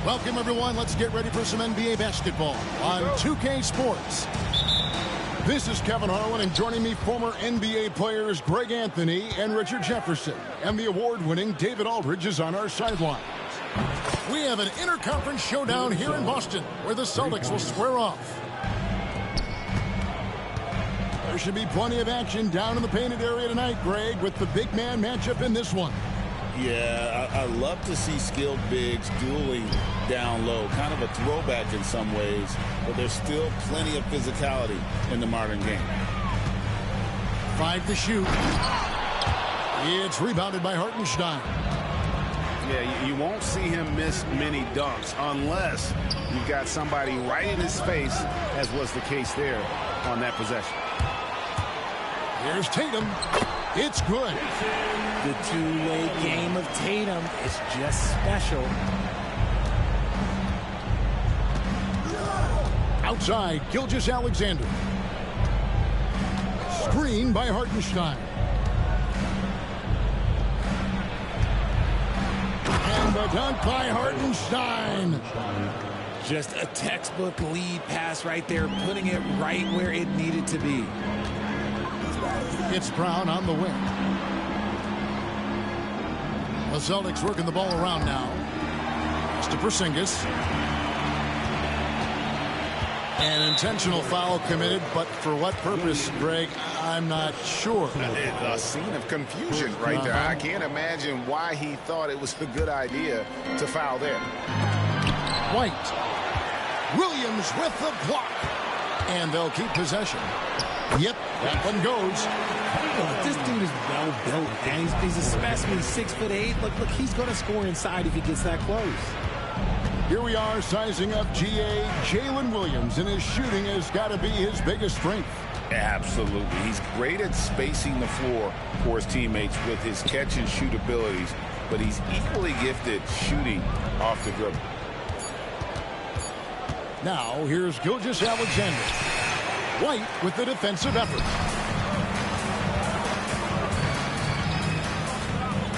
Welcome, everyone. Let's get ready for some NBA basketball on 2K Sports. This is Kevin Harlan, and joining me, former NBA players Greg Anthony and Richard Jefferson. And the award-winning David Aldridge is on our sideline. We have an interconference showdown here in Boston, where the Celtics will square off. There should be plenty of action down in the painted area tonight, Greg, with the big man matchup in this one. Yeah, I love to see skilled bigs dueling down low. Kind of a throwback in some ways, but there's still plenty of physicality in the modern game. 5 to shoot. It's rebounded by Hartenstein. Yeah, you won't see him miss many dunks unless you've got somebody right in his face, as was the case there on that possession. Here's Tatum. It's good. The two-way game of Tatum is just special. Outside, Gilgeous-Alexander. Screen by Hartenstein. And the dunk by Hartenstein. Just a textbook lead pass right there, putting it right where it needed to be. It's Brown on the wing. The Celtics working the ball around now. It's to Porzingis. An intentional foul committed, but for what purpose, Greg, I'm not sure. A scene of confusion right there. I can't imagine why he thought it was a good idea to foul there. White. Williams with the block. And they'll keep possession. Yep, that one goes. This dude is well built, man. He's a specimen. He's 6'8". Look, he's going to score inside if he gets that close. Here we are sizing up GA Jalen Williams, and his shooting has got to be his biggest strength. Absolutely. He's great at spacing the floor for his teammates with his catch and shoot abilities, but he's equally gifted shooting off the dribble. Now, here's Gilgeous-Alexander. White with the defensive effort.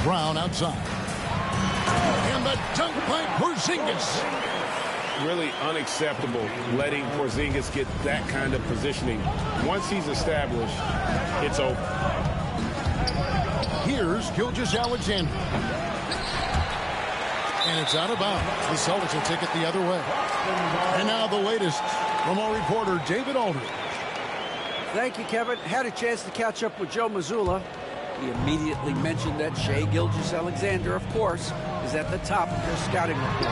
Brown outside. And the dunk by Porzingis. Really unacceptable letting Porzingis get that kind of positioning. Once he's established, it's over. Here's Gilgeous-Alexander. And it's out of bounds. The Celtics will take it the other way. And now the latest from our reporter, David Aldridge. Thank you, Kevin. Had a chance to catch up with Joe Mazzulla. He immediately mentioned that Shai Gilgeous-Alexander, of course, is at the top of their scouting report.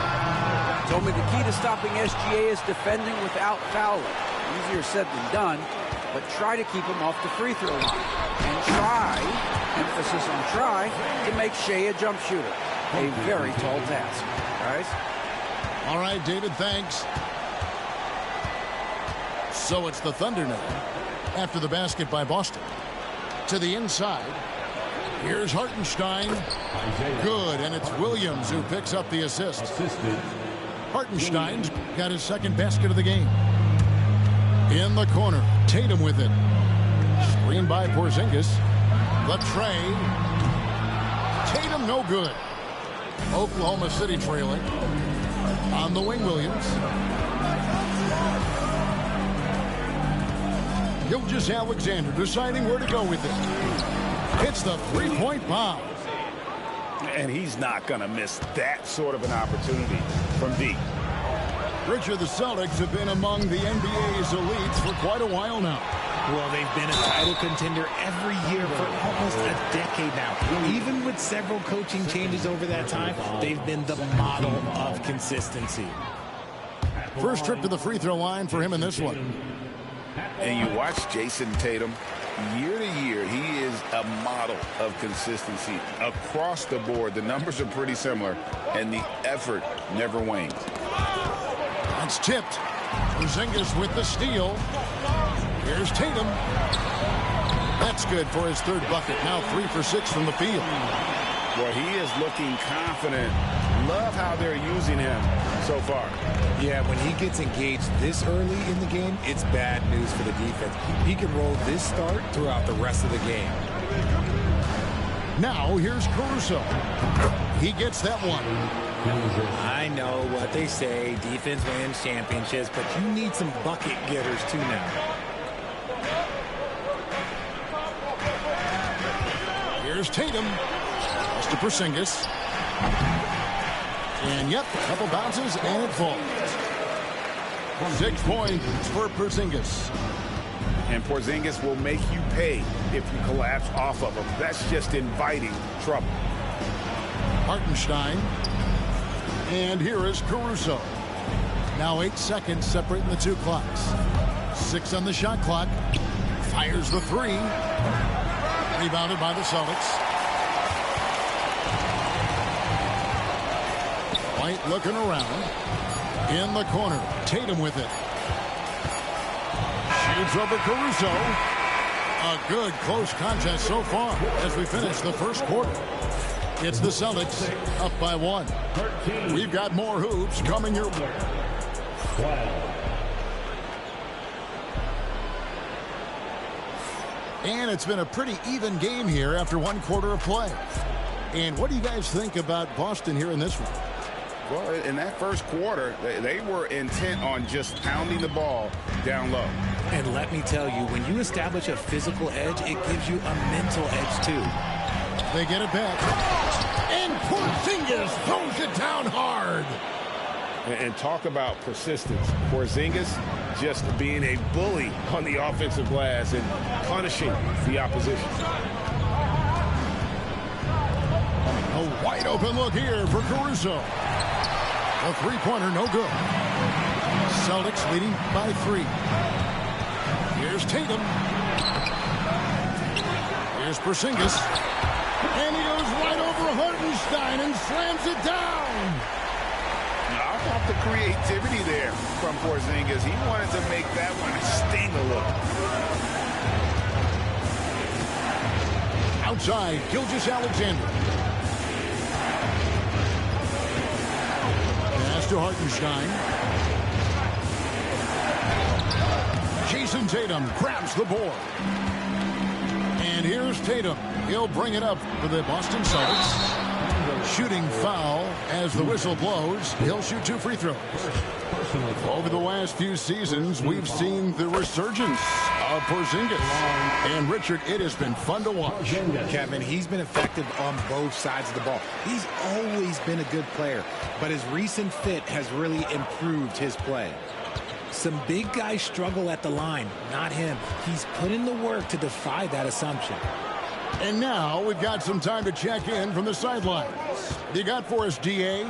Told me the key to stopping SGA is defending without fouling. Easier said than done, but try to keep him off the free throw line. And try, emphasis on try, to make Shai a jump shooter. A very tall task, guys. All right, David, thanks. So it's the Thunder now, after the basket by Boston. To the inside. Here's Hartenstein. Good, and it's Williams who picks up the assist. Hartenstein's got his second basket of the game. In the corner, Tatum with it. Screen by Porzingis. The trade. Tatum no good. Oklahoma City trailing. On the wing, Williams. Gilgeous-Alexander deciding where to go with it. It's the three-point bomb. And he's not going to miss that sort of an opportunity from deep. Richard, the Celtics have been among the NBA's elites for quite a while now. Well, they've been a title contender every year for almost a decade now. Even with several coaching changes over that time, they've been the model of consistency. First trip to the free throw line for him in this one. And you watch Jason Tatum, year to year, he is a model of consistency. Across the board, the numbers are pretty similar, and the effort never wanes. That's tipped. Porzingis with the steal. Here's Tatum. That's good for his third bucket. Now 3 for 6 from the field. Well, he is looking confident. Love how they're using him so far. Yeah, when he gets engaged this early in the game, it's bad news for the defense. He can roll this start throughout the rest of the game. Now here's Caruso. He gets that one. I know what they say, defense wins championships, but you need some bucket getters too now. Here's Tatum. Pass to Porzingis. And yep, a couple bounces and it falls. 6 points for Porzingis. And Porzingis will make you pay if you collapse off of him. That's just inviting trouble. Hartenstein. And here is Caruso. Now 8 seconds separating the 2 clocks. 6 on the shot clock. Fires the 3. Rebounded by the Celtics. White looking around. In the corner. Tatum with it. Shoots over Caruso. A good close contest so far as we finish the first quarter. It's the Celtics up by 1. We've got more hoops coming your way. And it's been a pretty even game here after 1 quarter of play. And what do you guys think about Boston here in this one? Well, in that first quarter, they were intent on just pounding the ball down low. And let me tell you, when you establish a physical edge, it gives you a mental edge too. They get it back. And Porzingis throws it down hard. And talk about persistence. Porzingis just being a bully on the offensive glass and punishing the opposition. A wide open look here for Caruso. A 3-pointer, no good. Celtics leading by 3. Here's Tatum. Here's Porzingis. And he goes right over Hartenstein and slams it down. How about the creativity there from Porzingis? He wanted to make that one sting a little. Outside, Gilgeous-Alexander. Pass to Hartenstein. Jason Tatum grabs the board. And here's Tatum. He'll bring it up for the Boston Celtics. Shooting foul as the whistle blows. He'll shoot 2 free throws. Over the last few seasons, we've seen the resurgence of Porzingis. And Richard, it has been fun to watch. Kevin, he's been effective on both sides of the ball. He's always been a good player, but his recent fit has really improved his play. Some big guys struggle at the line, not him. He's put in the work to defy that assumption. And now we've got some time to check in from the sidelines. You got for us, D.A.?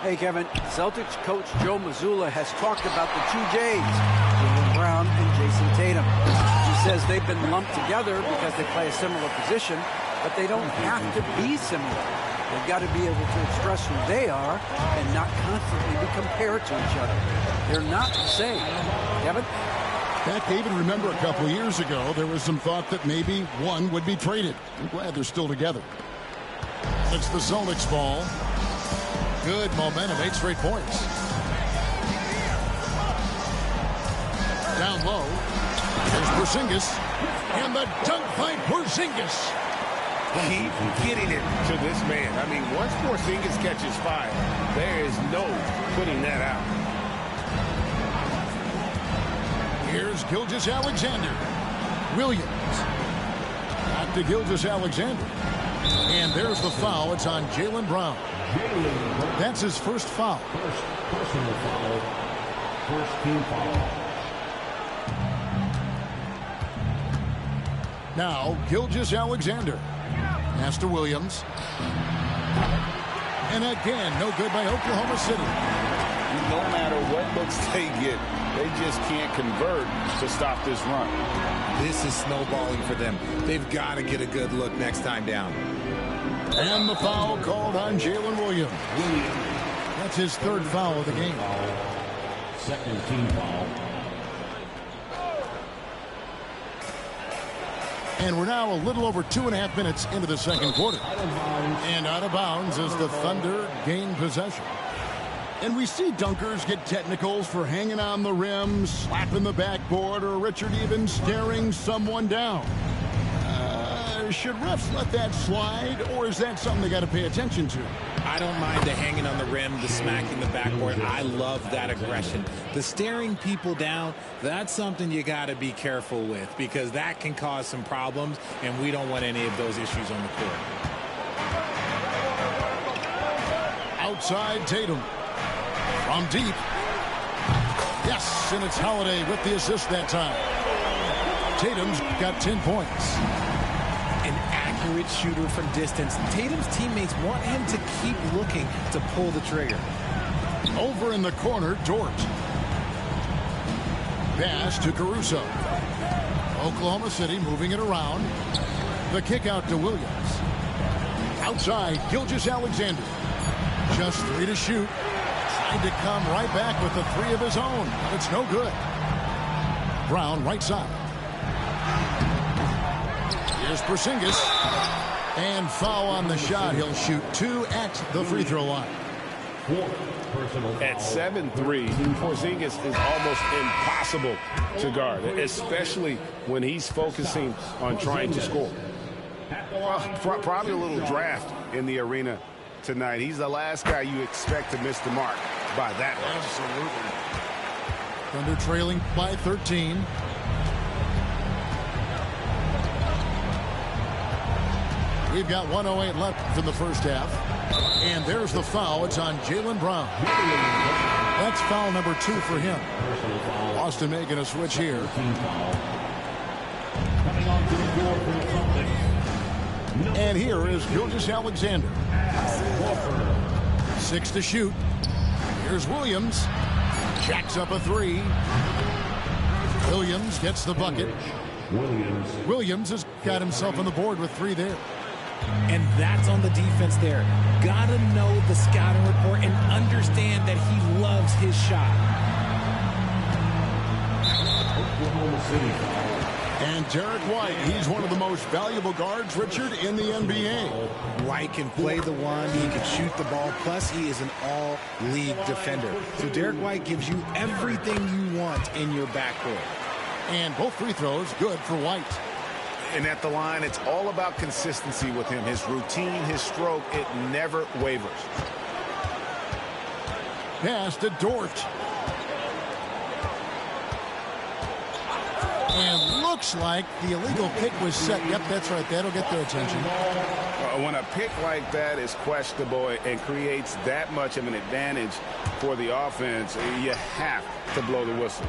Hey, Kevin. Celtics coach Joe Mazzulla has talked about the 2 J's, Jaylen Brown and Jason Tatum. He says they've been lumped together because they play a similar position, but they don't have to be similar. They've got to be able to express who they are and not constantly be compared to each other. They're not the same. Kevin? Back, David, remember a couple years ago, there was some thought that maybe one would be traded. I'm glad they're still together. It's the Celtics ball. Good momentum, 8 straight points. Down low. There's Porzingis. And the dunk by Porzingis. Keep getting it to this man. I mean, once Porzingis catches fire, there is no putting that out. Here's Gilgeous-Alexander. Williams. Back to Gilgeous-Alexander. And there's the foul. It's on Jaylen Brown. That's his first foul. First personal foul. First team foul. Now, Gilgeous-Alexander. Pass to Williams. And again, no good by Oklahoma City. No matter what looks they get, they just can't convert to stop this run. This is snowballing for them. They've got to get a good look next time down. And the foul called on Jalen Williams. That's his 3rd foul of the game. Second team foul. And we're now a little over 2.5 minutes into the second quarter. And out of bounds as the Thunder gain possession. And we see dunkers get technicals for hanging on the rim, slapping the backboard, or Richard even staring someone down. should refs let that slide, or is that something they got to pay attention to? I don't mind the hanging on the rim, the smacking the backboard. I love that aggression. The staring people down, that's something you got to be careful with because that can cause some problems, and we don't want any of those issues on the court. Outside Tatum. From deep. Yes, and it's Holiday with the assist that time. Tatum's got 10 points. An accurate shooter from distance. Tatum's teammates want him to keep looking to pull the trigger. Over in the corner, Dort. Pass to Caruso. Oklahoma City moving it around. The kick out to Williams. Outside, Gilgeous-Alexander. Just 3 to shoot. Tried to come right back with the 3 of his own. It's no good. Brown, right side. Here's Porzingis. And foul on the shot. He'll shoot 2 at the free throw line. At 7'3", Porzingis is almost impossible to guard, especially when he's focusing on trying to score. Well, probably a little draft in the arena tonight. He's the last guy you expect to miss the mark by that much. Thunder trailing by 13. We've got 1:08 left in the first half. And there's the foul. It's on Jaylen Brown. That's foul number 2 for him. Boston making a switch here. And here is Gilgeous-Alexander. 6 to shoot. Here's Williams. Jacks up a 3. Williams gets the bucket. Williams has got himself on the board with 3 there. And that's on the defense there. Gotta know the scouting report and understand that he loves his shot. And Derek White, he's one of the most valuable guards, Richard, in the NBA. White can play the one, he can shoot the ball, plus he is an all-league defender. So Derek White gives you everything you want in your backcourt. And both free throws good for White. And at the line, it's all about consistency with him. His routine, his stroke, it never wavers. Pass to Dort. And looks like the illegal pick was set. Yep, that's right. That'll get their attention. When a pick like that is questionable and creates that much of an advantage for the offense, you have to blow the whistle.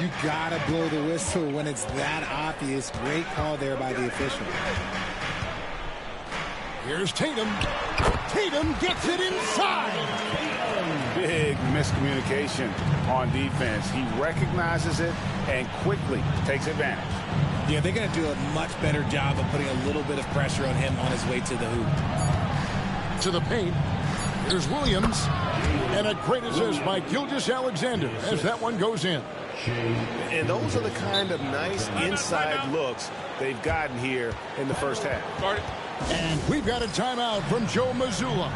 You gotta blow the whistle when it's that obvious. Great call there by the official. Here's Tatum. Tatum gets it inside. Big miscommunication on defense. He recognizes it and quickly takes advantage. Yeah, they're going to do a much better job of putting a little bit of pressure on him on his way to the hoop. To the paint. Here's Williams. And a great assist by Gilgeous-Alexander as that one goes in. And those are the kind of nice inside looks they've gotten here in the first half. And we've got a timeout from Joe Mazzulla.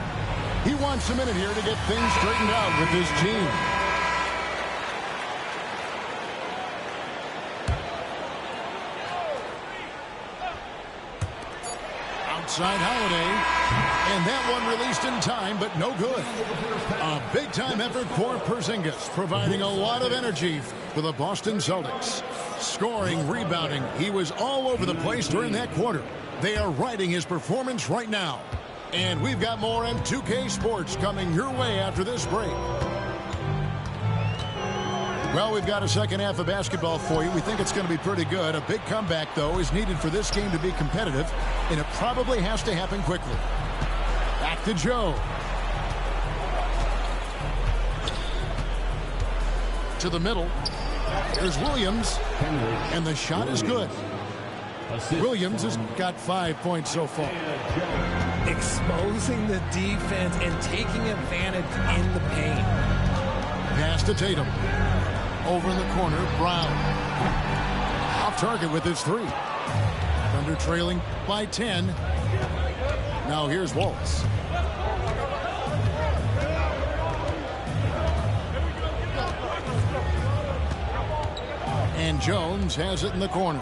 He wants a minute here to get things straightened out with his team. Outside Holiday. And that one released in time, but no good. A big-time effort for Porzingis, providing a lot of energy for the Boston Celtics. Scoring, rebounding, he was all over the place during that quarter. They are riding his performance right now. And we've got more M2K Sports coming your way after this break. Well, we've got a second half of basketball for you. We think it's going to be pretty good. A big comeback, though, is needed for this game to be competitive, and it probably has to happen quickly. Back to Joe. To the middle. Here's Williams, and the shot is good. Williams has got 5 points so far. Exposing the defense and taking advantage in the paint. Pass to Tatum. Over in the corner, Brown. Off target with his 3. Thunder trailing by 10. Now here's Wallace. And Jones has it in the corner.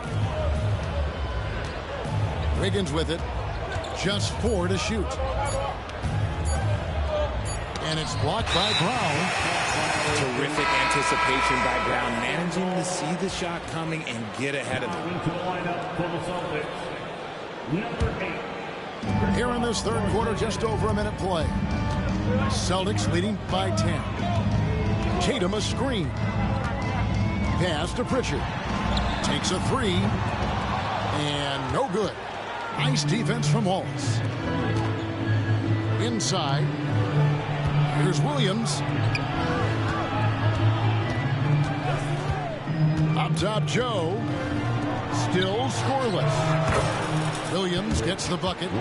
Wiggins with it. Just 4 to shoot. And it's blocked by Brown. Terrific anticipation by Brown, managing to see the shot coming and get ahead of it. Here in this third quarter, just over a minute play. Celtics leading by 10. Tatum a screen. Pass to Pritchard. Takes a 3. And no good. Nice defense from Wallace. Inside. Here's Williams. Up top, Joe. Still scoreless. Williams gets the bucket.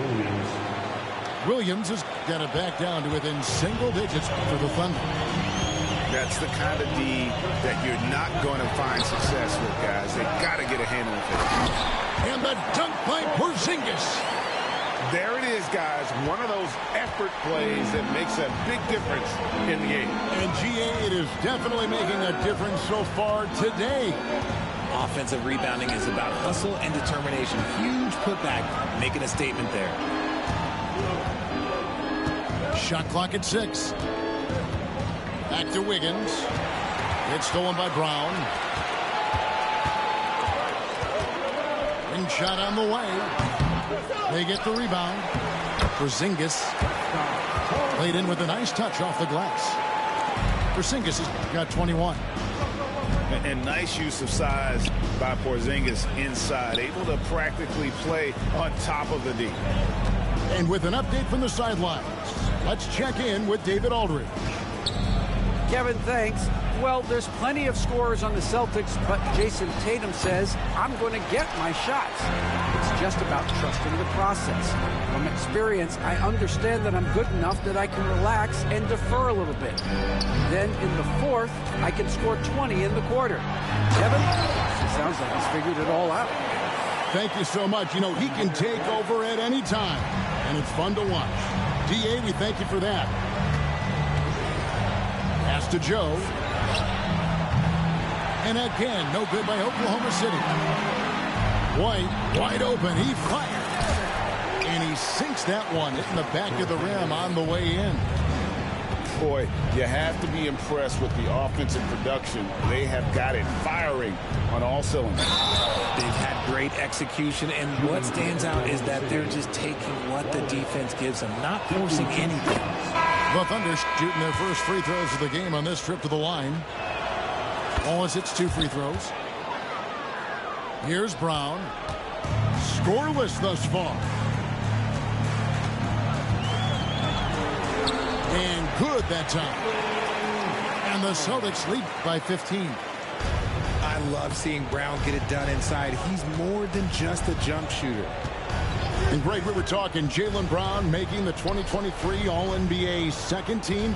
Williams has got it back down to within single digits for the Thunder. That's the kind of D that you're not going to find success with, guys. They got to get a handle of it. And the dunk by Porzingis. There it is, guys. One of those effort plays that makes a big difference in the game. And GA, it is definitely making a difference so far today. Offensive rebounding is about hustle and determination. Huge putback, making a statement there. Shot clock at 6. Back to Wiggins. It's stolen by Brown. And shot on the way. They get the rebound. Porzingis played in with a nice touch off the glass. Porzingis has got 21. And nice use of size by Porzingis inside. Able to practically play on top of the D. And with an update from the sidelines, let's check in with David Aldridge. Kevin, thanks. Well, there's plenty of scorers on the Celtics, but Jason Tatum says, I'm going to get my shots. It's just about trusting the process. From experience, I understand that I'm good enough that I can relax and defer a little bit. Then in the fourth, I can score 20 in the quarter. Kevin, it sounds like he's figured it all out. Thank you so much. You know, he can take over at any time, and it's fun to watch. DA, we thank you for that. Pass to Joe. And again, no good by Oklahoma City. White, wide open. He fired. And he sinks that one, hitting the back of the rim on the way in. Boy, you have to be impressed with the offensive production. They have got it firing on all cylinders. They've had great execution, and what stands out is that they're just taking what the defense gives them, not forcing anything. The Thunder shooting their first free throws of the game on this trip to the line. Wallace hits 2 free throws. Here's Brown. Scoreless thus far. And good that time. And the Celtics lead by 15. I love seeing Brown get it done inside. He's more than just a jump shooter. And Greg, we were talking Jaylen Brown making the 2023 All-NBA second team.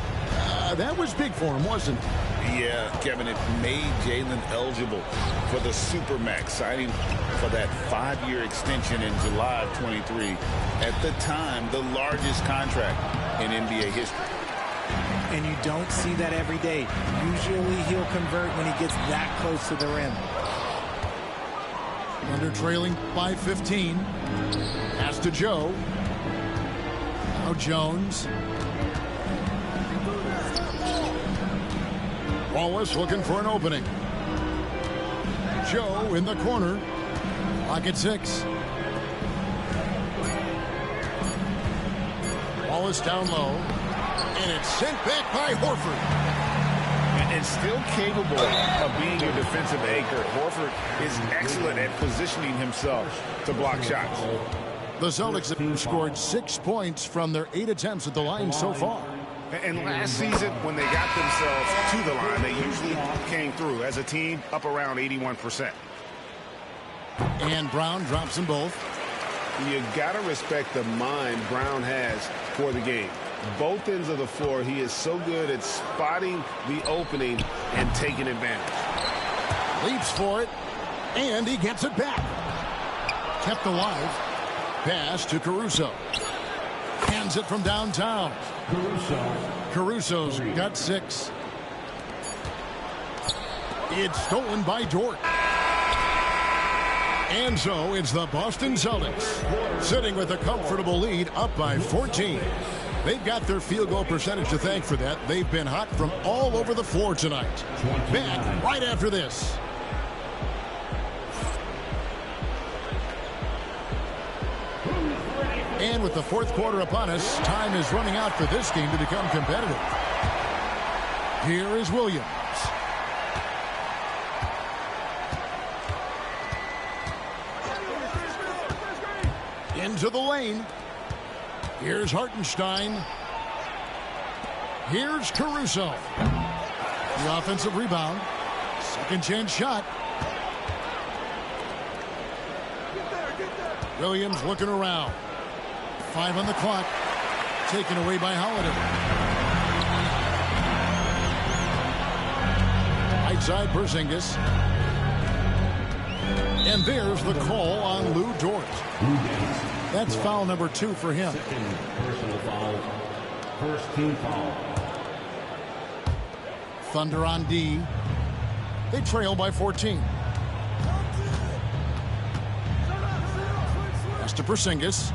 That was big for him, wasn't it? Yeah, Kevin, it made Jaylen eligible for the Supermax, signing for that 5-year extension in July of 23. At the time, the largest contract in NBA history. And you don't see that every day. Usually he'll convert when he gets that close to the rim. Under trailing by 15. Pass to Joe. Now Jones. Wallace looking for an opening. Joe in the corner. Pocket 6. Wallace down low. And it's sent back by Horford. And still capable of being your defensive anchor. Horford is excellent at positioning himself to block shots. The Celtics have scored 6 points from their 8 attempts at the line so far. And last season, when they got themselves to the line, they usually came through as a team up around 81%. And Brown drops them both. You got to respect the mind Brown has for the game. Both ends of the floor, he is so good at spotting the opening and taking advantage. Leaps for it, and he gets it back. Kept alive. Pass to Caruso. Hands it from downtown. Caruso's got 6. It's stolen by Dort. And so it's the Boston Celtics sitting with a comfortable lead up by 14. They've got their field goal percentage to thank for that. They've been hot from all over the floor tonight. Back right after this. And with the fourth quarter upon us, time is running out for this game to become competitive. Here is Williams. Into the lane. Here's Hartenstein. Here's Caruso. The offensive rebound. Second chance shot. Williams looking around. 5 on the clock. Taken away by Holiday. Right side, Porzingis. And there's the call on Lou Dort. That's foul number 2 for him. Second personal foul. First team foul. Thunder on D. They trail by 14. Pass to Porzingis.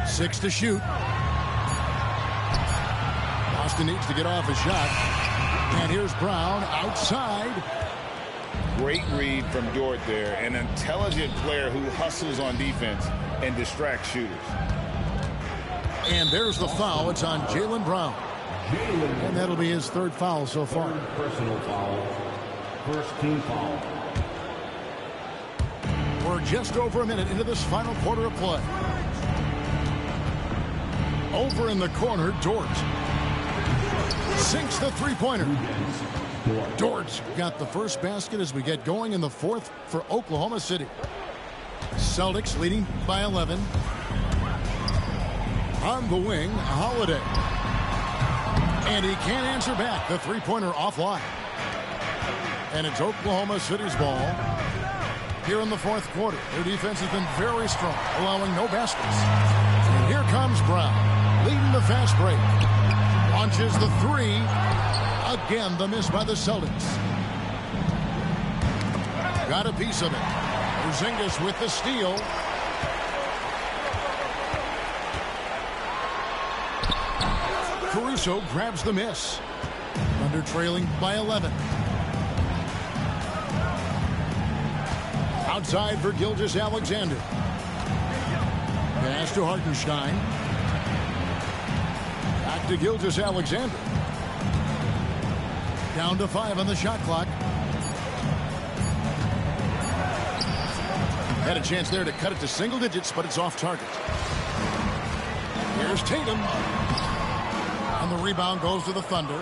6 to shoot. Boston needs to get off a shot. And here's Brown outside. Great read from Dort there. An intelligent player who hustles on defense and distracts shooters. And there's the foul. It's on Jaylen Brown. And that'll be his 3rd foul so far. Personal foul. First team foul. We're just over a minute into this final quarter of play. Over in the corner, Dort. Sinks the three-pointer. Dort's got the first basket as we get going in the 4th for Oklahoma City. Celtics leading by 11. On the wing, Holiday. And he can't answer back. The three-pointer offline. And it's Oklahoma City's ball here in the 4th quarter. Their defense has been very strong, allowing no baskets. And here comes Brown, leading the fast break. Launches the 3. Again, the miss by the Celtics. Got a piece of it. Porzingis with the steal. Caruso grabs the miss. Thunder trailing by 11. Outside for Gilgeous-Alexander. Pass to Hartenstein. Back to Gilgeous-Alexander. Down to 5 on the shot clock. Had a chance there to cut it to single digits, but it's off target. Here's Tatum. And the rebound goes to the Thunder.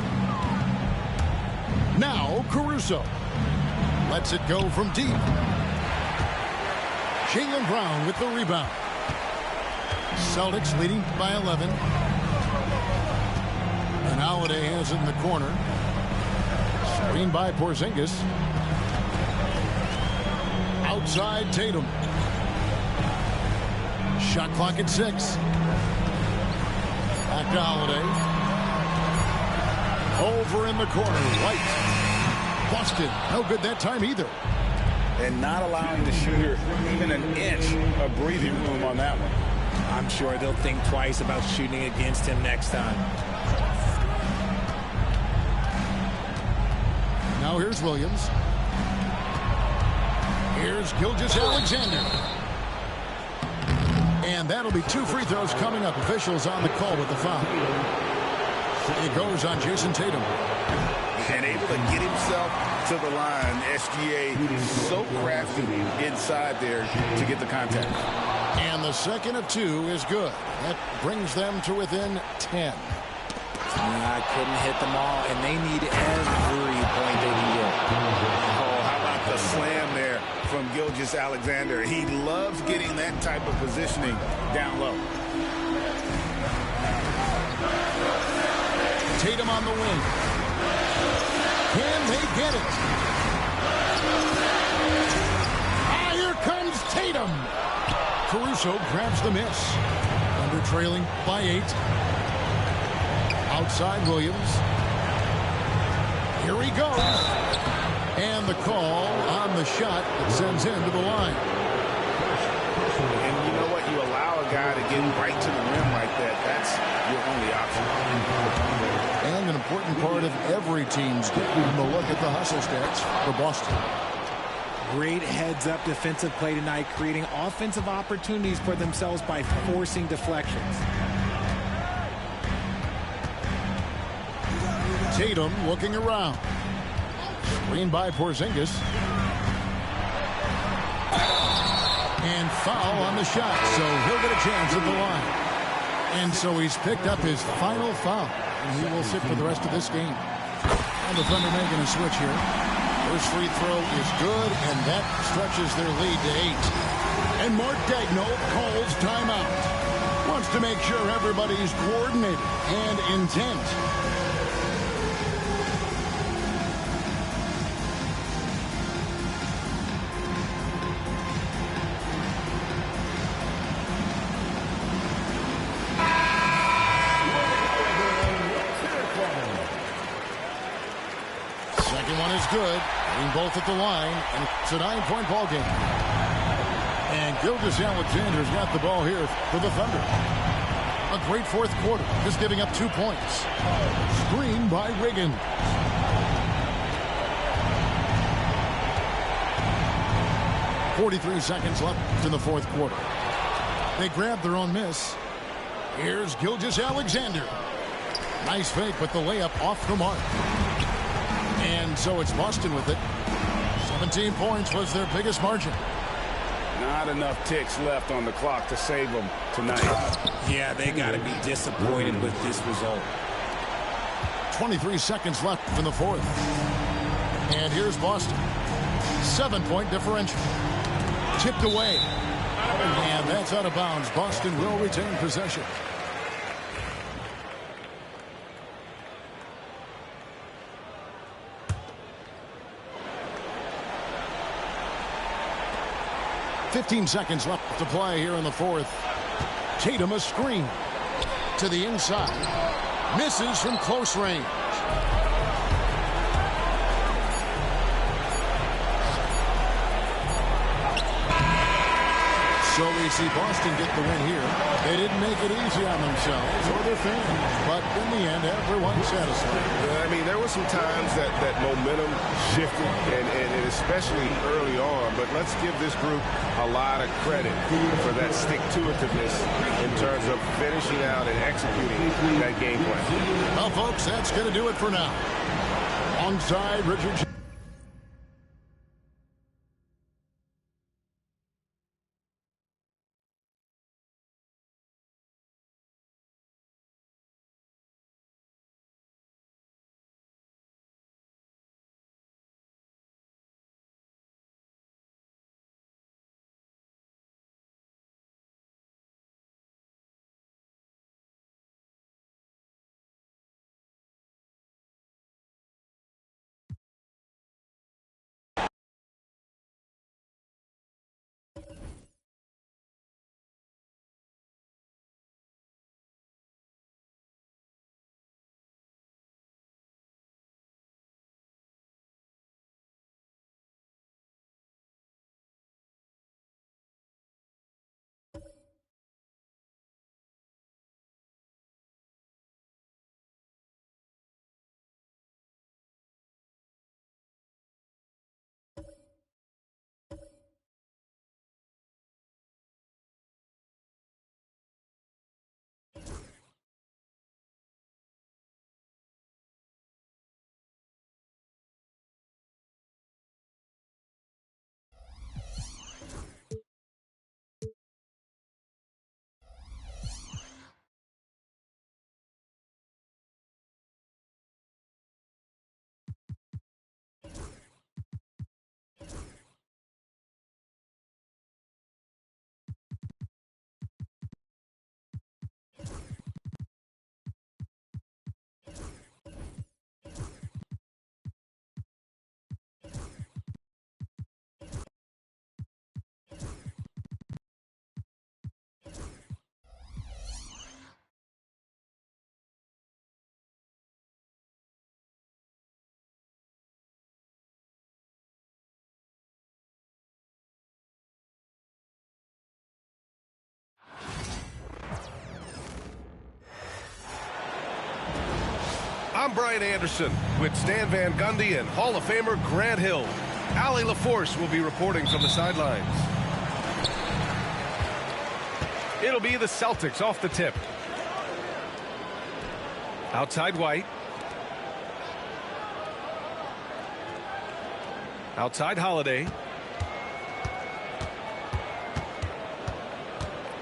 Now Caruso. Lets it go from deep. Jaylen Brown with the rebound. Celtics leading by 11. And Holiday has it in the corner. Screen by Porzingis. Outside Tatum. Shot clock at 6. Back to Holiday. Over in the corner. Right. Busted. No good that time either. And not allowing the shooter even an inch of breathing room on that one. I'm sure they'll think twice about shooting against him next time. Now here's Williams. Here's Gilgeous-Alexander. And that'll be 2 free throws coming up. Officials on the call with the foul. It goes on Jason Tatum. And able to get himself to the line. SGA so crafty inside there to get the contact. And the second of 2 is good. That brings them to within 10. I couldn't hit them all, and they need every point they can get. Oh, how about the slam there from Gilgeous-Alexander? He loves getting that type of positioning down low. Tatum on the wing. Can they get it? Ah, here comes Tatum. Caruso grabs the miss. Under trailing by 8. Outside Williams. Here he goes. And the call on the shot that sends him to the line. get right to the rim like that, that's your only option. And an important part of every team's game, a look at the hustle stats for Boston. Great heads-up defensive play tonight, creating offensive opportunities for themselves by forcing deflections. Tatum looking around. Screen by Porzingis. And foul on the shot, so he'll get a chance at the line. And so he's picked up his final foul, and he will sit for the rest of this game. And the Thunder making a switch here. First free throw is good, and that stretches their lead to 8. And Mark Daigneault calls timeout. Wants to make sure everybody's coordinated and intent. Second one is good. Hitting both at the line, and it's a 9-point ball game. And Gilgeous-Alexander's got the ball here for the Thunder. A great fourth quarter, just giving up 2 points. Screen by Wiggins. .43 seconds left in the fourth quarter. They grab their own miss. Here's Gilgeous-Alexander. Nice fake, but the layup off the mark. And so it's Boston with it. 17 points was their biggest margin. Not enough ticks left on the clock to save them tonight. Yeah, they got to be disappointed with this result. 23 seconds left in the fourth. And here's Boston. 7-point differential. Tipped away. And that's out of bounds. Boston will retain possession. .15 seconds left to play here in the fourth. Tatum a screen to the inside. Misses from close range. So we see Boston get the win here. They didn't make it easy on themselves or their fans, but in the end, everyone's satisfied. I mean, there were some times that momentum shifted, and especially early on, but let's give this group a lot of credit for that stick-to-itiveness in terms of finishing out and executing that game plan. Well, folks, that's going to do it for now. Alongside Richard I'm Brian Anderson with Stan Van Gundy and Hall of Famer Grant Hill. Allie LaForce will be reporting from the sidelines. It'll be the Celtics off the tip. Outside White. Outside Holiday.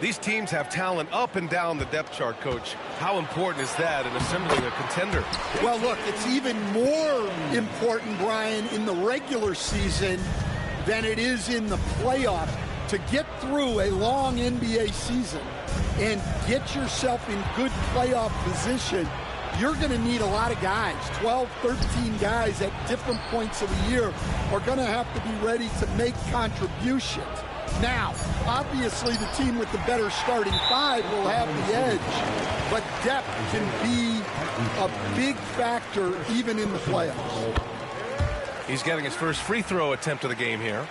These teams have talent up and down the depth chart, Coach. How important is that in assembling a contender? Well, look, it's even more important, Brian, in the regular season than it is in the playoffs. To get through a long NBA season and get yourself in good playoff position, you're going to need a lot of guys. 12, 13 guys at different points of the year are going to have to be ready to make contributions. Now, obviously, the team with the better starting five will have the edge, but depth can be a big factor even in the playoffs. He's getting his first free throw attempt of the game here.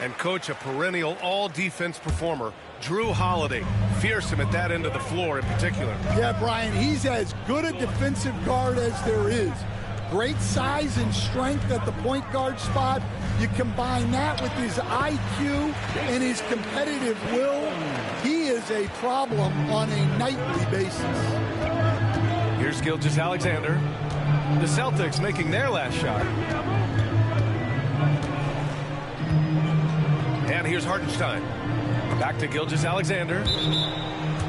And, Coach, a perennial all-defense performer, Drew Holiday, fearsome at that end of the floor in particular. Yeah, Brian, he's as good a defensive guard as there is. Great size and strength at the point guard spot. You combine that with his IQ and his competitive will, he is a problem on a nightly basis. Here's Gilgeous-Alexander. The Celtics making their last shot. And here's Hartenstein. Back to Gilgeous-Alexander.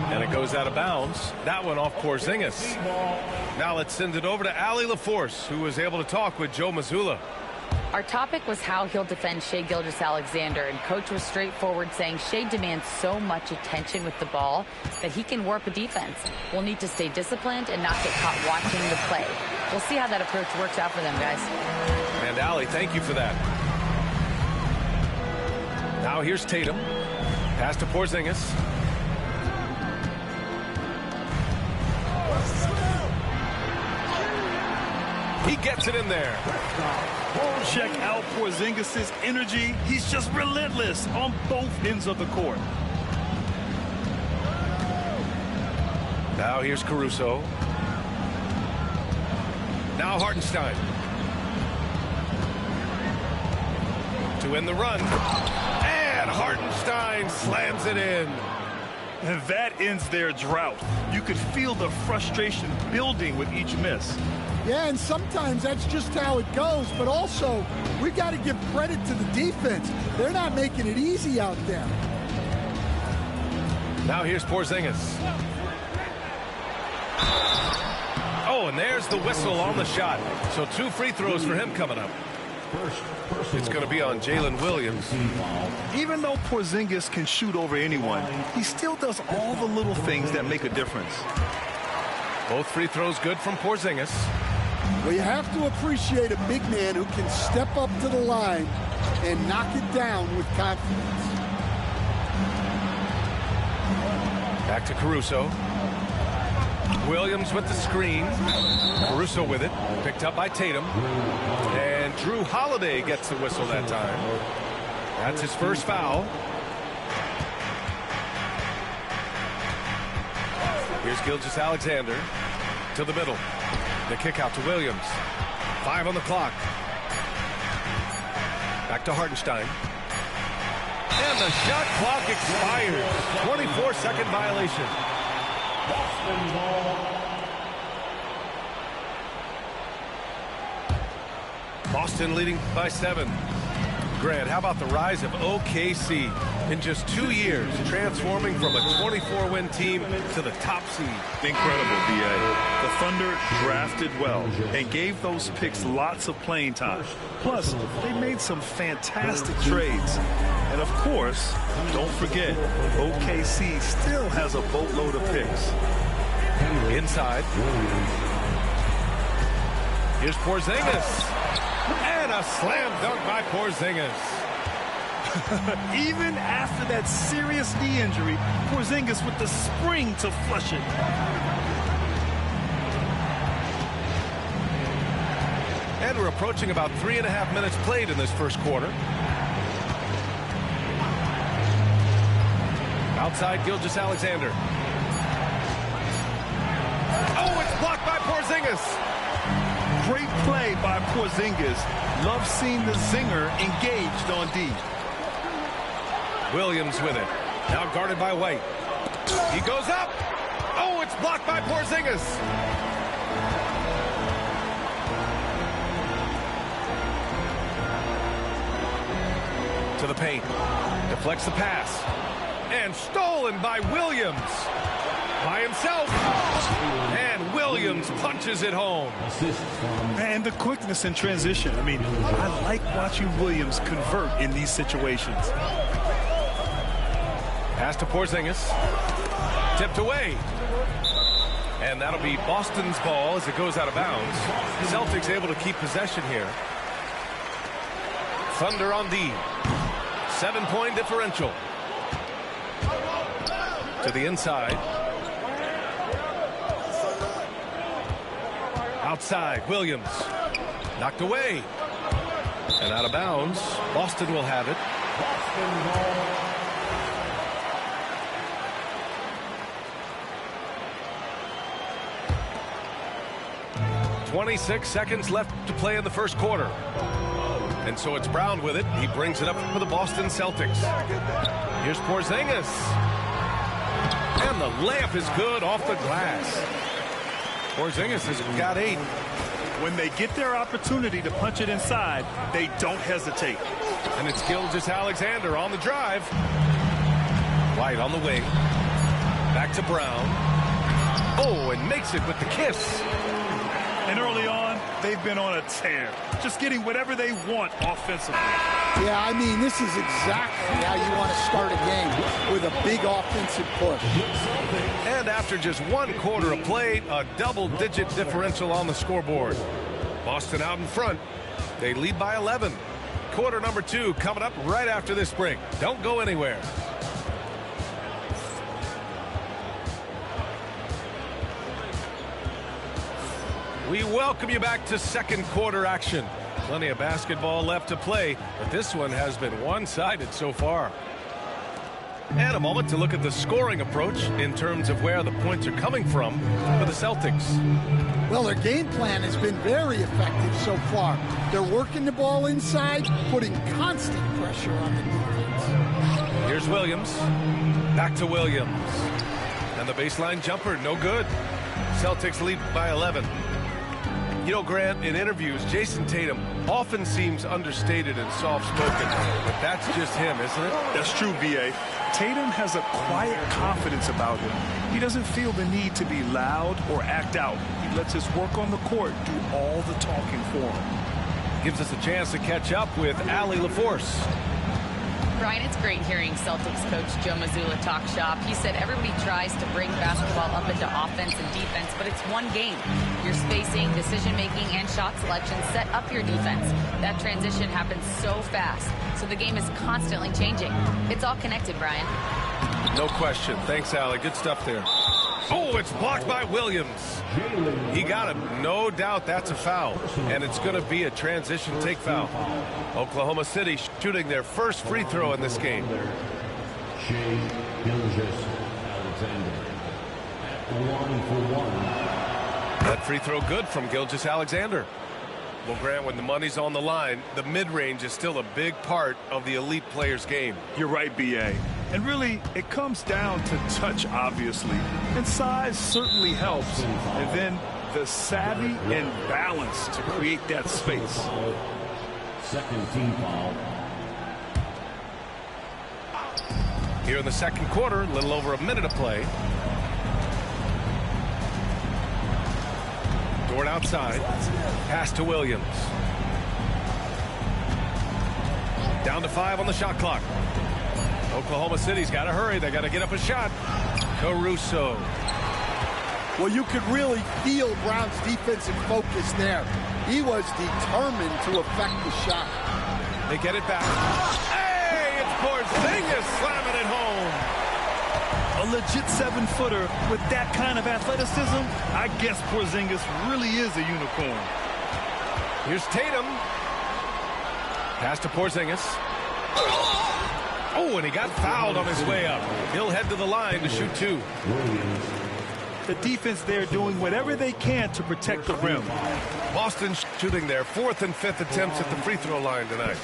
And it goes out of bounds. That one off Porzingis. Now let's send it over to Allie LaForce, who was able to talk with Joe Mazzulla. Our topic was how he'll defend Shai Gilgeous-Alexander, and Coach was straightforward, saying Shai demands so much attention with the ball that he can warp a defense. We'll need to stay disciplined and not get caught watching the play. We'll see how that approach works out for them, guys. And Allie, thank you for that. Now here's Tatum. Pass to Porzingis. He gets it in there. Check out Porzingis' energy. He's just relentless on both ends of the court. Now here's Caruso. Now Hartenstein. To win the run. And Hartenstein slams it in. And that ends their drought. You could feel the frustration building with each miss. Yeah, and sometimes that's just how it goes, but also we got to give credit to the defense. They're not making it easy out there. Now here's Porzingis. Oh, and there's the whistle on the shot. So 2 free throws for him coming up. It's going to be on Jalen Williams. Even though Porzingis can shoot over anyone, he still does all the little things that make a difference. Both free throws good from Porzingis. Well, you have to appreciate a big man who can step up to the line and knock it down with confidence. Back to Caruso. Williams with the screen. Caruso with it. Picked up by Tatum. And Drew Holiday gets the whistle that time. That's his first foul. Here's Gilgeous-Alexander to the middle. The kick out to Williams. 5 on the clock. Back to Hartenstein. And the shot clock expires. 24-second violation. Boston leading by 7. Grant, how about the rise of OKC in just 2 years, transforming from a 24-win team to the top seed? Incredible, B.A. The Thunder drafted well and gave those picks lots of playing time. Plus, they made some fantastic trades. And, of course, don't forget, OKC still has a boatload of picks. Inside. Here's Porzingis. And a slam dunk by Porzingis. Even after that serious knee injury, Porzingis with the spring to flush it. And we're approaching about 3.5 minutes played in this first quarter. Outside Gilgeous-Alexander. Oh, it's blocked by Porzingis. Great play by Porzingis. Love seeing the zinger engaged on D. Williams with it. Now guarded by White. He goes up. Oh, it's blocked by Porzingis. To the paint. Deflects the pass. And stolen by Williams. By himself. And Williams punches it home. And the quickness in transition. I mean, I like watching Williams convert in these situations. Pass to Porzingis. Tipped away. And that'll be Boston's ball as it goes out of bounds. Celtics able to keep possession here. Thunder on D. 7-point differential. To the inside. Outside, Williams. Knocked away. And out of bounds. Boston will have it. 26 seconds left to play in the first quarter. And so it's Brown with it. He brings it up for the Boston Celtics. Here's Porzingis. And the layup is good off the glass. Porzingis has got 8. When they get their opportunity to punch it inside, they don't hesitate. And it's Gilgeous-Alexander on the drive. White on the wing. Back to Brown. Oh, and makes it with the kiss. And early on, they've been on a tear. Just getting whatever they want offensively. Yeah, I mean, this is exactly how you want to start a game, with a big offensive push. And after just 1 quarter of play, a double-digit differential on the scoreboard. Boston out in front. They lead by 11. Quarter number 2 coming up right after this break. Don't go anywhere. We welcome you back to second quarter action. Plenty of basketball left to play, but this one has been one-sided so far. And a moment to look at the scoring approach in terms of where the points are coming from for the Celtics. Well, their game plan has been very effective so far. They're working the ball inside, putting constant pressure on the defense. Here's Williams. Back to Williams. And the baseline jumper, no good. Celtics lead by 11. You know, Grant, in interviews, Jason Tatum often seems understated and soft-spoken, but that's just him, isn't it? That's true, B.A. Tatum has a quiet confidence about him. He doesn't feel the need to be loud or act out. He lets his work on the court do all the talking for him. Gives us a chance to catch up with Allie LaForce. Brian, it's great hearing Celtics coach Joe Mazzulla talk shop. He said everybody tries to bring basketball up into offense and defense, but it's one game. Your spacing, decision-making, and shot selection set up your defense. That transition happens so fast, so the game is constantly changing. It's all connected, Brian. No question. Thanks, Allie. Good stuff there. Oh, it's blocked by Williams. He got him. No doubt that's a foul. And it's going to be a transition take foul. Oklahoma City shooting their first free throw in this game. That free throw good from Gilgeous-Alexander. Well, Grant, when the money's on the line, the mid-range is still a big part of the elite player's game. You're right, B.A. And really, it comes down to touch, obviously. And size certainly helps. And then the savvy and balance to create that space. Second team foul. Here in the second quarter, a little over a minute of play. Dort outside. Pass to Williams. Down to 5 on the shot clock. Oklahoma City's got to hurry. They got to get up a shot. Caruso. Well, you could really feel Brown's defensive focus there. He was determined to affect the shot. They get it back. Hey, it's Porzingis slamming it home. A legit 7-footer with that kind of athleticism, I guess Porzingis really is a unicorn. Here's Tatum. Pass to Porzingis. Oh, and he got fouled on his way up. He'll head to the line to shoot 2. The defense there doing whatever they can to protect the rim. Boston shooting their 4th and 5th attempts at the free throw line tonight.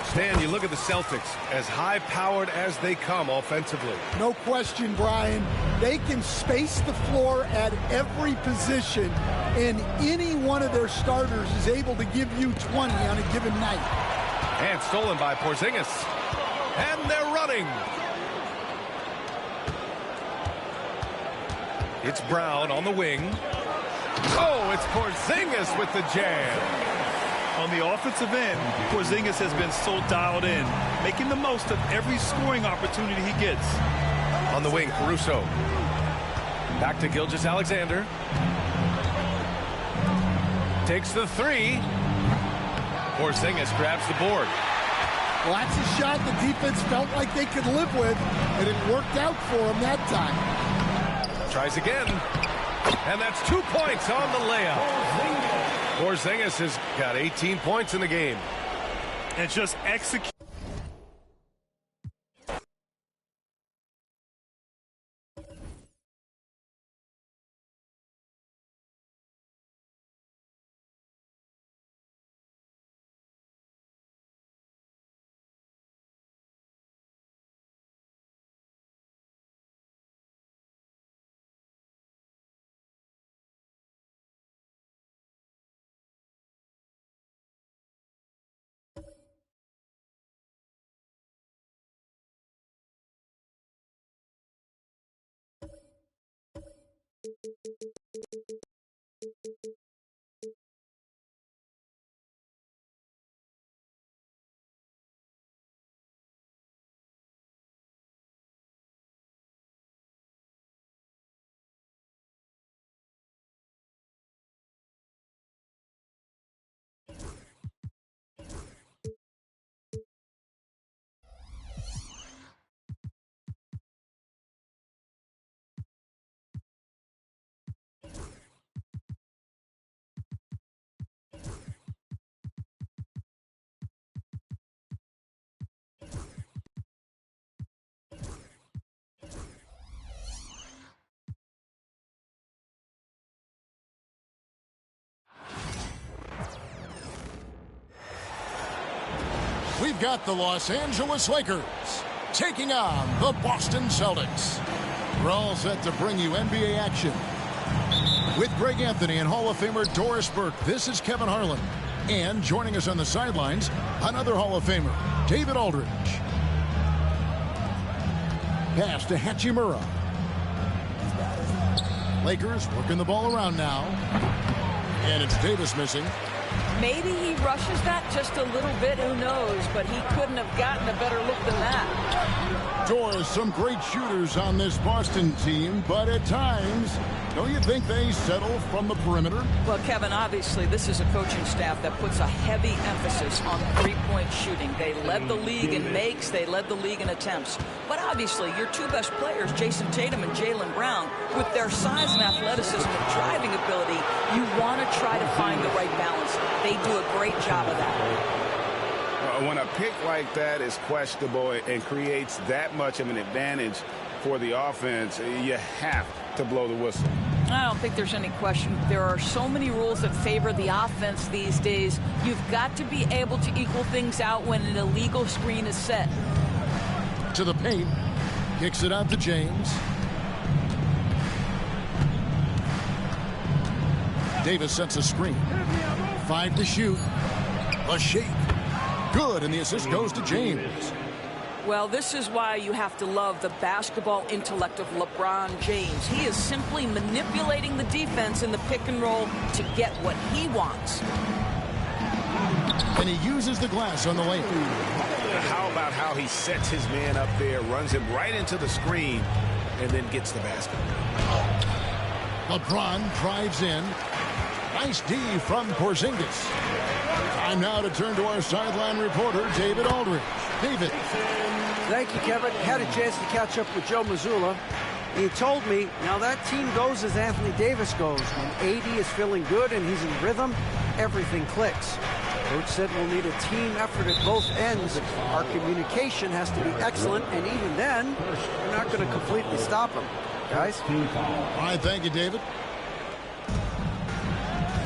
Stan, you look at the Celtics, as high-powered as they come offensively. No question, Brian. They can space the floor at every position, and any one of their starters is able to give you 20 on a given night. And stolen by Porzingis. And they're running. It's Brown on the wing. Oh, it's Porzingis with the jam. On the offensive end, Porzingis has been so dialed in, making the most of every scoring opportunity he gets. On the wing, Caruso. Back to Gilgeous-Alexander. Takes the three. Porzingis grabs the board. Well, that's a shot the defense felt like they could live with, and it worked out for them that time. Tries again. And that's 2 points on the layup. Porzingis has got 18 points in the game. And just execute. We've got the Los Angeles Lakers taking on the Boston Celtics. We're all set to bring you NBA action. With Greg Anthony and Hall of Famer Doris Burke, this is Kevin Harlan. And joining us on the sidelines, another Hall of Famer, David Aldridge. Pass to Hachimura. Lakers working the ball around now. And it's Davis missing. Maybe he rushes that just a little bit, who knows, but he couldn't have gotten a better look than that. Doris, some great shooters on this Boston team, but at times, don't you think they settle from the perimeter? Well, Kevin, obviously this is a coaching staff that puts a heavy emphasis on three-point shooting. They led the league in makes, they led the league in attempts. But obviously, your two best players, Jason Tatum and Jaylen Brown, with their size and athleticism and driving ability, you want to try to find the right balance. They do a great job of that. When a pick like that is questionable and creates that much of an advantage for the offense, you have to blow the whistle. I don't think there's any question. There are so many rules that favor the offense these days. You've got to be able to equal things out when an illegal screen is set. To the paint. Kicks it out to James. Davis sets a screen. 5 to shoot. A shake. Good, and the assist goes to James. Well, this is why you have to love the basketball intellect of LeBron James. He is simply manipulating the defense in the pick and roll to get what he wants. And he uses the glass on the lane. How about how he sets his man up there, runs him right into the screen, and then gets the basket. LeBron drives in. Nice D from Porzingis. Time now to turn to our sideline reporter, David Aldridge. David. Thank you, Kevin. Had a chance to catch up with Joe Mazzulla. He told me, now that team goes as Anthony Davis goes. When AD is feeling good and he's in rhythm, everything clicks. Coach said we'll need a team effort at both ends. Our communication has to be excellent, and even then, we're not going to completely stop him. guys. All right, thank you, David.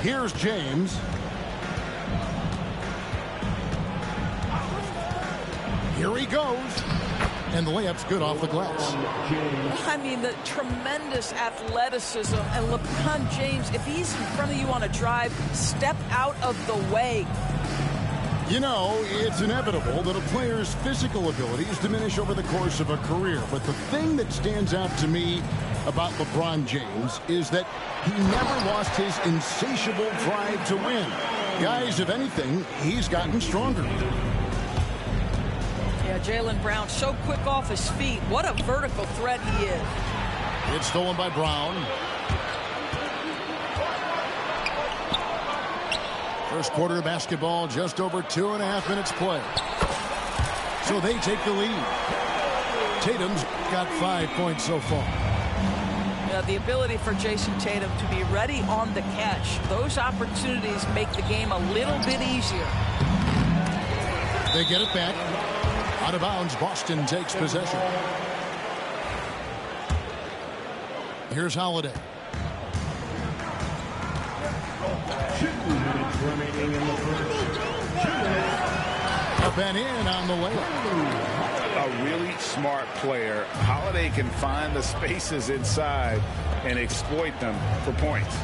Here's James. Here he goes. And the layup's good off the glass. I mean, the tremendous athleticism. And LeBron James, if he's in front of you on a drive, step out of the way. You know, it's inevitable that a player's physical abilities diminish over the course of a career. But the thing that stands out to me about LeBron James is that he never lost his insatiable drive to win. Guys, if anything, he's gotten stronger. Yeah, Jaylen Brown so quick off his feet. What a vertical threat he is. It's stolen by Brown. First quarter of basketball, just over 2.5 minutes play. So they take the lead. Tatum's got 5 points so far. Yeah, the ability for Jason Tatum to be ready on the catch. Those opportunities make the game a little bit easier. They get it back. Out of bounds, Boston takes possession. Here's Holiday. 2 minutes remaining in the first. Up and in on the layup. A really smart player. Holiday can find the spaces inside and exploit them for points.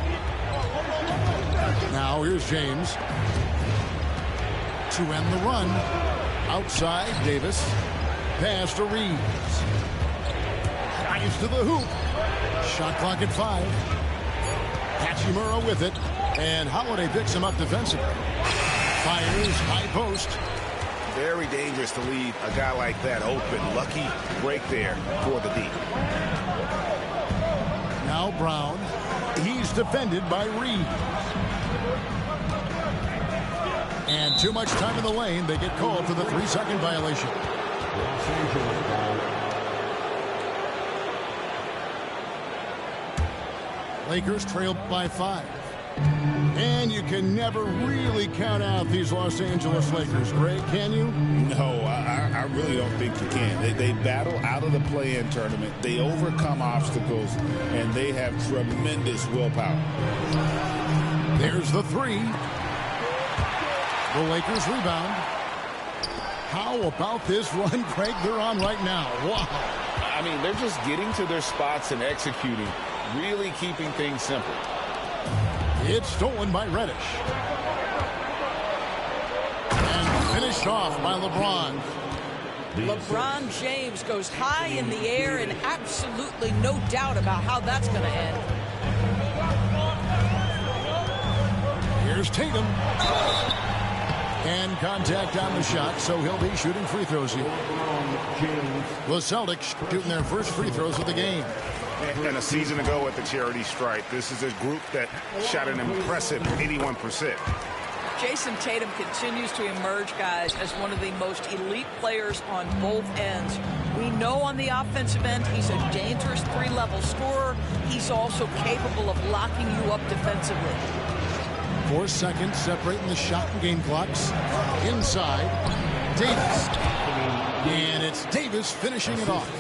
Now here's James to end the run. Outside, Davis. Pass to Reeves. Drives to the hoop. Shot clock at 5. Hachimura with it. And Holiday picks him up defensively. Fires, high post. Very dangerous to leave a guy like that open. Lucky break there for the D. Now Brown. He's defended by Reeves. And too much time in the lane. They get called for the 3-second violation. Los Angeles foul. Lakers trail by 5. And you can never really count out these Los Angeles Lakers, Greg, can you? No, I really don't think you can. They battle out of the play-in tournament. They overcome obstacles, and they have tremendous willpower. There's the 3. The Lakers rebound. How about this run, Craig, they're on right now? Wow. I mean, they're just getting to their spots and executing, really keeping things simple. It's stolen by Reddish. And finished off by LeBron. LeBron James goes high in the air, and absolutely no doubt about how that's going to end. Here's Tatum. And contact on the shot, so he'll be shooting free throws here. The Celtics shooting their first free throws of the game. And a season ago at the charity stripe, this is a group that shot an impressive 81%. Jason Tatum continues to emerge, guys, as one of the most elite players on both ends. We know on the offensive end he's a dangerous 3-level scorer. He's also capable of locking you up defensively. 4 seconds separating the shot and game clocks. Inside, Davis. And it's Davis finishing it off.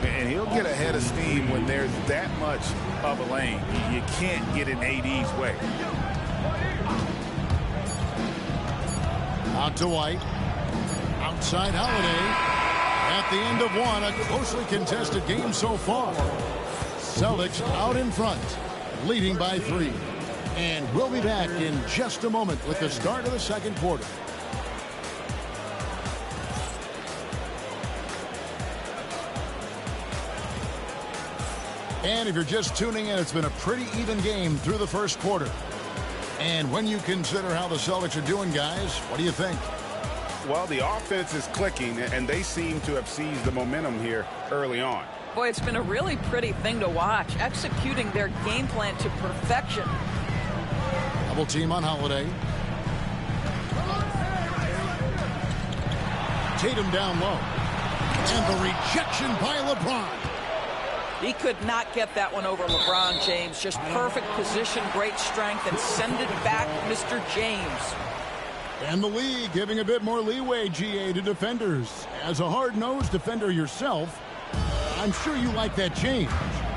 And he'll get ahead of steam when there's that much of a lane. You can't get in AD's way. Out to White. Outside Holiday. At the end of one, a closely contested game so far. Celtics out in front, leading by 3. And we'll be back in just a moment with the start of the second quarter. And if you're just tuning in, it's been a pretty even game through the first quarter. And when you consider how the Celtics are doing, guys, what do you think? Well, the offense is clicking, and they seem to have seized the momentum here early on. Boy, it's been a really pretty thing to watch, executing their game plan to perfection. Double team on Holiday. Tatum down low. And the rejection by LeBron. He could not get that one over LeBron James. Just perfect position, great strength, and send it back, Mr. James. And the league giving a bit more leeway, GA, to defenders. As a hard-nosed defender yourself, I'm sure you like that change.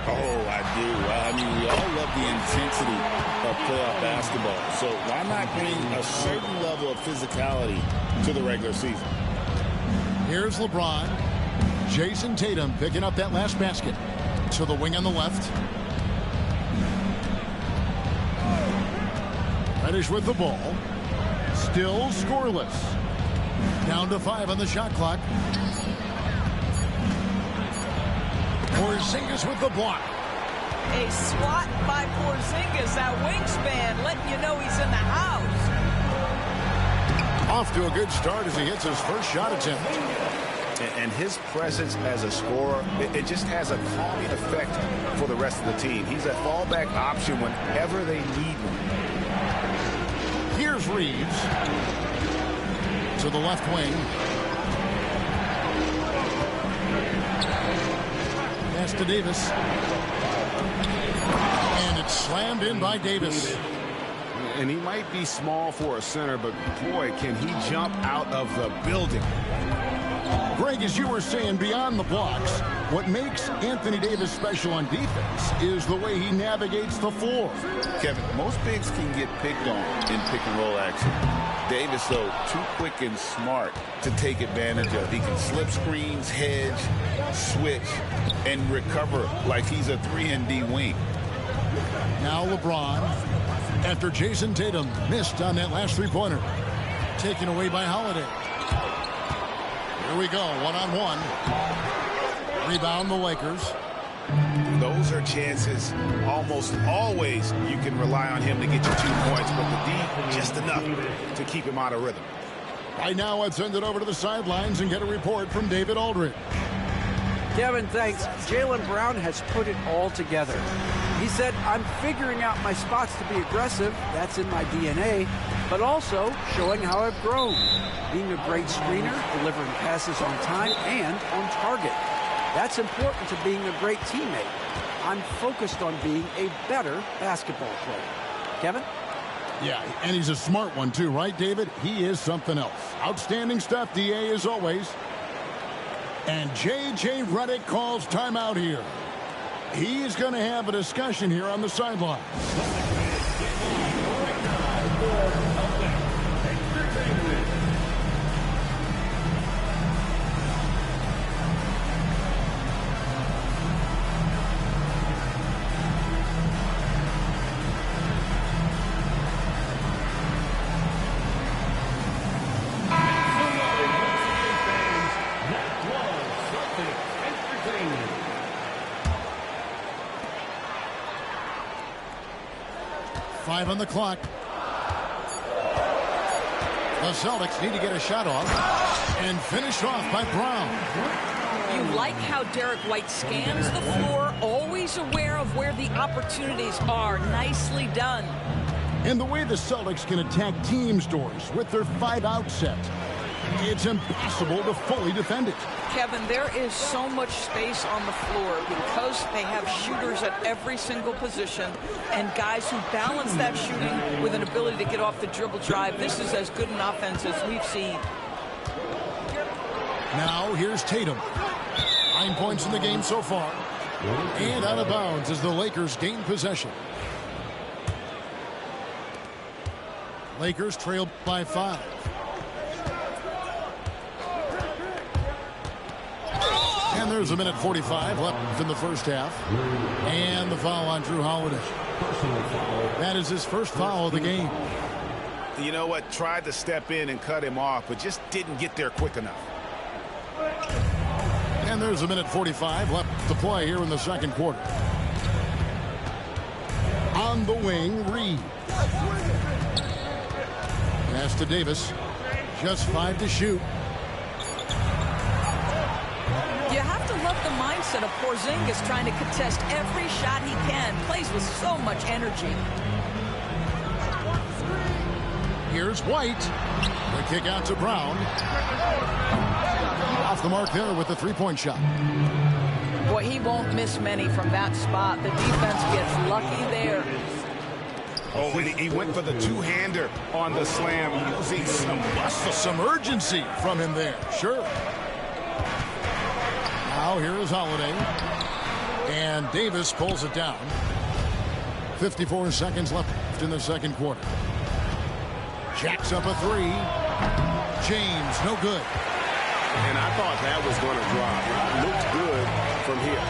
Oh, I do. I mean, we all love the intensity of playoff basketball. So why not bring a certain level of physicality to the regular season? Here's LeBron. Jason Tatum picking up that last basket. To the wing on the left. Reddish with the ball. Still scoreless. Down to 5 on the shot clock. Porzingis with the block. A swat by Porzingis, that wingspan, letting you know he's in the house. Off to a good start as he hits his first shot attempt. And his presence as a scorer, it just has a calming effect for the rest of the team. He's a fallback option whenever they need one. Here's Reeves. To the left wing. Pass to Davis. And it's slammed in by Davis. And he might be small for a center, but boy, can he jump out of the building. Greg, as you were saying, beyond the blocks, what makes Anthony Davis special on defense is the way he navigates the floor. Kevin, most bigs can get picked on in pick-and-roll action. Davis, though, too quick and smart to take advantage of. He can slip screens, hedge, switch, and recover like he's a 3-and-D wing. Now LeBron, after Jason Tatum missed on that last three-pointer. Taken away by Holiday. Here we go, one-on-one. Rebound the Lakers. Those are chances almost always you can rely on him to get you 2 points, but the D, just enough to keep him out of rhythm. Right now, let's send it over to the sidelines and get a report from David Aldridge. Kevin, thanks. Jaylen Brown has put it all together. He said, I'm figuring out my spots to be aggressive. That's in my DNA. But also showing how I've grown. Being a great screener, delivering passes on time and on target. That's important to being a great teammate. I'm focused on being a better basketball player. Kevin? Yeah, and he's a smart one too, right, David? He is something else. Outstanding stuff, DA, as always. And J.J. Redick calls timeout here. He's going to have a discussion here on the sideline. 5 on the clock. The Celtics need to get a shot off and finish off by Brown. You like how Derek White scans the floor, always aware of where the opportunities are. Nicely done. And the way the Celtics can attack teams' doors with their 5-out set, it's impossible to fully defend it. Kevin, there is so much space on the floor because they have shooters at every single position and guys who balance that shooting with an ability to get off the dribble drive. This is as good an offense as we've seen. Now here's Tatum. 9 points in the game so far. And out of bounds as the Lakers gain possession. Lakers trailed by 5. And there's a minute 45 left in the first half. And the foul on Drew Holiday. That is his first foul of the game. You know what? Tried to step in and cut him off, but just didn't get there quick enough. And there's a minute 45 left to play here in the second quarter. On the wing, Reed. Pass to Davis. Just 5 to shoot. You have to love the mindset of Porzingis trying to contest every shot he can. Plays with so much energy. Here's White. The kick out to Brown. Off the mark there with the three-point shot. Boy, he won't miss many from that spot. The defense gets lucky there. Oh, and he went for the two-hander on the slam, using some urgency from him there. Sure. Now here is Holiday. And Davis pulls it down. 54 seconds left in the second quarter. Jacks up a three. James, no good. And I thought that was going to drop. It looked good from here.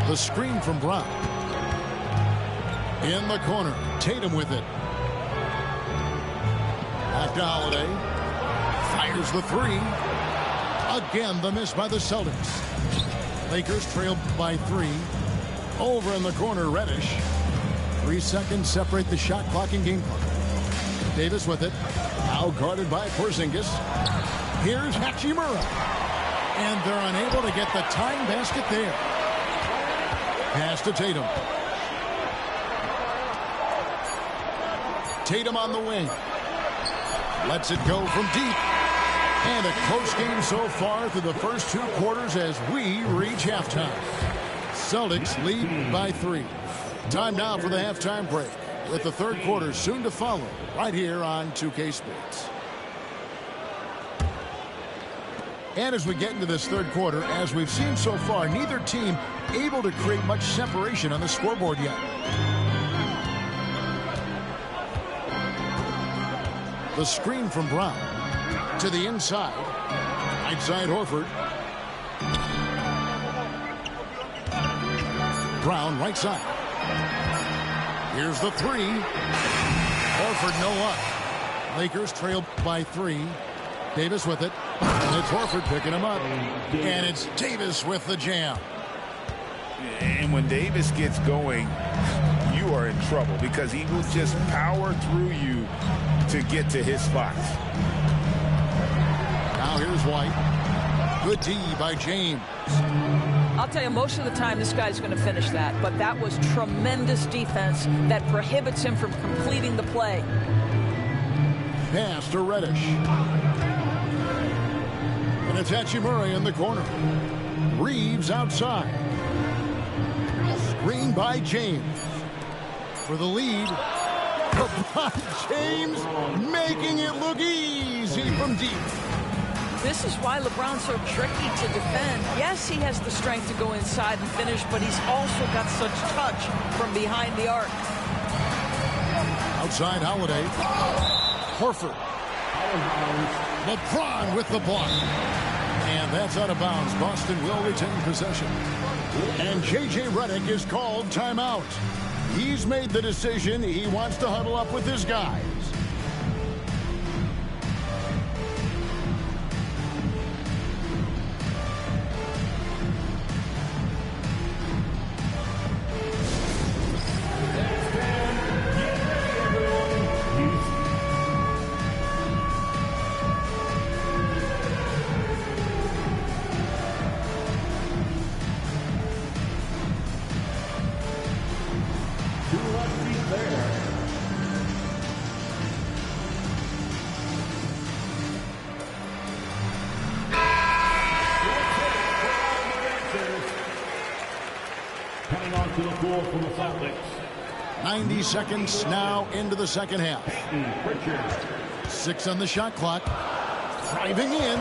The screen from Brown. In the corner. Tatum with it. Back to Holiday. Fires the three. Again, the miss by the Celtics. Lakers trail by 3. Over in the corner, Reddish. 3 seconds separate the shot clock and game clock. Davis with it. Now guarded by Porzingis. Here's Hachimura. And they're unable to get the tying basket there. Pass to Tatum. Tatum on the wing. Lets it go from deep. And a close game so far through the first 2 quarters as we reach halftime. Celtics lead by 3. Time now for the halftime break, with the third quarter soon to follow right here on 2K Sports. And as we get into this third quarter, as we've seen so far, neither team able to create much separation on the scoreboard yet. The screen from Brown to the inside. Right side Horford. Brown right side. Here's the three. Horford no luck. Lakers trail by 3. Davis with it. And it's Horford picking him up. And it's Davis with the jam. And when Davis gets going, you are in trouble because he will just power through you to get to his spots. Now here's White. Good D by James. I'll tell you, most of the time this guy's going to finish that, but that was tremendous defense that prohibits him from completing the play. Pass to Reddish. And it's Hachimura in the corner. Reeves outside. Screen by James. For the lead. LeBron James making it look easy from deep. This is why LeBron's so tricky to defend. Yes, he has the strength to go inside and finish, but he's also got such touch from behind the arc. Outside Holiday. Horford. LeBron with the block. And that's out of bounds. Boston will retain possession. And J.J. Redick is called timeout. He's made the decision. He wants to huddle up with his guys. Coming onto the floor from the Celtics. 90 seconds now into the second half. 6 on the shot clock. Driving in.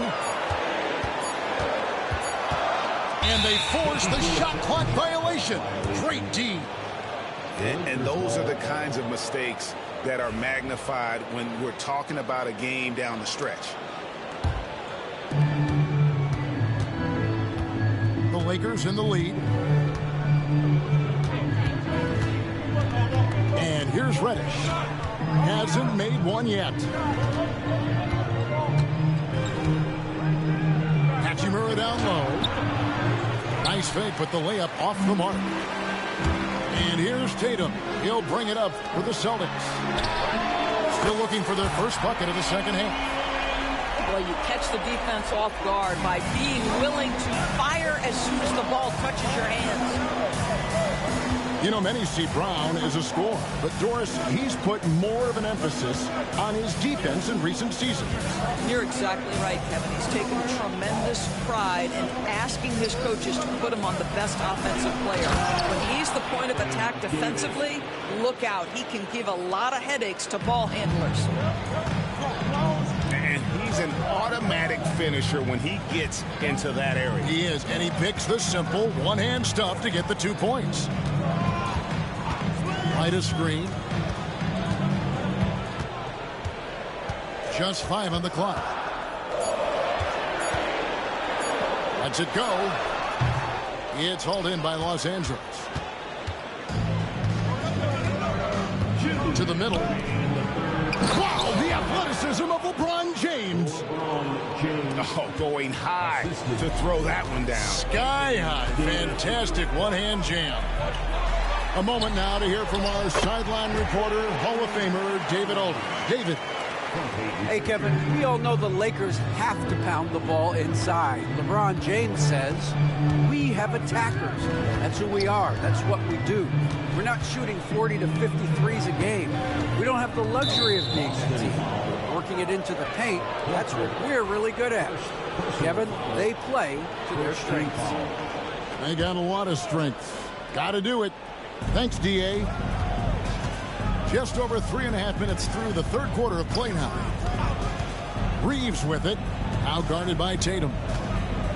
And they force the shot clock violation. Great D. And those are the kinds of mistakes that are magnified when we're talking about a game down the stretch. The Lakers in the lead. And here's Reddish. Hasn't made one yet. Hachimura down low. Nice fake, but the layup off the mark. And here's Tatum. He'll bring it up for the Celtics. Still looking for their first bucket of the second half. Well, you catch the defense off guard by being willing to fire as soon as the ball touches your hands. You know, many see Brown as a scorer, but Doris, he's put more of an emphasis on his defense in recent seasons. You're exactly right, Kevin. He's taken tremendous pride in asking his coaches to put him on the best offensive player. When he's the point of attack defensively, look out. He can give a lot of headaches to ball handlers. And He's an automatic finisher when he gets into that area. He is, and he picks the simple one-hand stuff to get the 2 points. Right a screen. Just 5 on the clock. Lets it go. It's hauled in by Los Angeles. To the middle. Wow, the athleticism of LeBron James. Oh, going high to throw that one down. Sky high. Fantastic one-hand jam. A moment now to hear from our sideline reporter, Hall of Famer David Alden. David. Hey, Kevin, we all know the Lakers have to pound the ball inside. LeBron James says, we have attackers. That's who we are. That's what we do. We're not shooting 40 to 53s a game. We don't have the luxury of being the team. Working it into the paint, that's what we're really good at. Kevin, they play to their strengths. They got a lot of strength. Got to do it. Thanks, D.A. Just over 3.5 minutes through the third quarter of play now. Reeves with it. Now guarded by Tatum.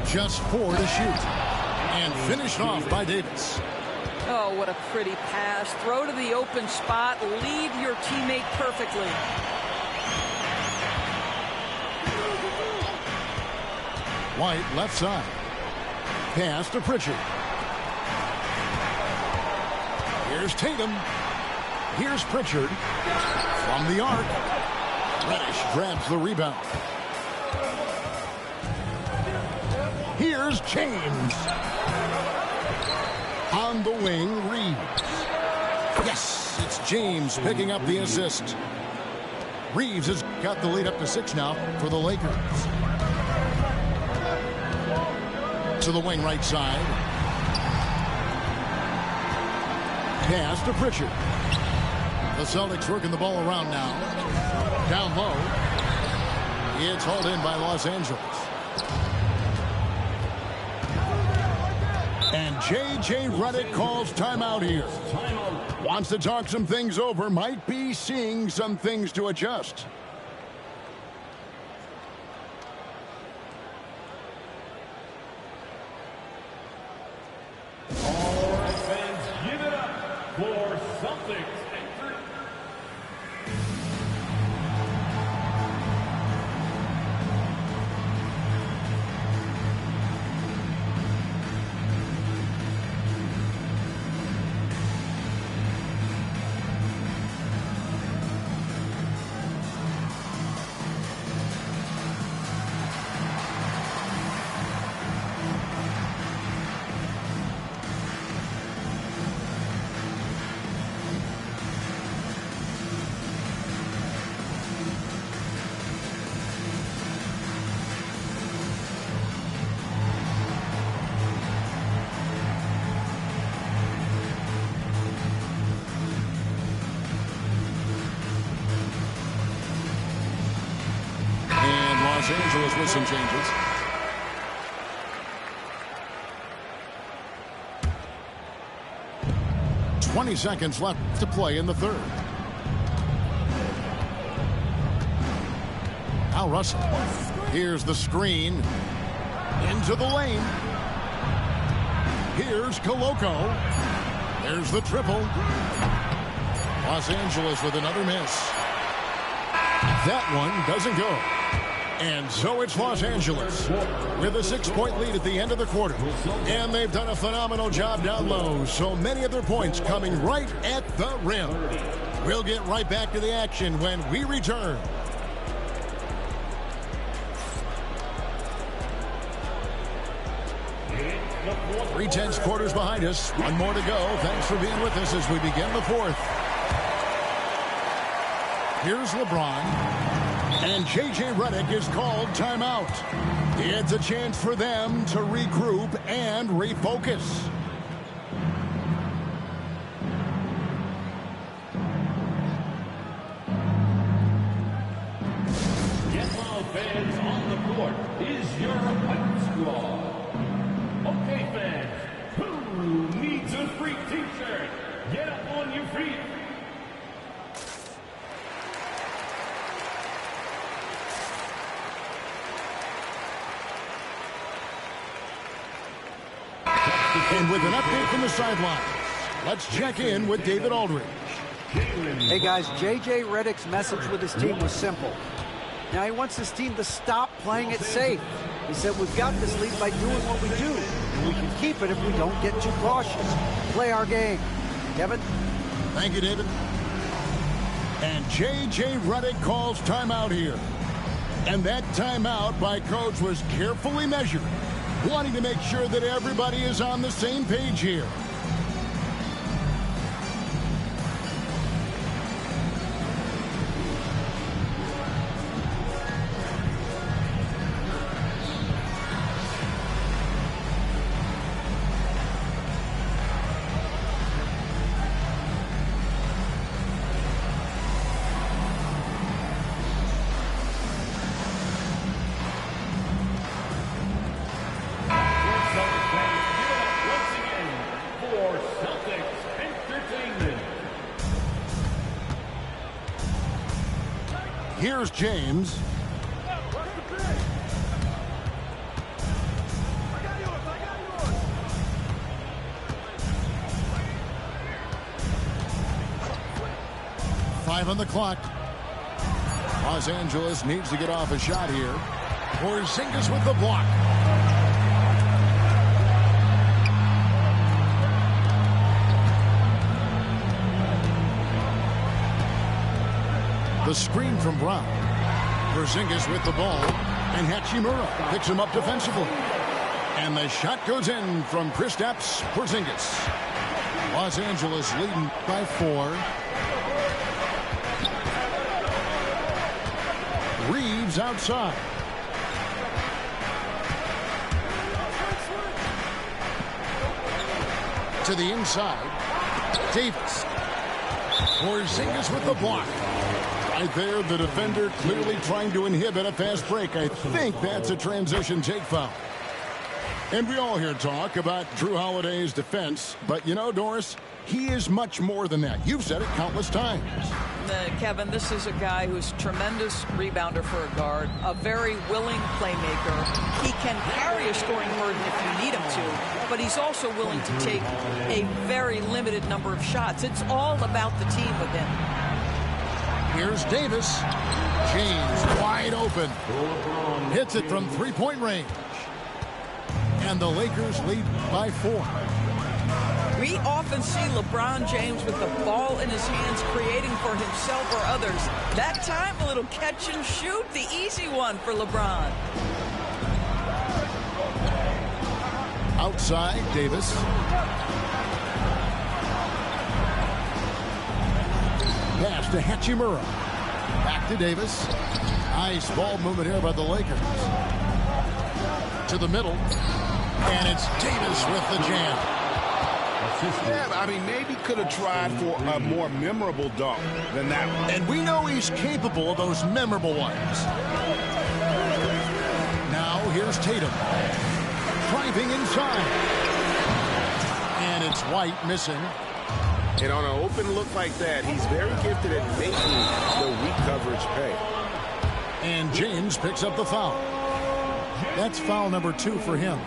Just 4 to shoot. And finished off by Davis. Oh, what a pretty pass. Throw to the open spot. Lead your teammate perfectly. White left side. Pass to Pritchard. Here's Tatum. Here's Pritchard. From the arc. Reddish grabs the rebound. Here's James. On the wing, Reeves. Yes, it's James picking up the assist. Reeves has got the lead up to 6 now for the Lakers. To the wing right side. Pass to Pritchard. The Celtics working the ball around now. Down low. It's hauled in by Los Angeles. And J.J. Redick calls timeout here. Wants to talk some things over. Might be seeing some things to adjust. All right, fans, give it up for Celtics. Los Angeles with some changes. "20 seconds left to play in the third. Now Russell. Here's the screen. Into the lane. Here's Koloko. There's the triple. Los Angeles with another miss. That one doesn't go. And so it's Los Angeles with a 6-point lead at the end of the quarter. And they've done a phenomenal job down low. So many of their points coming right at the rim. We'll get right back to the action when we return. 3/10 quarters behind us. One more to go. Thanks for being with us as we begin the fourth. Here's LeBron. And J.J. Redick is called timeout. It's a chance for them to regroup and refocus. Yes, all fans on the court is your hype squad. Okay, fans, who needs a free t-shirt? Get up on your feet. And with an update from the sideline, let's check in with David Aldridge. Hey guys, J.J. Redick's message with his team was simple. Now he wants his team to stop playing it safe. He said, we've got this lead by doing what we do, and we can keep it if we don't get too cautious. Play our game. Kevin? Thank you, David. And J.J. Redick calls timeout here. And that timeout by Coach was carefully measured, wanting to make sure that everybody is on the same page here. Here's James. Five on the clock. Los Angeles needs to get off a shot here. Porzingis with the block. The screen from Brown. Porzingis with the ball. And Hachimura picks him up defensively. And the shot goes in from Kristaps Porzingis. Los Angeles leading by 4. Reeves outside. To the inside. Davis. Porzingis with the block. Right there, the defender clearly trying to inhibit a fast break. I think that's a transition take foul. And we all hear talk about Drew Holiday's defense, but you know, Doris, he is much more than that. You've said it countless times. Kevin, this is a guy who's a tremendous rebounder for a guard, a very willing playmaker. He can carry a scoring burden if you need him to, but he's also willing to take a very limited number of shots. It's all about the team with him. Here's Davis. James wide open. Hits it from three-point range. And the Lakers lead by 4. We often see LeBron James with the ball in his hands creating for himself or others. That time, a little catch and shoot, the easy one for LeBron. Outside, Davis. Pass to Hachimura. Back to Davis. Nice ball movement here by the Lakers. To the middle. And it's Davis with the jam. Yeah, I mean, maybe could have tried for a more memorable dunk than that one. And we know he's capable of those memorable ones. Now here's Tatum. Driving inside. And it's White missing. And on an open look like that, he's very gifted at making the weak coverage pay. And James picks up the foul. That's foul number 2 for him.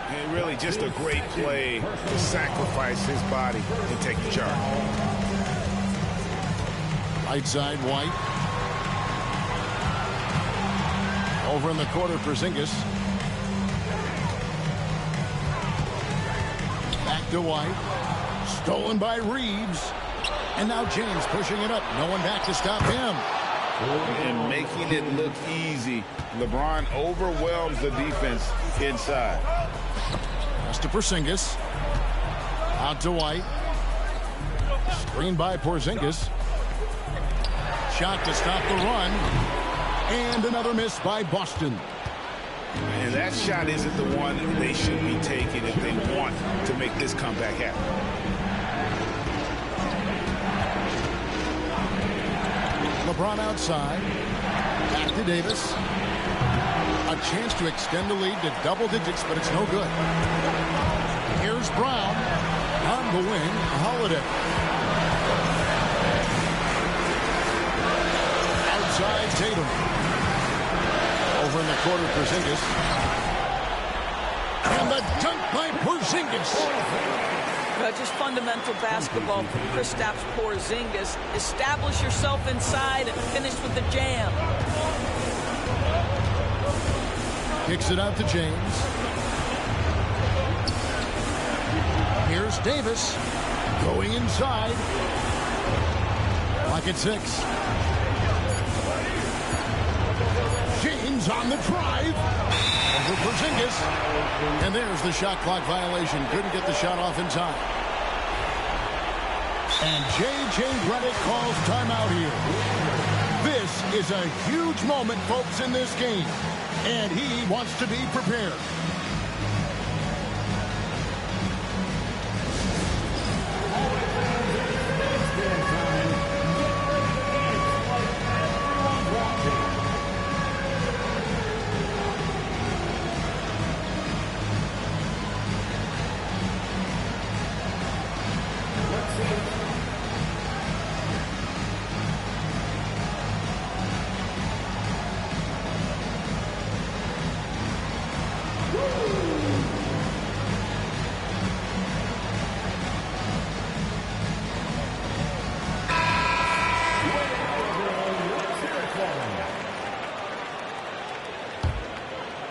And really just a great play to sacrifice his body and take the charge. Right side, White. Over in the corner, Porzingis. Back to White. Stolen by Reeves. And now James pushing it up. No one back to stop him. And making it look easy. LeBron overwhelms the defense inside. Pass to Porzingis. Out to White. Screen by Porzingis. Shot to stop the run. And another miss by Boston. And that shot isn't the one they should be taking if they want to make this comeback happen. LeBron outside. Back to Davis. A chance to extend the lead to double digits, but it's no good. Here's Brown. On the wing, Holiday. Outside, Tatum. Over in the corner, Porzingis. And the dunk by Porzingis. Just fundamental basketball from Kristaps Porzingis. Establish yourself inside and finish with the jam. Kicks it out to James. Here's Davis going inside. Clock at 6. James on the drive. Over Porzingis. And there's the shot clock violation. Couldn't get the shot off in time. And J.J. Redick calls timeout here. This is a huge moment, folks, in this game. And he wants to be prepared.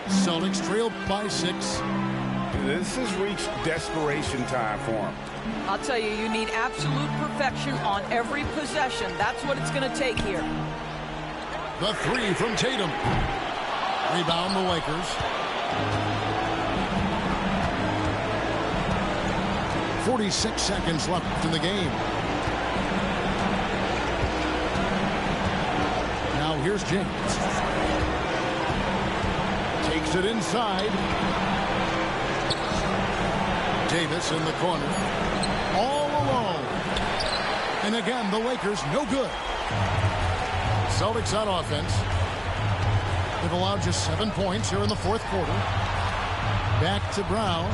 Celtics trailed by 6. This has reached desperation time for him. I'll tell you, you need absolute perfection on every possession. That's what it's going to take here. The 3 from Tatum. Rebound the Lakers. 46 seconds left in the game. Now here's James. Takes it inside. Davis in the corner. All alone. And again, the Lakers no good. Celtics on offense. They've allowed just 7 points here in the fourth quarter. Back to Brown.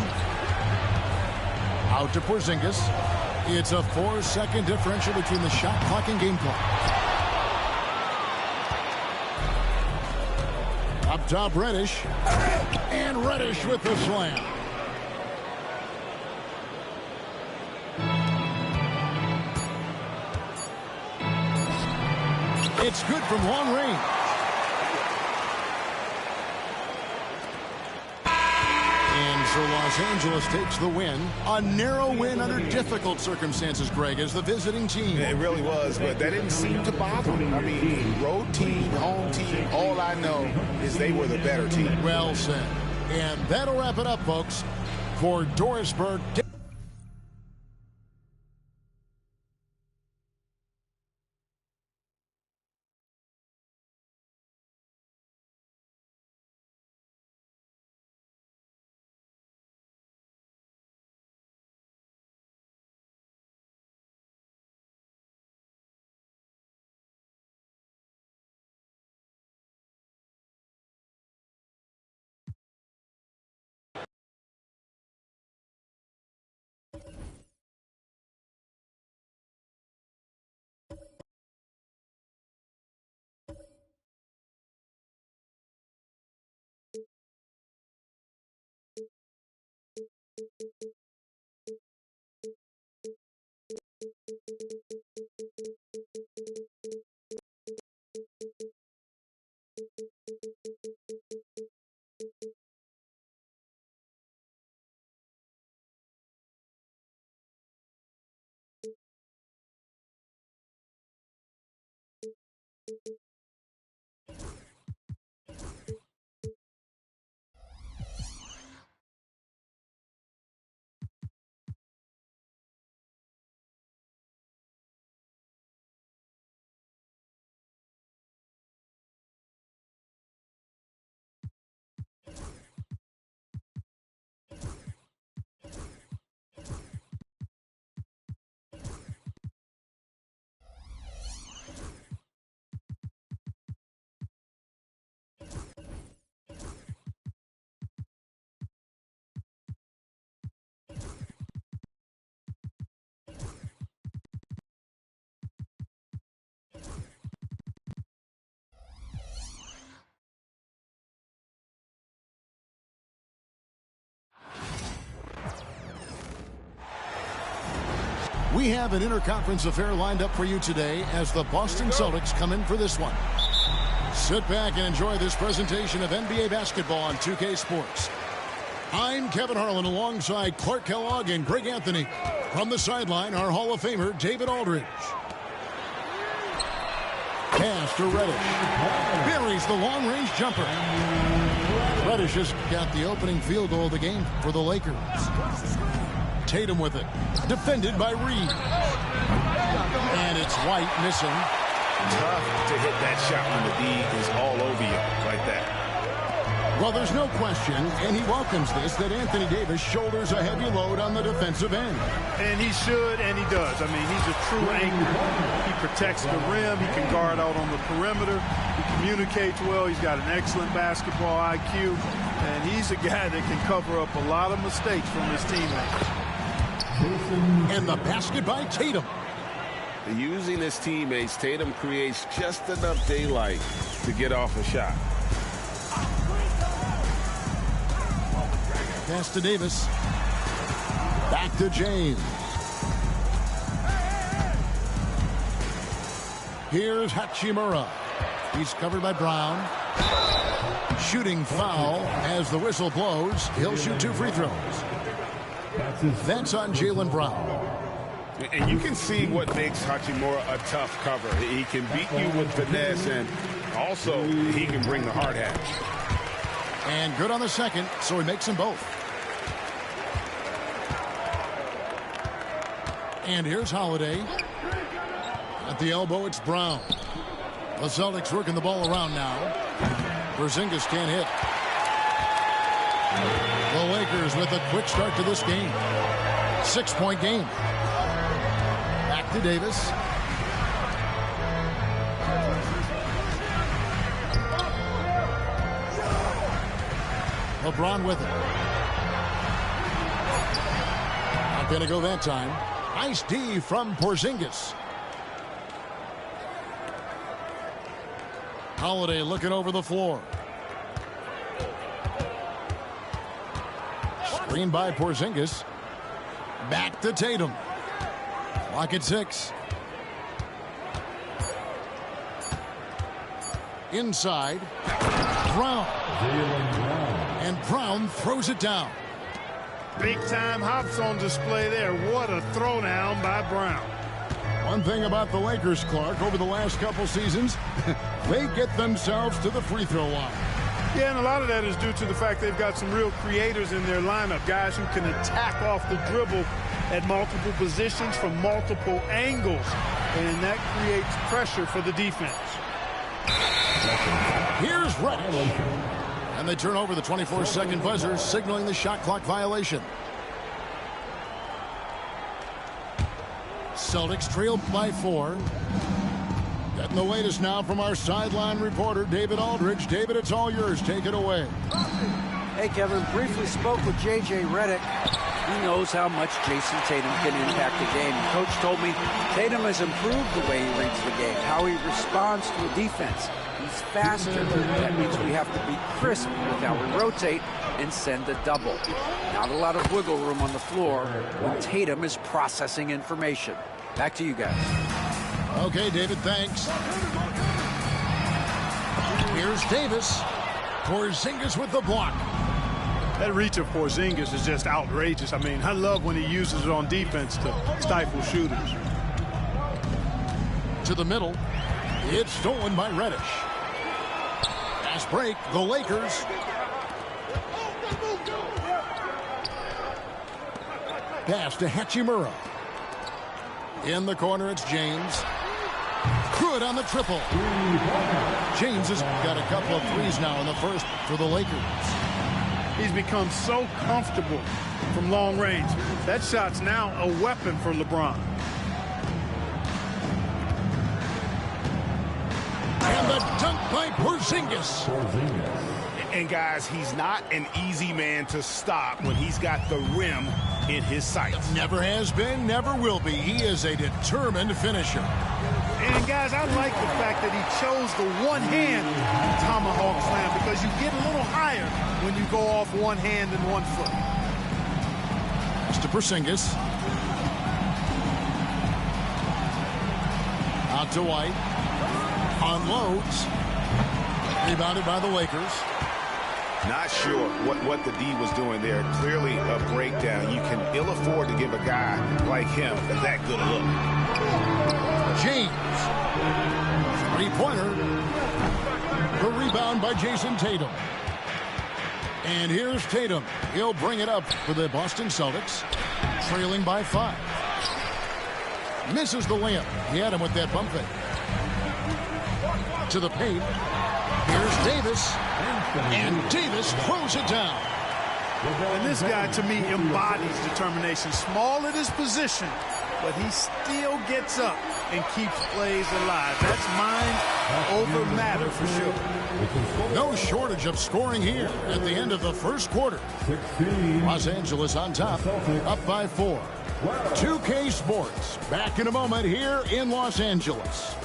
Out to Porzingis. It's a 4-second differential between the shot clock and game clock. Up top, Reddish. And Reddish with the slam. It's good from long range. And so Los Angeles takes the win. A narrow win under difficult circumstances, Greg, as the visiting team. It really was, but that didn't seem to bother them. I mean, road team, home team, all I know is they were the better team. Well said. And that'll wrap it up, folks, for Dorisburg. We have an interconference affair lined up for you today as the Boston Celtics come in for this one. Sit back and enjoy this presentation of NBA basketball on 2K Sports. I'm Kevin Harlan alongside Clark Kellogg and Greg Anthony. From the sideline, our Hall of Famer, David Aldridge. Pass to Reddish. Buries the long-range jumper. Reddish has got the opening field goal of the game for the Lakers. Tatum with it. Defended by Reed. And it's White missing. Tough to hit that shot when the D is all over you like that. Well, there's no question, and he welcomes this, that Anthony Davis shoulders a heavy load on the defensive end. And he should, and he does. I mean, he's a true anchor. He protects the rim. He can guard out on the perimeter. He communicates well. He's got an excellent basketball IQ. And he's a guy that can cover up a lot of mistakes from his teammates. And the basket by Tatum. Using his teammates, Tatum creates just enough daylight to get off a shot. Pass to Davis. Back to James. Here's Hachimura. He's covered by Brown. Shooting foul as the whistle blows. He'll shoot 2 free throws. That's on Jaylen Brown. And you can see what makes Hachimura a tough cover. He can beat you with finesse, and also he can bring the hard hat. And good on the second, so he makes them both. And here's Holiday. At the elbow, it's Brown. The Celtics working the ball around now. Porzingis can't hit. The Lakers with a quick start to this game. 6-point game. Back to Davis. LeBron with it. Not going to go that time. Nice D from Porzingis. Holiday looking over the floor. Screen by Porzingis. Back to Tatum. Clock at 6. Inside. Brown. And Brown throws it down. Big-time hops on display there. What a throwdown by Brown. One thing about the Lakers, Clark, over the last couple seasons, they get themselves to the free throw line. Yeah, and a lot of that is due to the fact they've got some real creators in their lineup, guys who can attack off the dribble at multiple positions from multiple angles, and that creates pressure for the defense. Here's Reddish. And they turn over the 24-second buzzer, signaling the shot clock violation. Celtics trail by 4. Getting the latest now from our sideline reporter, David Aldridge. David, it's all yours. Take it away. Hey, Kevin, briefly spoke with J.J. Redick. He knows how much Jason Tatum can impact the game. Coach told me Tatum has improved the way he reads the game, how he responds to a defense. He's faster. That means we have to be crisp with how we rotate and send a double. Not a lot of wiggle room on the floor when Tatum is processing information. Back to you guys. Okay, David, thanks. Here's Davis. Porzingis with the block. That reach of Porzingis is just outrageous. I mean, I love when he uses it on defense to stifle shooters. To the middle. It's stolen by Reddish. Fast break, the Lakers. Pass to Hachimura. In the corner, it's James. Good on the triple. James has got a couple of threes now in the first for the Lakers. He's become so comfortable from long range. That shot's now a weapon for LeBron. And the dunk by Porzingis. And guys, he's not an easy man to stop when he's got the rim in his sights. Never has been, never will be. He is a determined finisher. And guys, I like the fact that he chose the one-hand tomahawk slam because you get a little higher when you go off one hand and 1 foot. Pass to Porzingis. Out to White. Unloads. Rebounded by the Lakers. Not sure what the D was doing there. Clearly a breakdown. You can ill afford to give a guy like him that good a look. James. Three-pointer. The rebound by Jason Tatum. And here's Tatum. He'll bring it up for the Boston Celtics, trailing by 5. Misses the layup. He had him with that bump fake. To the paint. Here's Davis. And Davis throws it down. And this guy, to me, embodies determination. Small at his position, but he still gets up and keeps plays alive. That's mind over matter for sure. No shortage of scoring here at the end of the first quarter. Los Angeles on top, up by 4. 2K Sports, back in a moment here in Los Angeles.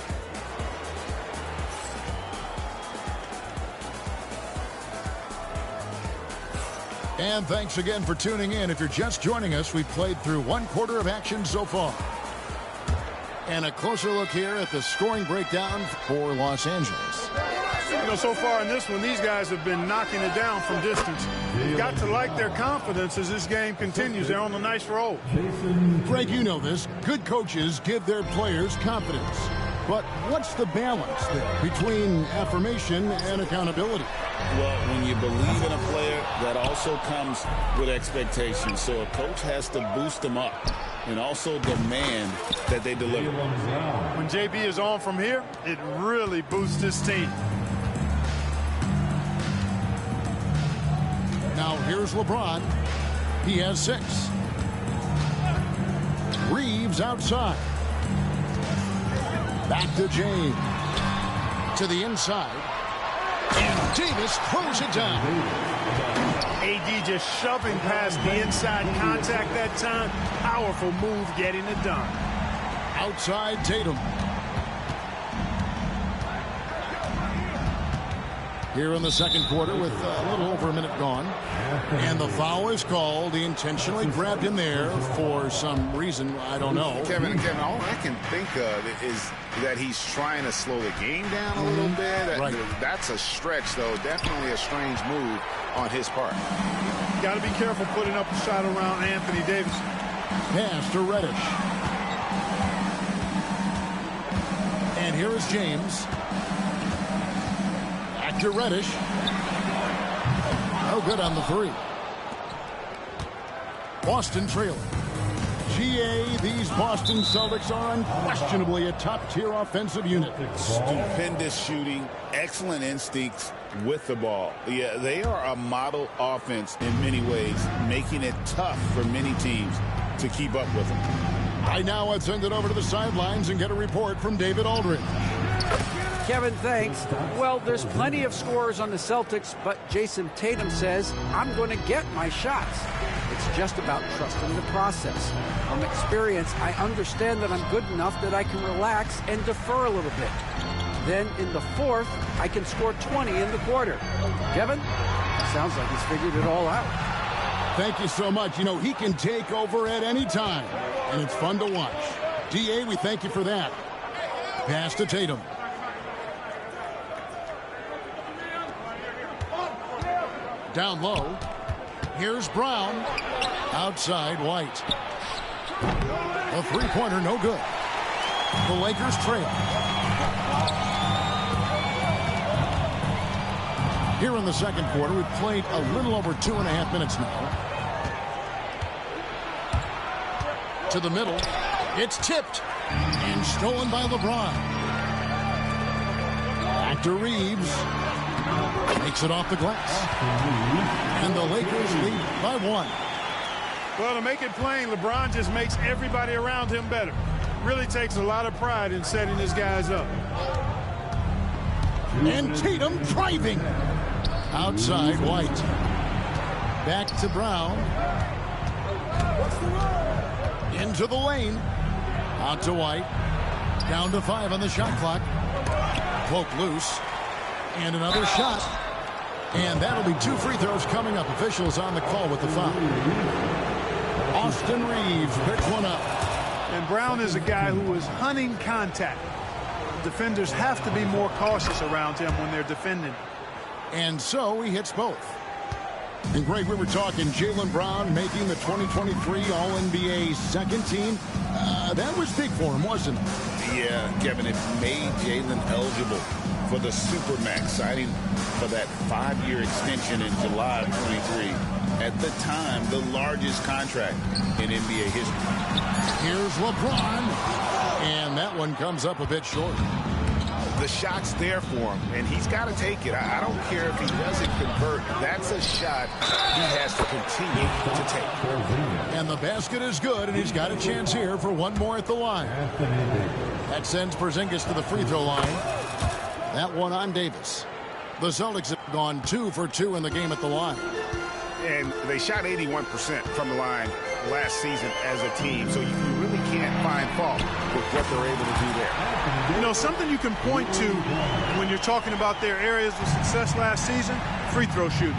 And thanks again for tuning in. If you're just joining us, we've played through 1 quarter of action so far. And a closer look here at the scoring breakdown for Los Angeles. You know, so far in this one, these guys have been knocking it down from distance. You've got to like their confidence as this game continues. They're on a nice roll. Greg, you know this. Good coaches give their players confidence. But what's the balance there between affirmation and accountability? Well, when you believe in a player, that also comes with expectations. So a coach has to boost them up and also demand that they deliver. When JB is on from here, it really boosts his team. Now here's LeBron. He has 6. Reeves outside. Back to James. To the inside. And Davis throws it down. AD just shoving past the inside contact that time. Powerful move getting it done. Outside Tatum. Here in the second quarter with a little over a minute gone. And the foul is called. He intentionally grabbed him there for some reason. I don't know. Kevin, all I can think of is that he's trying to slow the game down a little bit. Right. That's a stretch, though. Definitely a strange move on his part. Got to be careful putting up a shot around Anthony Davis. Pass to Reddish. And here is James. Back to Reddish. No good on the 3. Boston trailing. GA, these Boston Celtics are unquestionably a top-tier offensive unit. Stupendous shooting, excellent instincts with the ball. Yeah, they are a model offense in many ways, making it tough for many teams to keep up with them. Right now, I'd send it over to the sidelines and get a report from David Aldridge. Kevin, thanks. Well, there's plenty of scorers on the Celtics, but Jason Tatum says, I'm going to get my shots. It's just about trusting the process. From experience, I understand that I'm good enough that I can relax and defer a little bit. Then in the 4th, I can score 20 in the quarter. Kevin, sounds like he's figured it all out. Thank you so much. You know, he can take over at any time, and it's fun to watch. DA, we thank you for that. Pass to Tatum. Down low. Here's Brown. Outside White. A 3-pointer, no good. The Lakers trail. Here in the second quarter, we've played a little over 2.5 minutes now. To the middle. It's tipped. And stolen by LeBron. Back to Reeves. Makes it off the glass. And the Lakers lead by 1. Well, to make it plain, LeBron just makes everybody around him better. Really takes a lot of pride in setting his guys up. And Tatum driving. Outside White. Back to Brown. Into the lane. Out to White. Down to 5 on the shot clock. Cloak loose. And another shot. And that'll be 2 free throws coming up. Officials on the call with the foul. Austin Reeves picks one up. And Brown is a guy who is hunting contact. defenders have to be more cautious around him when they're defending. And so he hits both. And Greg, we were talking Jaylen Brown making the 2023 All-NBA second team. That was big for him, wasn't it? Yeah, Kevin, it made Jaylen eligible for the Supermax, signing for that 5-year extension in July of 23. At the time, the largest contract in NBA history. Here's LeBron. And that one comes up a bit short. The shot's there for him, and he's got to take it. I don't care if he doesn't convert. That's a shot he has to continue to take. And the basket is good, and he's got a chance here for one more at the line. That sends Porzingis to the free throw line. That one on Davis. The Celtics have gone 2 for 2 in the game at the line. And they shot 81% from the line last season as a team, so you really can't find fault with what they're able to do there. You know, something you can point to when you're talking about their areas of success last season, free throw shooting.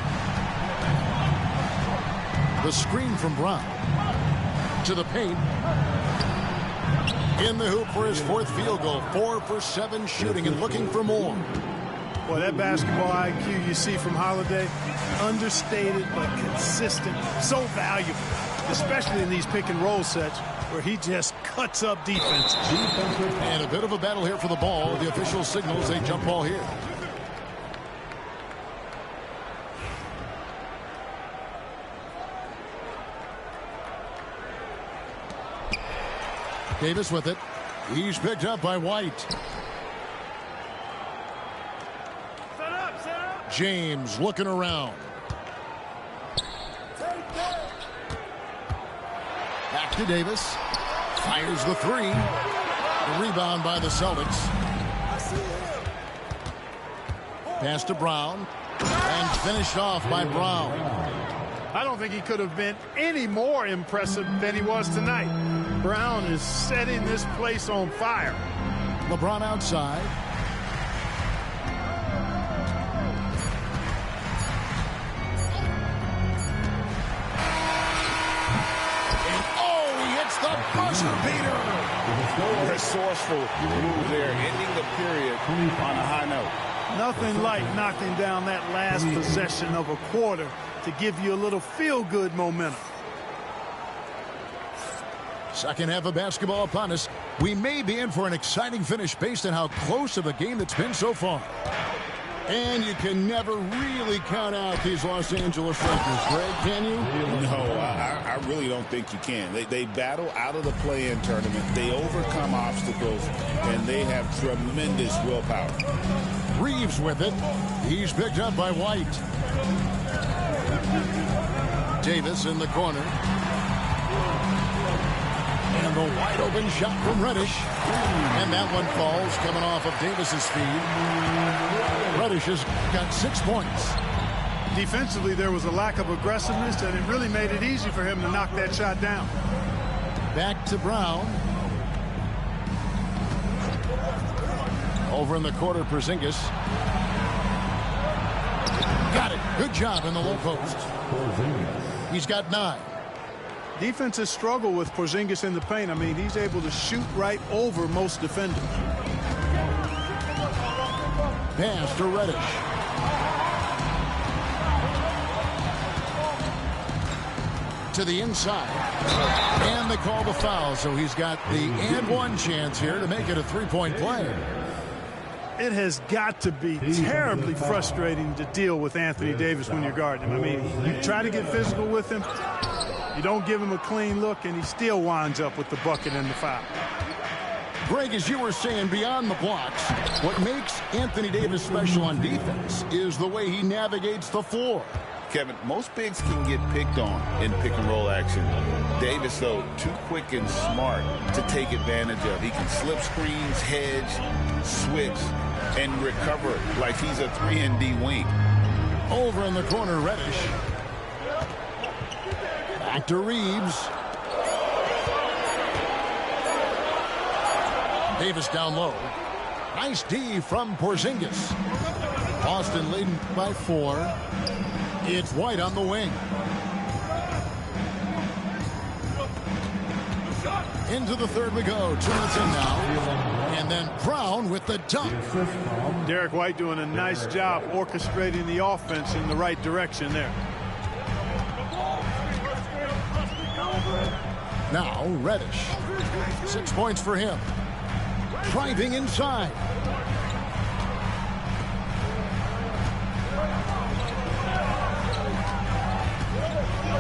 The screen from Brown to the paint. In the hoop for his 4th field goal. 4 for 7 shooting and looking for more. Boy, that basketball IQ you see from Holiday, understated but consistent, so valuable, especially in these pick and roll sets where he just cuts up defense. And a bit of a battle here for the ball. The official signals a jump ball here. Davis with it. He's picked up by White. James looking around. Back to Davis. Fires the 3. The rebound by the Celtics. Pass to Brown. And finished off by Brown. I don't think he could have been any more impressive than he was tonight. Brown is setting this place on fire. LeBron outside. The buzzer beater. Resourceful move there, ending the period on a high note. Nothing like knocking down that last possession of a quarter to give you a little feel-good momentum. Second half of basketball upon us. We may be in for an exciting finish based on how close of a game it's been so far. And you can never really count out these Los Angeles Lakers, Greg, can you? No, I really don't think you can. They battle out of the play-in tournament. They overcome obstacles, and they have tremendous willpower. Reeves with it. He's picked up by White. Davis in the corner. And the wide open shot from Reddish. And that one falls coming off of Davis's feed. Reddish has got 6 points. Defensively, there was a lack of aggressiveness, and it really made it easy for him to knock that shot down. Back to Brown. Over in the quarter, Porzingis. Got it. Good job in the low post. He's got 9. Defenses struggle with Porzingis in the paint. I mean, he's able to shoot right over most defenders. Pass to Reddish. To the inside. And they call the foul, so he's got the and one chance here to make it a 3-point play. It has got to be terribly frustrating to deal with Anthony Davis when you're guarding him. I mean, you try to get physical with him, you don't give him a clean look, and he still winds up with the bucket and the foul. Greg, as you were saying, beyond the blocks, what makes Anthony Davis special on defense is the way he navigates the floor. Kevin, most bigs can get picked on in pick-and-roll action. Davis, though, too quick and smart to take advantage of. He can slip screens, hedge, switch, and recover like he's a 3-and-D wing. Over in the corner, Reddish. Back to Reeves. Davis down low. Nice D from Porzingis. Boston leading by 4. It's White on the wing. Into the third we go. 2 minutes in now. And then Brown with the dunk. Derek White doing a nice job orchestrating the offense in the right direction there. Now Reddish. 6 points for him. Driving inside.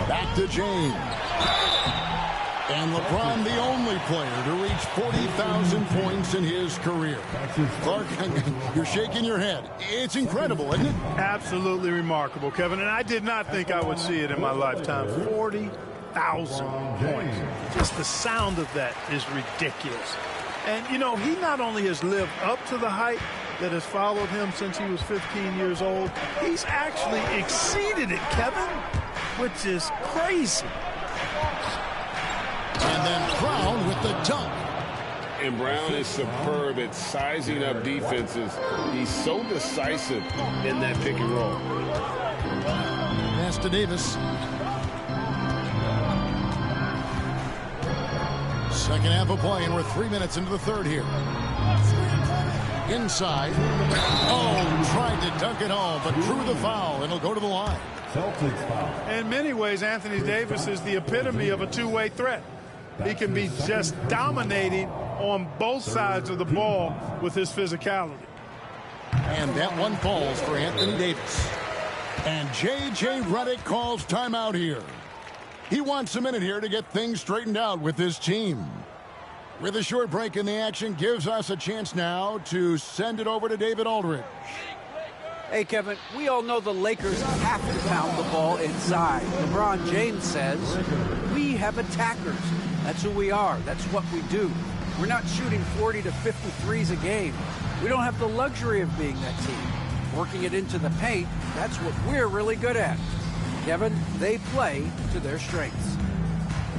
Back to James. And LeBron, the only player to reach 40,000 points in his career. Clark, you're shaking your head. It's incredible, isn't it? Absolutely remarkable, Kevin. And I did not think I would see it in my lifetime. 40,000 points. Just the sound of that is ridiculous. And, you know, he not only has lived up to the hype that has followed him since he was 15 years old, he's actually exceeded it, Kevin, which is crazy. And then Brown with the dunk. And Brown is superb at sizing up defenses. He's so decisive in that pick and roll. Pass to Davis. Second half of play, and we're 3 minutes into the third here. Inside. Oh, tried to dunk it home, but drew the foul, and he'll go to the line. In many ways, Anthony Davis is the epitome of a two-way threat. He can be just dominating on both sides of the ball with his physicality. And that one falls for Anthony Davis. And J.J. Redick calls timeout here. He wants a minute here to get things straightened out with his team. With a short break in the action, gives us a chance now to send it over to David Aldridge. Hey, Kevin, we all know the Lakers have to pound the ball inside. LeBron James says, we have attackers. That's who we are. That's what we do. We're not shooting 40 to 53s a game. We don't have the luxury of being that team. Working it into the paint, that's what we're really good at. Kevin, they play to their strengths.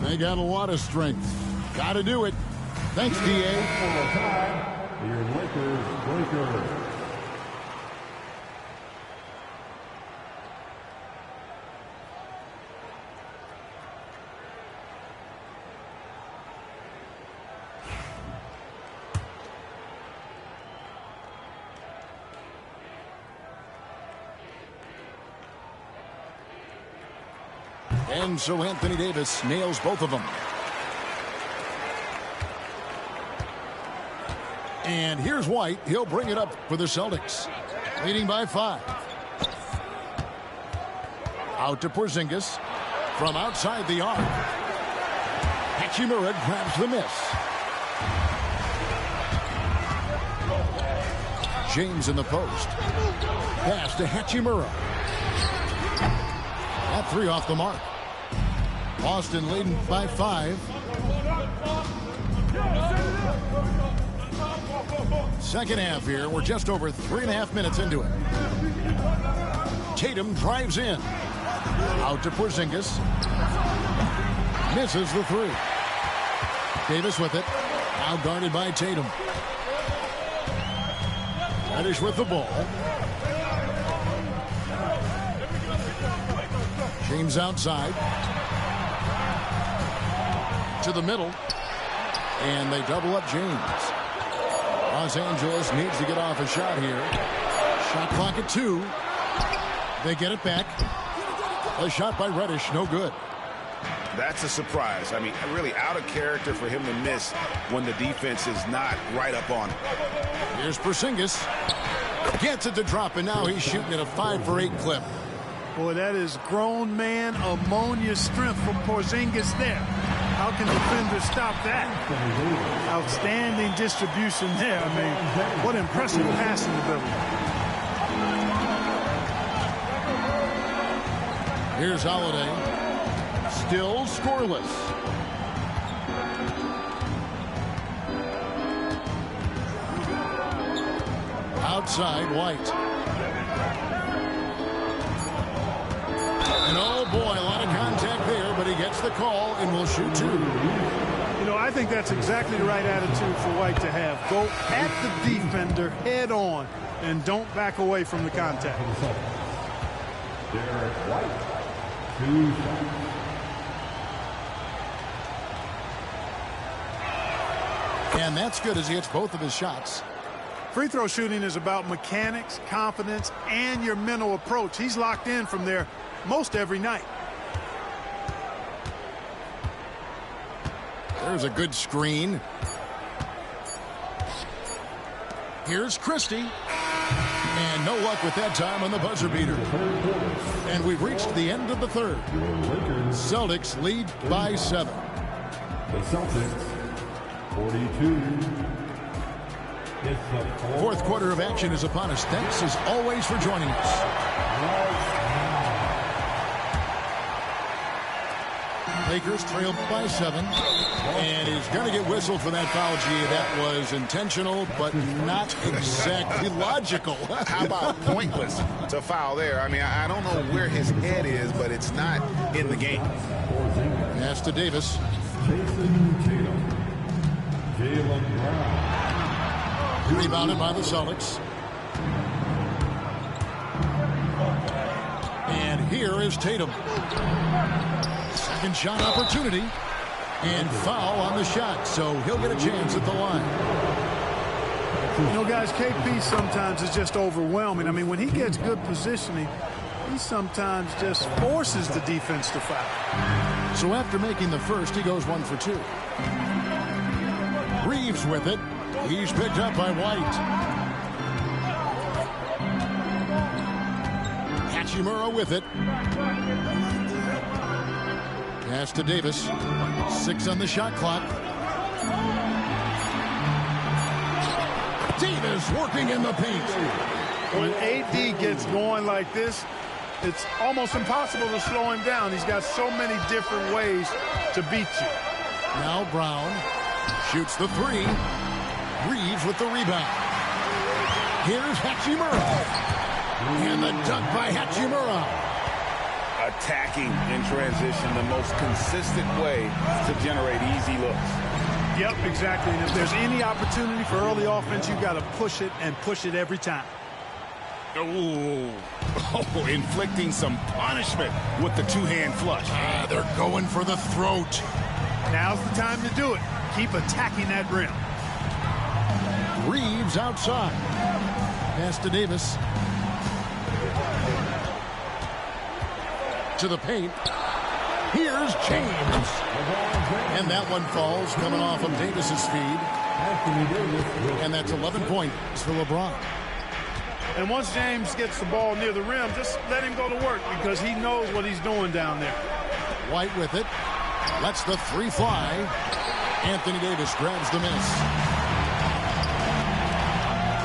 They got a lot of strength. Got to do it. Thanks, D.A. Your Lakers. And so Anthony Davis nails both of them. And here's White. He'll bring it up for the Celtics. Leading by 5. Out to Porzingis. From outside the arc. Hachimura grabs the miss. James in the post. Pass to Hachimura. That 3 off the mark. Boston leading by 5. Second half here. We're just over 3.5 minutes into it. Tatum drives in. Out to Porzingis. Misses the 3. Davis with it. Now guarded by Tatum. Reddish with the ball. James outside. To the middle. And they double up James. Los Angeles needs to get off a shot here. Shot clock at 2. They get it back. A shot by Reddish, no good. That's a surprise. I mean, really out of character for him to miss when the defense is not right up on him. Here's Porzingis. Gets it to drop, and now he's shooting at a 5 for 8 clip. Boy, that is grown man ammonia strength from Porzingis there. How can defenders stop that? Outstanding distribution there. I mean, what impressive passing ability. Here's Holiday. Still scoreless. Outside, White. And oh boy, a lot of contact there, but he gets the call and will shoot 2. You know, I think that's exactly the right attitude for White to have. Go at the defender head on and don't back away from the contact. Derek White. 2 shots. And that's good as he hits both of his shots. Free throw shooting is about mechanics, confidence, and your mental approach. He's locked in from there most every night. There's a good screen. Here's Christie. And no luck with that time on the buzzer beater. And we've reached the end of the third. Celtics lead by 7. The Celtics, 42. Fourth quarter of action is upon us. Thanks as always for joining us. Lakers trail by 7. And he's going to get whistled for that foul. Gee, that was intentional, but not exactly logical. How about pointless to foul there? I mean, I don't know where his head is, but it's not in the game. Pass to Davis. Rebounded by the Celtics. And here is Tatum. Second shot opportunity. And foul on the shot, so he'll get a chance at the line. You know, guys, KP sometimes is just overwhelming. I mean, when he gets good positioning, he sometimes just forces the defense to foul. So after making the first, he goes 1 for 2. Reeves with it. He's picked up by White. Hachimura with it. Pass to Davis. 6 on the shot clock. Davis working in the paint. When AD gets going like this, it's almost impossible to slow him down. He's got so many different ways to beat you. Now Brown shoots the 3. Reeves with the rebound. Here's Hachimura. And the dunk by Hachimura. Attacking in transition, the most consistent way to generate easy looks. Yep, exactly. And if there's any opportunity for early offense, you've got to push it and push it every time. Ooh. Oh, inflicting some punishment with the two-hand flush. They're going for the throat. Now's the time to do it. Keep attacking that rim. Reeves outside. Pass to Davis. To the paint. Here's James. And that one falls coming off of Davis's feed. And that's 11 points for LeBron. And once James gets the ball near the rim, just let him go to work because he knows what he's doing down there. White with it. Lets the 3 fly. Anthony Davis grabs the miss.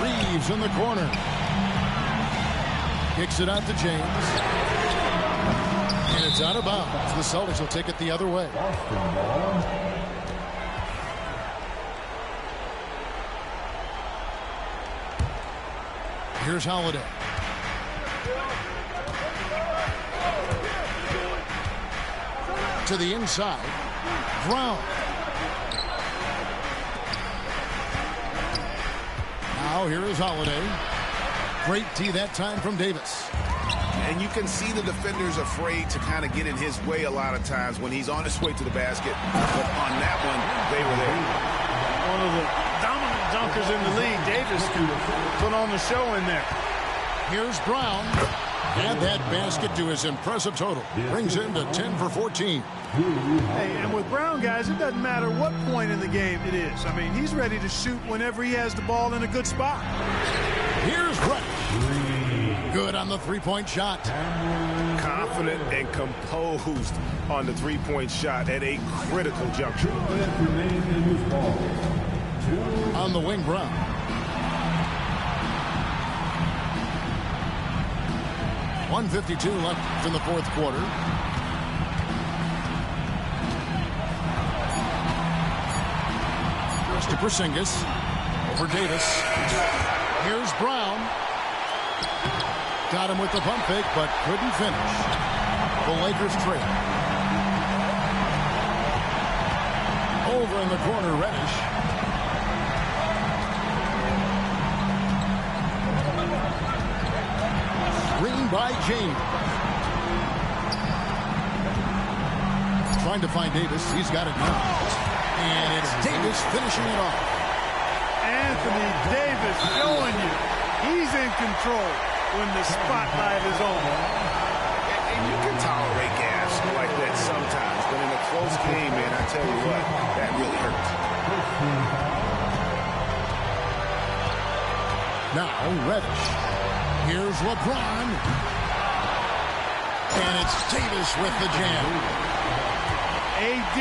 Reeves in the corner. Kicks it out to James. And it's out of bounds. The Celtics will take it the other way. Here's Holiday. To the inside. Brown. Now here is Holiday. Great tee that time from Davis. And you can see the defenders afraid to kind of get in his way a lot of times when he's on his way to the basket. But on that one, they were there. One of the dominant dunkers in the league. Davis can put on the show in there. Here's Brown. Add that basket to his impressive total. Brings him to 10 for 14. Hey, and with Brown, guys, it doesn't matter what point in the game it is. I mean, he's ready to shoot whenever he has the ball in a good spot. Here's Reddish. Good on the three-point shot. Confident and composed on the three-point shot at a critical juncture. On the wing, Brown. .152 left in the fourth quarter. Goes to Porzingis. Over Davis. Here's Brown. Got him with the pump fake, but couldn't finish. The Lakers trail. Over in the corner, Reddish. Screen by James. Trying to find Davis. He's got it now. And it's Davis finishing it off. Anthony Davis showing you he's in control when the spotlight is on. And you can tolerate gas like that sometimes, but in a close game, man, I tell you what, that really hurts. Now, Reddish. Here's LeBron. And it's Davis with the jam. AD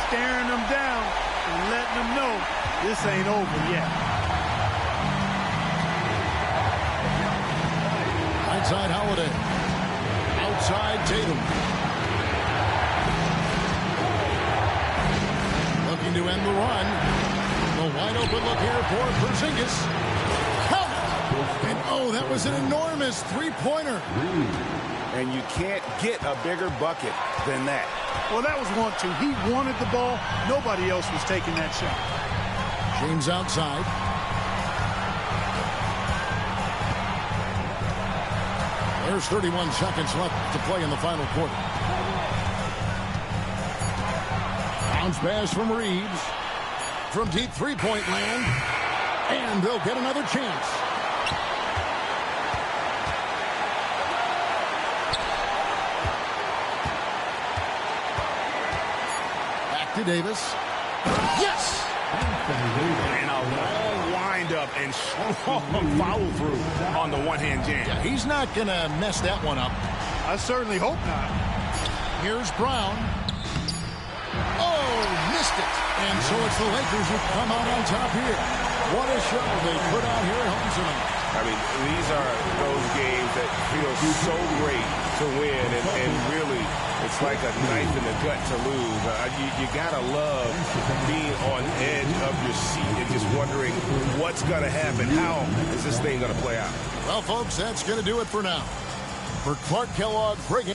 staring them down and letting them know this ain't over yet. Inside Holiday. Outside Tatum. Looking to end the run. The wide open look here for Porzingis. Count it! And oh, that was an enormous three-pointer. And you can't get a bigger bucket than that. Well, that was 1-2. He wanted the ball. Nobody else was taking that shot. James outside. There's 31 seconds left to play in the final quarter. Bounce pass from Reeves. From deep three-point land. And they'll get another chance. Back to Davis. Yes! And a long wind-up and strong follow-through on the one-hand jam. Yeah, he's not going to mess that one up. I certainly hope not. Here's Brown. Oh, missed it. And so it's the Lakers who come out on top here. What a show they put out here at home tonight. I mean, these are those games that feel so great to win, and really, it's like a knife in the gut to lose. You gotta love being on edge of your seat and just wondering what's gonna happen. How is this thing gonna play out? Well, folks, that's gonna do it for now. For Clark Kellogg, Greg.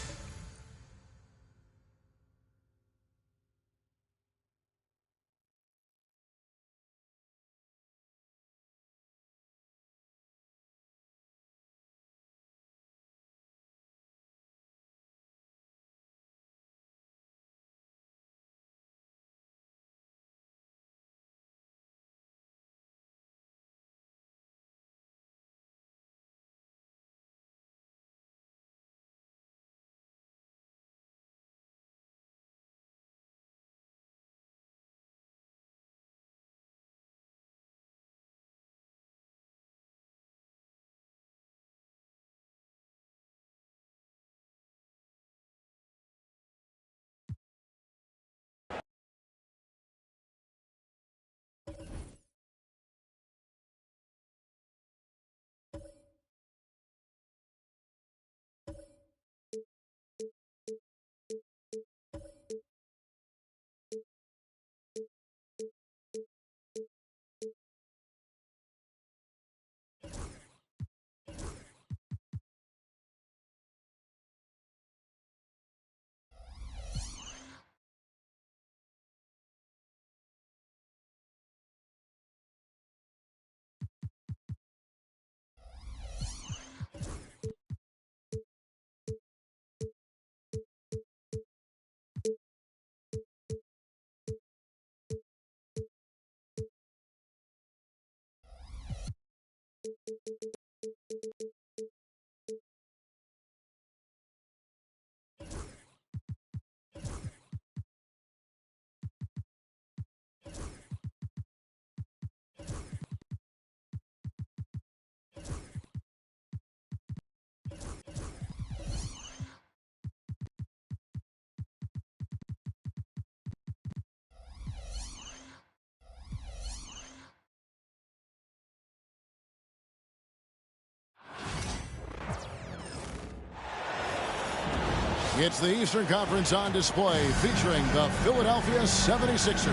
It's the Eastern Conference on display featuring the Philadelphia 76ers.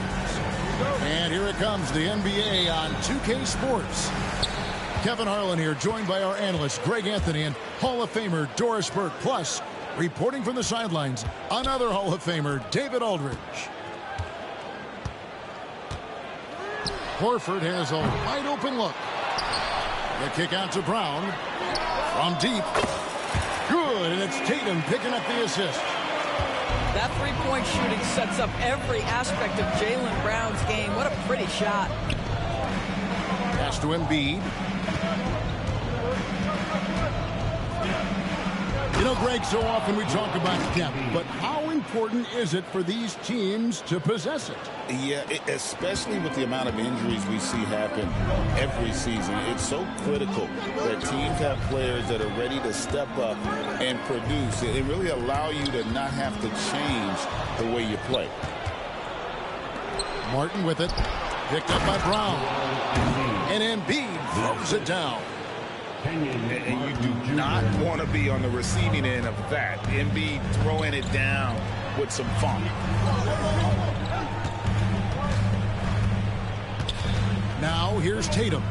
And here it comes, the NBA on 2K Sports. Kevin Harlan here, joined by our analyst Greg Anthony and Hall of Famer Doris Burke. Plus, reporting from the sidelines, another Hall of Famer, David Aldridge. Horford has a wide open look. The kick out to Brown. From deep. Good, and it's Tatum picking up the assist. That three-point shooting sets up every aspect of Jaylen Brown's game. What a pretty shot. Pass to Embiid. You know, Greg, so often we talk about depth, but how important is it for these teams to possess it? Yeah, especially with the amount of injuries we see happen every season. It's so critical that teams have players that are ready to step up and produce. It really allow you to not have to change the way you play. Martin with it. Picked up by Brown. And Embiid throws it down. And you do not want to be on the receiving end of that. Embiid throwing it down with some funk. Now here's Tatum.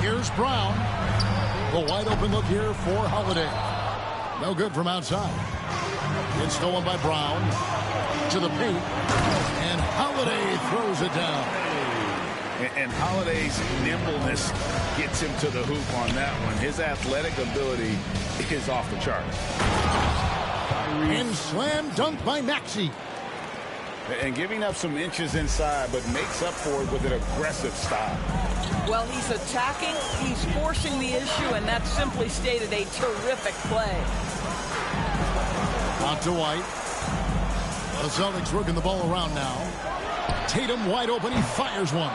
Here's Brown. The wide open look here for Holiday. No good from outside. It's stolen by Brown. To the paint. And Holiday throws it down. And Holiday's nimbleness gets him to the hoop on that one. His athletic ability is off the charts. And slam dunk by Maxey. And giving up some inches inside, but makes up for it with an aggressive style. Well, he's attacking, he's forcing the issue, and that's simply stated a terrific play. Out to White. The Celtics working the ball around now. Tatum wide open, he fires one.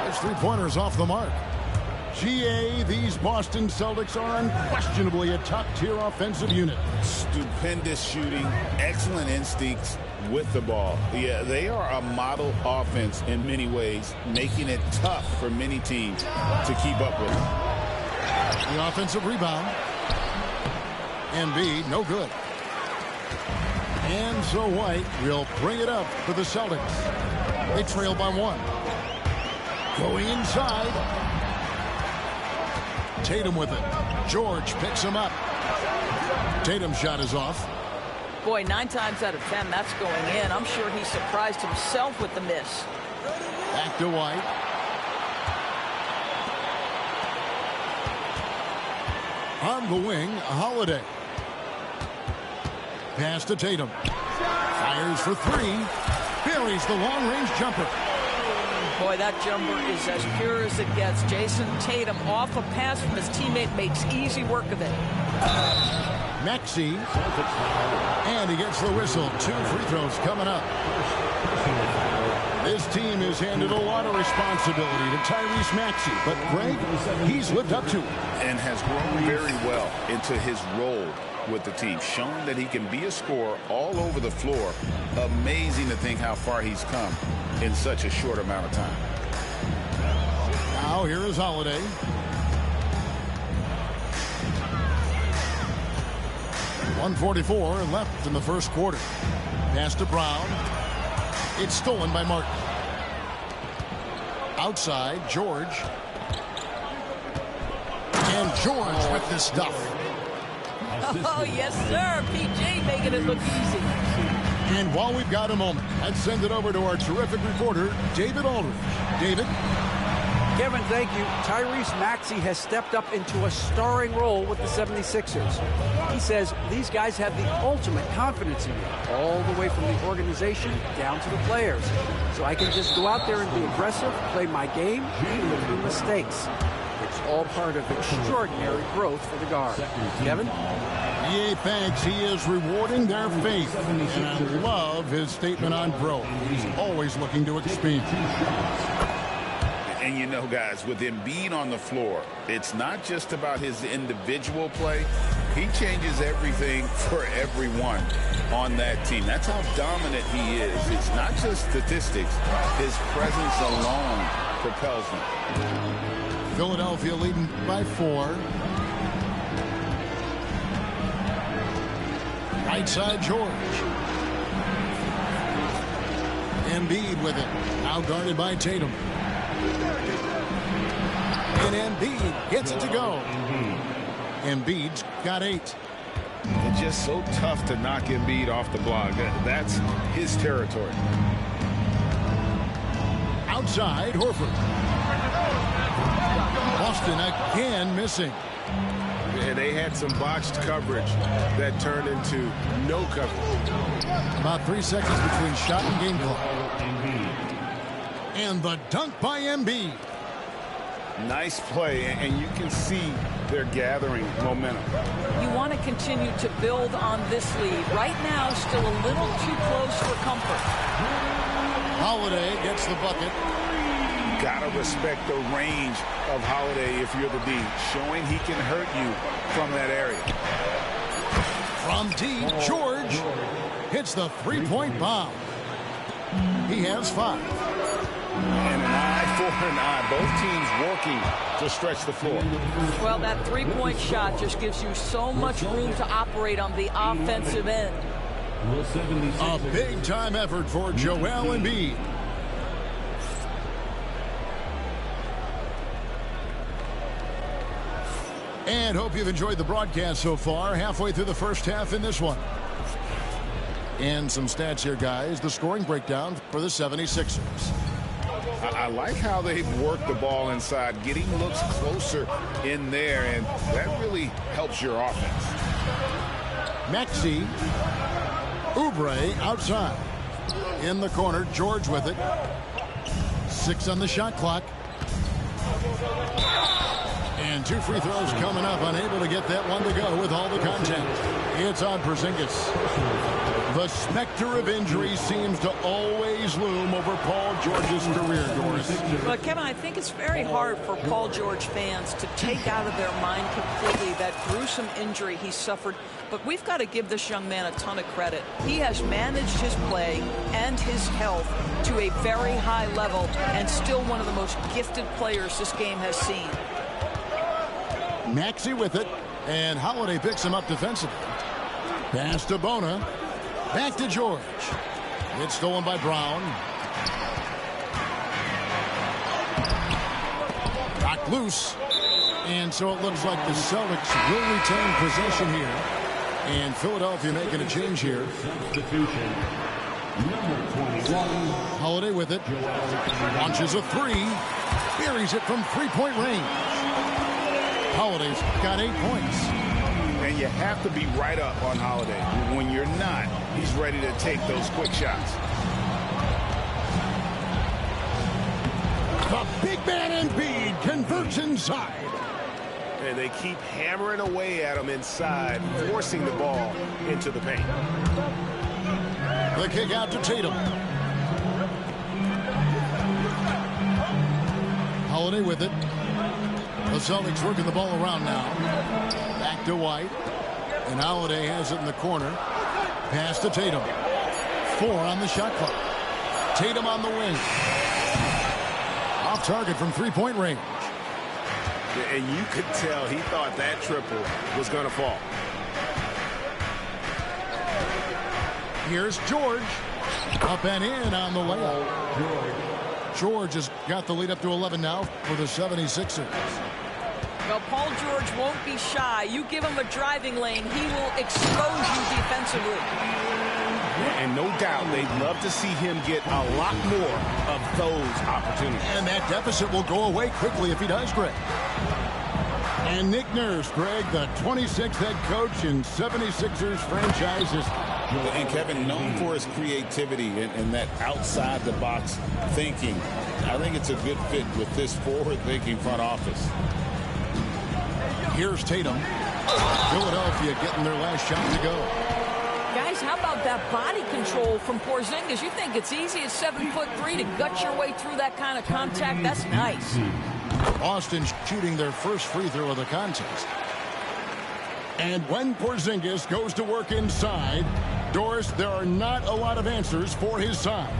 Those three-pointers off the mark. GA, these Boston Celtics are unquestionably a top-tier offensive unit. Stupendous shooting, excellent instincts with the ball. Yeah, they are a model offense in many ways, making it tough for many teams to keep up with. The offensive rebound. Embiid, no good. And so White will bring it up for the Celtics. They trail by one. Going inside. Tatum with it. George picks him up. Tatum's shot is off. Boy, 9 times out of 10, that's going in. I'm sure he surprised himself with the miss. Back to White. On the wing, Holiday. Pass to Tatum. Fires for three. Buries the long-range jumper. Boy, that jumper is as pure as it gets. Jason Tatum off a pass from his teammate makes easy work of it. Maxey. And he gets the whistle. 2 free throws coming up. This team has handed a lot of responsibility to Tyrese Maxey, but Greg, he's lived up to it. And has grown very well into his role with the team, showing that he can be a scorer all over the floor. Amazing to think how far he's come in such a short amount of time. Now here is Holiday. .144 left in the first quarter. Pass to Brown. It's stolen by Martin. Outside, George. And George with the stuff. Oh, yes, sir. PJ making it look easy. And while we've got a moment, let's send it over to our terrific reporter, David Aldridge. David? Kevin, thank you. Tyrese Maxey has stepped up into a starring role with the 76ers. He says these guys have the ultimate confidence in me, all the way from the organization down to the players. So I can just go out there and be aggressive, play my game, even through mistakes. It's all part of extraordinary growth for the guard. Kevin? Yeah, thanks. He is rewarding their faith. And I love his statement on growth. He's always looking to expand. And you know, guys, with Embiid on the floor, it's not just about his individual play. He changes everything for everyone on that team. That's how dominant he is. It's not just statistics. His presence alone propels them. Philadelphia leading by 4. Right side, George. Embiid with it. Now guarded by Tatum. And Embiid gets it to go. Embiid's got 8. It's just so tough to knock Embiid off the block. That's his territory. Outside, Horford. Boston again missing. And they had some botched coverage that turned into no coverage. About 3 seconds between shot and game clock. And the dunk by Embiid. Nice play, and you can see they're gathering momentum. You want to continue to build on this lead. Right now, still a little too close for comfort. Holiday gets the bucket. Gotta respect the range of Holiday if you're the D, showing he can hurt you from that area. From deep, George hits the three-point bomb. He has 5. And an eye for an eye. Both teams working to stretch the floor. Well, that three-point shot just gives you so much room to operate on the offensive end. A big-time effort for Joel Embiid. And hope you've enjoyed the broadcast so far. Halfway through the first half in this one. And some stats here, guys. The scoring breakdown for the 76ers. I like how they've worked the ball inside, getting looks closer in there, and that really helps your offense. Maxey, Oubre outside. In the corner, George with it. 6 on the shot clock. And 2 free throws coming up, unable to get that one to go with all the contact. It's on Porzingis. The specter of injury seems to always loom over Paul George's career, Doris. Well, Kevin, I think it's very hard for Paul George fans to take out of their mind completely that gruesome injury he suffered. But we've got to give this young man a ton of credit. He has managed his play and his health to a very high level and still one of the most gifted players this game has seen. Maxey with it, and Holiday picks him up defensively. Pass to Bona. Back to George. It's stolen by Brown. Knocked loose. And so it looks like the Celtics will retain possession here. And Philadelphia making a change here. Holiday with it. Launches a 3. Buries it from three-point range. Holiday's got 8 points. And you have to be right up on Holiday. When you're not, he's ready to take those quick shots. The big man Embiid converts inside. And they keep hammering away at him inside, forcing the ball into the paint. The kick out to Tatum. Holiday with it. The Celtics working the ball around now. Back to White. And Holiday has it in the corner. Pass to Tatum. 4 on the shot clock. Tatum on the wing. Off target from three-point range. And you could tell he thought that triple was going to fall. Here's George. Up and in on the layup. George has got the lead up to 11 now for the 76ers. Well, Paul George won't be shy. You give him a driving lane, he will expose you defensively. And no doubt they'd love to see him get a lot more of those opportunities. And that deficit will go away quickly if he does, Greg. And Nick Nurse, Greg, the 26th head coach in 76ers franchise history. And Kevin, known for his creativity and that outside-the-box thinking, I think it's a good fit with this forward-thinking front office. Here's Tatum. Philadelphia getting their last shot to go. Guys, how about that body control from Porzingis? You think it's easy at 7'3" to gut your way through that kind of contact? That's nice. Boston shooting their first free throw of the contest. And when Porzingis goes to work inside, Doris, there are not a lot of answers for his size.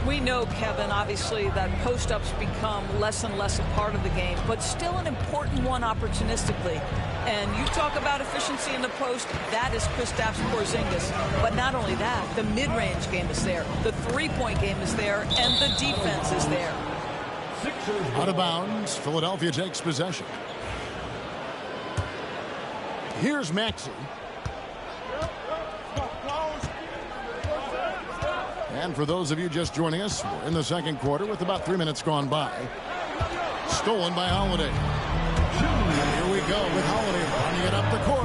We know, Kevin, obviously, that post-ups become less and less a part of the game, but still an important one opportunistically. And you talk about efficiency in the post, that is Kristaps Porzingis. But not only that, the mid-range game is there, the three-point game is there, and the defense is there. Out of bounds, Philadelphia takes possession. Here's Maxey. And for those of you just joining us, we're in the second quarter with about 3 minutes gone by. Stolen by Holiday. Here we go with Holiday running it up the court.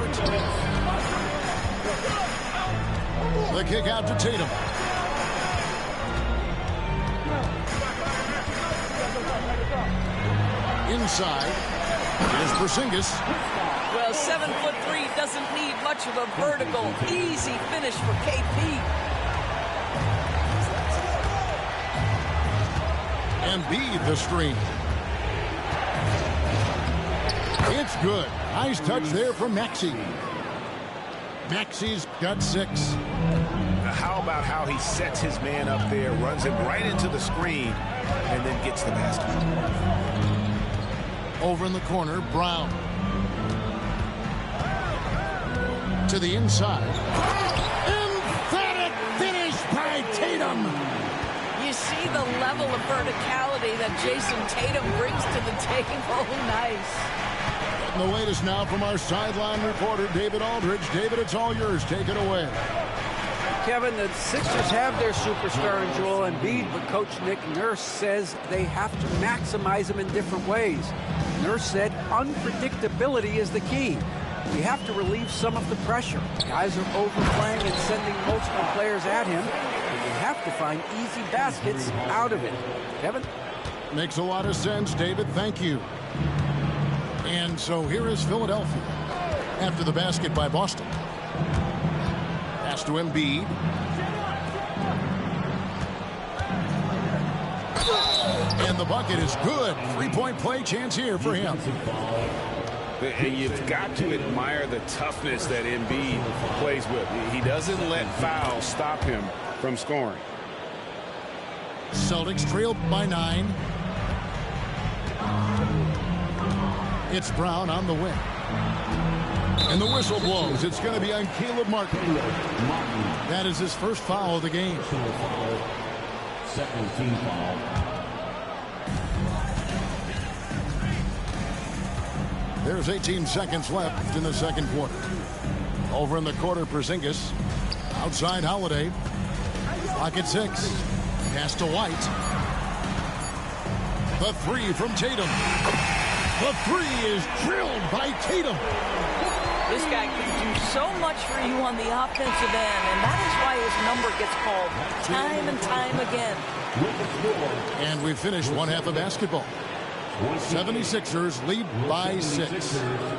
The kick out to Tatum. Inside is Porzingis. Well, 7'3" doesn't need much of a vertical. Easy finish for KP. Embiid the screen. It's good. Nice touch there from Maxey. Maxey's got 6. Now how about how he sets his man up there, runs him right into the screen, and then gets the basket. Over in the corner, Brown. To the inside. Emphatic finish by Tatum. You see the level of verticality that Jason Tatum brings to the table. Nice. And the latest now from our sideline reporter, David Aldridge. David, it's all yours. Take it away. Kevin, the Sixers have their superstar in Joel Embiid, but Coach Nick Nurse says they have to maximize him in different ways. Nurse said unpredictability is the key. We have to relieve some of the pressure. Guys are overplaying and sending multiple players at him, and we have to find easy baskets out of it. Kevin? Makes a lot of sense, David. Thank you. And so here is Philadelphia after the basket by Boston. Pass to Embiid. And the bucket is good. 3-point play chance here for him. And you've got to admire the toughness that Embiid plays with. He doesn't let fouls stop him from scoring. Celtics trailed by 9. It's Brown on the wing. And the whistle blows. It's going to be on Caleb Martin. That is his first foul of the game. Second team foul. There's 18 seconds left in the second quarter. Over in the quarter, Porzingis. Outside Holiday. Clock at 6. Pass to White. The 3 from Tatum. The 3 is drilled by Tatum. This guy can do so much for you on the offensive end, and that is why his number gets called time and time again. And we finished one half of basketball. 76ers lead by 6.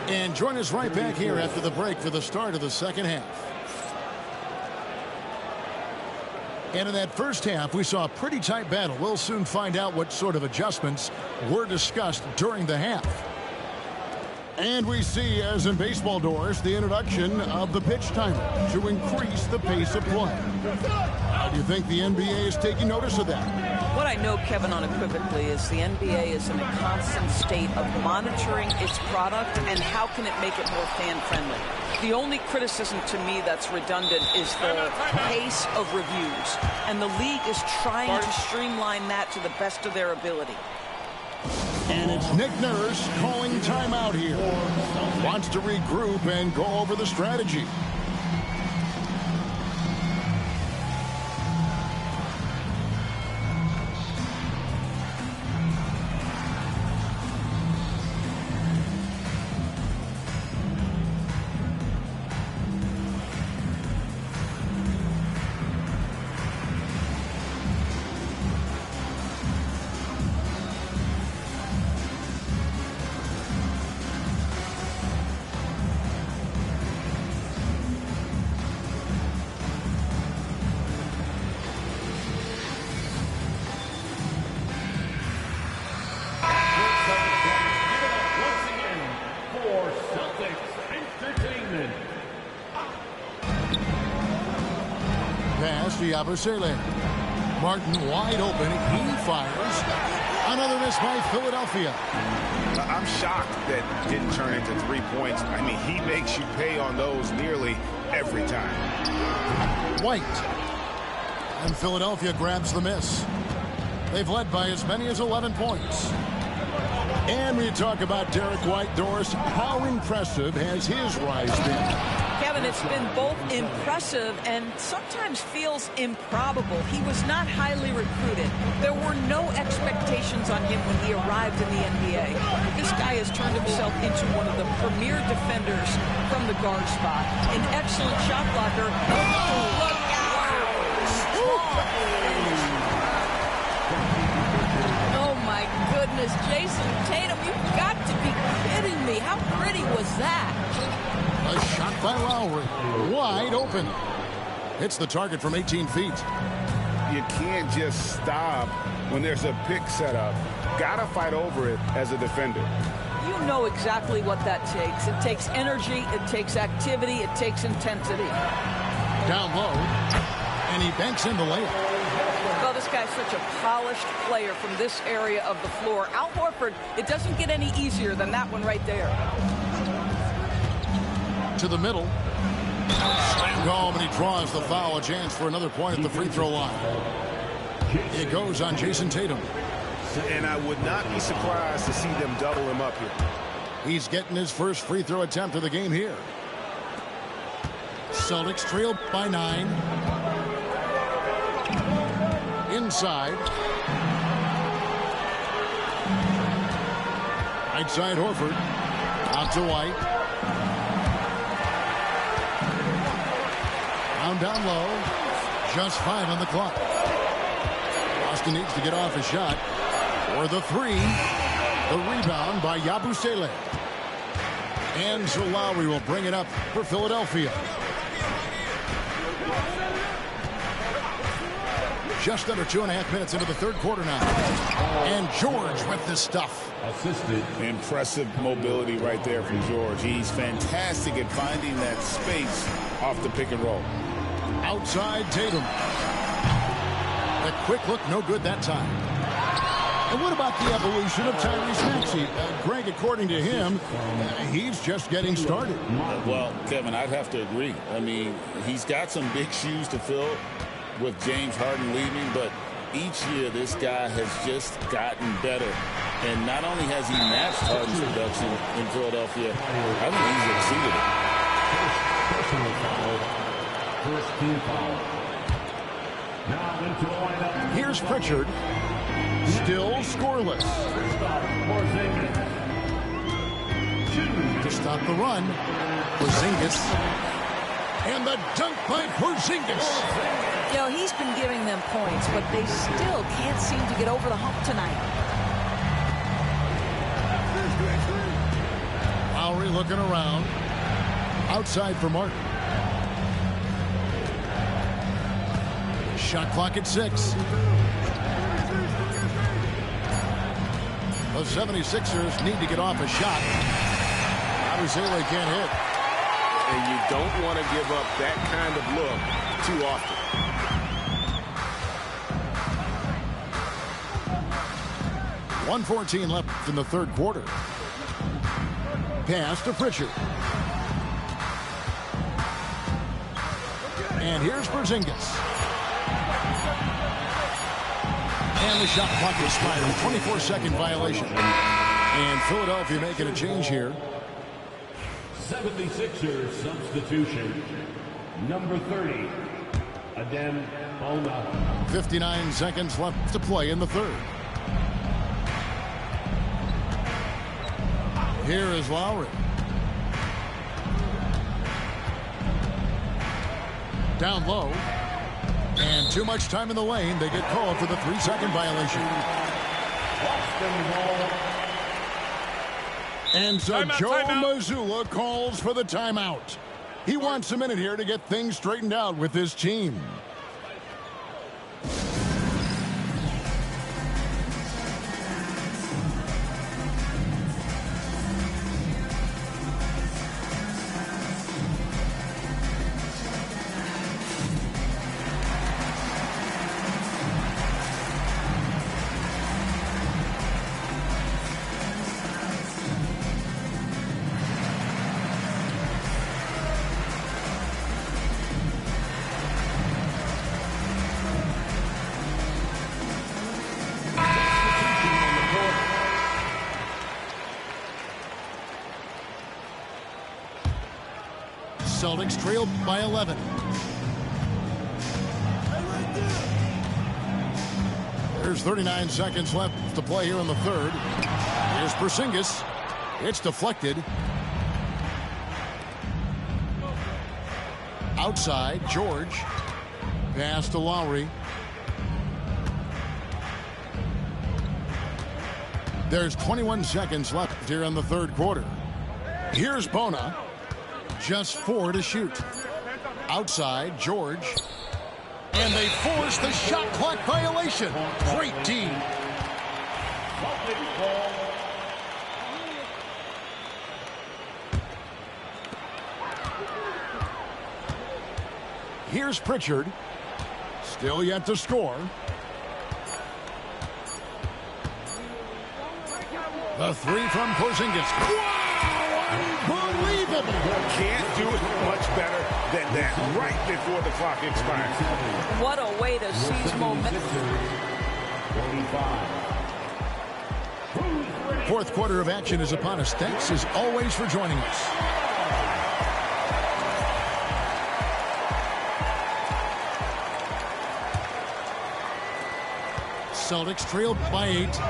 And join us right back here after the break for the start of the second half. And in that first half, we saw a pretty tight battle. We'll soon find out what sort of adjustments were discussed during the half. And we see, as in baseball doors, the introduction of the pitch timer to increase the pace of play. How do you think the NBA is taking notice of that? What I know, Kevin, unequivocally is the NBA is in a constant state of monitoring its product and how can it make it more fan-friendly. The only criticism to me that's redundant is the pace of reviews, and the league is trying to streamline that to the best of their ability. And it's Nick Nurse calling timeout here. Wants to regroup and go over the strategy. Yabusele. Martin wide open. He fires. Another miss by Philadelphia. I'm shocked that didn't turn into 3 points. I mean, he makes you pay on those nearly every time. White. And Philadelphia grabs the miss. They've led by as many as 11 points. And we talk about Derek White. Doris, how impressive has his rise been? Kevin, it's been both impressive and sometimes feels improbable. He was not highly recruited. There were no expectations on him when he arrived in the NBA. This guy has turned himself into one of the premier defenders from the guard spot. An excellent shot blocker. Oh, look out. Oh, my goodness. Jason Tatum, you've got to be kidding me. How pretty was that? A shot by Lowry. Wide open. Hits the target from 18 feet. You can't just stop when there's a pick set up. Gotta fight over it as a defender. You know exactly what that takes. It takes energy, it takes activity, it takes intensity. Down low, and he banks in the layup. Well, this guy's such a polished player from this area of the floor. Al Horford, it doesn't get any easier than that one right there. To the middle. Slammed home, and he draws the foul. A chance for another point at the free throw line. It goes on Jason Tatum. And I would not be surprised to see them double him up here. He's getting his first free throw attempt of the game here. Celtics trail by 9. Inside. Right side Horford. Out to White. Down low. Just 5 on the clock. Boston needs to get off a shot. For the 3. The rebound by Yabusele. And so Lowry will bring it up for Philadelphia. Just under 2.5 minutes into the third quarter now. And George with the stuff. Assisted. Impressive mobility right there from George. He's fantastic at finding that space off the pick and roll. Outside Tatum. A quick look, no good that time. And what about the evolution of Tyrese Maxey? Greg, according to him, he's just getting started. Well, Kevin, I'd have to agree. I mean, he's got some big shoes to fill with James Harden leaving, but each year this guy has just gotten better. And not only has he matched Harden's production in Philadelphia, I think he's exceeded it. First team foul. Now into the lineup. Here's Pritchard. Still scoreless. To stop the run, Porzingis. And the dunk by Porzingis. You know, he's been giving them points, but they still can't seem to get over the hump tonight. Lowry looking around. Outside for Martin. Shot clock at 6. The 76ers need to get off a shot. Yabusele can't hit. And you don't want to give up that kind of look too often. .114 left in the third quarter. Pass to Pritchard. And here's Porzingis. And the shot clock expired. 24-second violation. And Philadelphia making a change here. 76ers substitution. Number 30, Adem Bona. 59 seconds left to play in the third. Here is Lowry. Down low. And too much time in the lane. They get called for the 3-second violation. And so Joe Mazzulla calls for the timeout. He wants a minute here to get things straightened out with his team. Celtics trail by 11. There's 39 seconds left to play here in the third. Here's Porzingis. It's deflected. Outside, George. Pass to Lowry. There's 21 seconds left here in the third quarter. Here's Bona. Just 4 to shoot. Outside, George. And they force the shot clock violation. Great D. Here's Pritchard. Still yet to score. The three from Porzingis. Wow! Unbelievable! Can't do it much better than that right before the clock expires. What a way to seize momentum. Fourth quarter of action is upon us. Thanks as always for joining us. Celtics trailed by 8.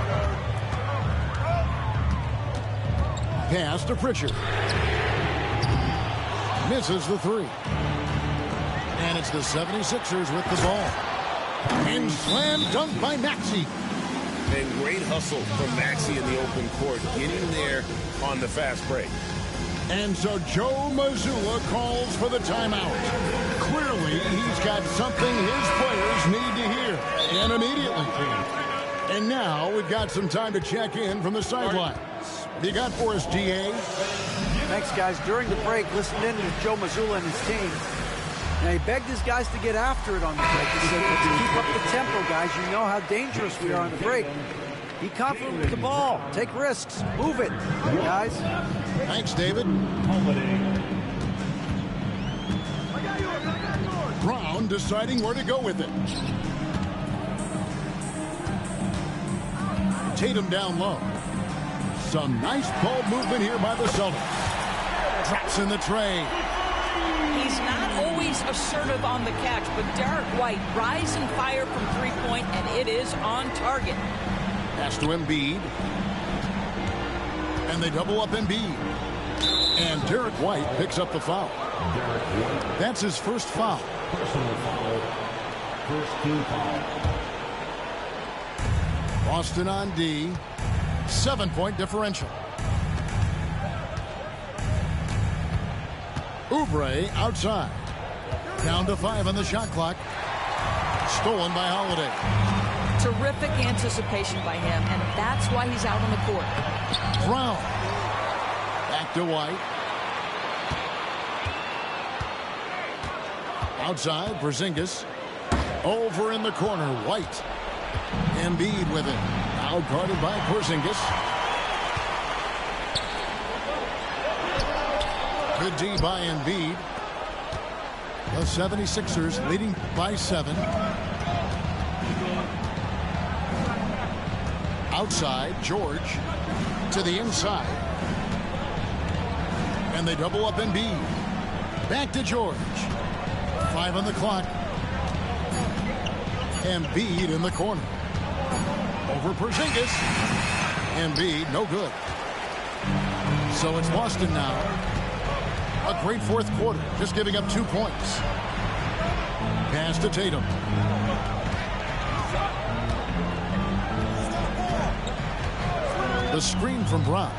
Pass to Pritchard. Misses the 3. And it's the 76ers with the ball. And slam dunk by Maxey. And great hustle from Maxey in the open court, getting there on the fast break. And so Joe Mazzulla calls for the timeout. Clearly, he's got something his players need to hear. And immediately. And now we've got some time to check in from the sidelines. What do you got for us, DA? Thanks, guys. During the break, listened in with Joe Mazzulla and his team. Now, he begged his guys to get after it on the break. He said, let's keep up the tempo, guys. You know how dangerous we are on the break. Be confident with the ball. Take risks. Move it, guys. Thanks, David. Brown deciding where to go with it. Tatum down low. Some nice ball movement here by the Celtics. Traps in the tray. He's not always assertive on the catch, but Derek White rise and fire from three-point, and it is on target. Pass to Embiid. And they double up Embiid. And Derek White picks up the foul. That's his first foul. Personal foul. First team foul. Boston on D. 7-point differential. Oubre outside. Down to 5 on the shot clock. Stolen by Holiday. Terrific anticipation by him, and that's why he's out on the court. Brown. Back to White. Outside, Porzingis. Over in the corner, White. Embiid with it. Now guarded by Porzingis. Good D by Embiid. The 76ers leading by 7. Outside, George to the inside. And they double up Embiid. Back to George. 5 on the clock. Embiid in the corner. Over Porzingis. Embiid, no good. So it's Boston now. A great fourth quarter, just giving up 2 points. Pass to Tatum. The screen from Brown.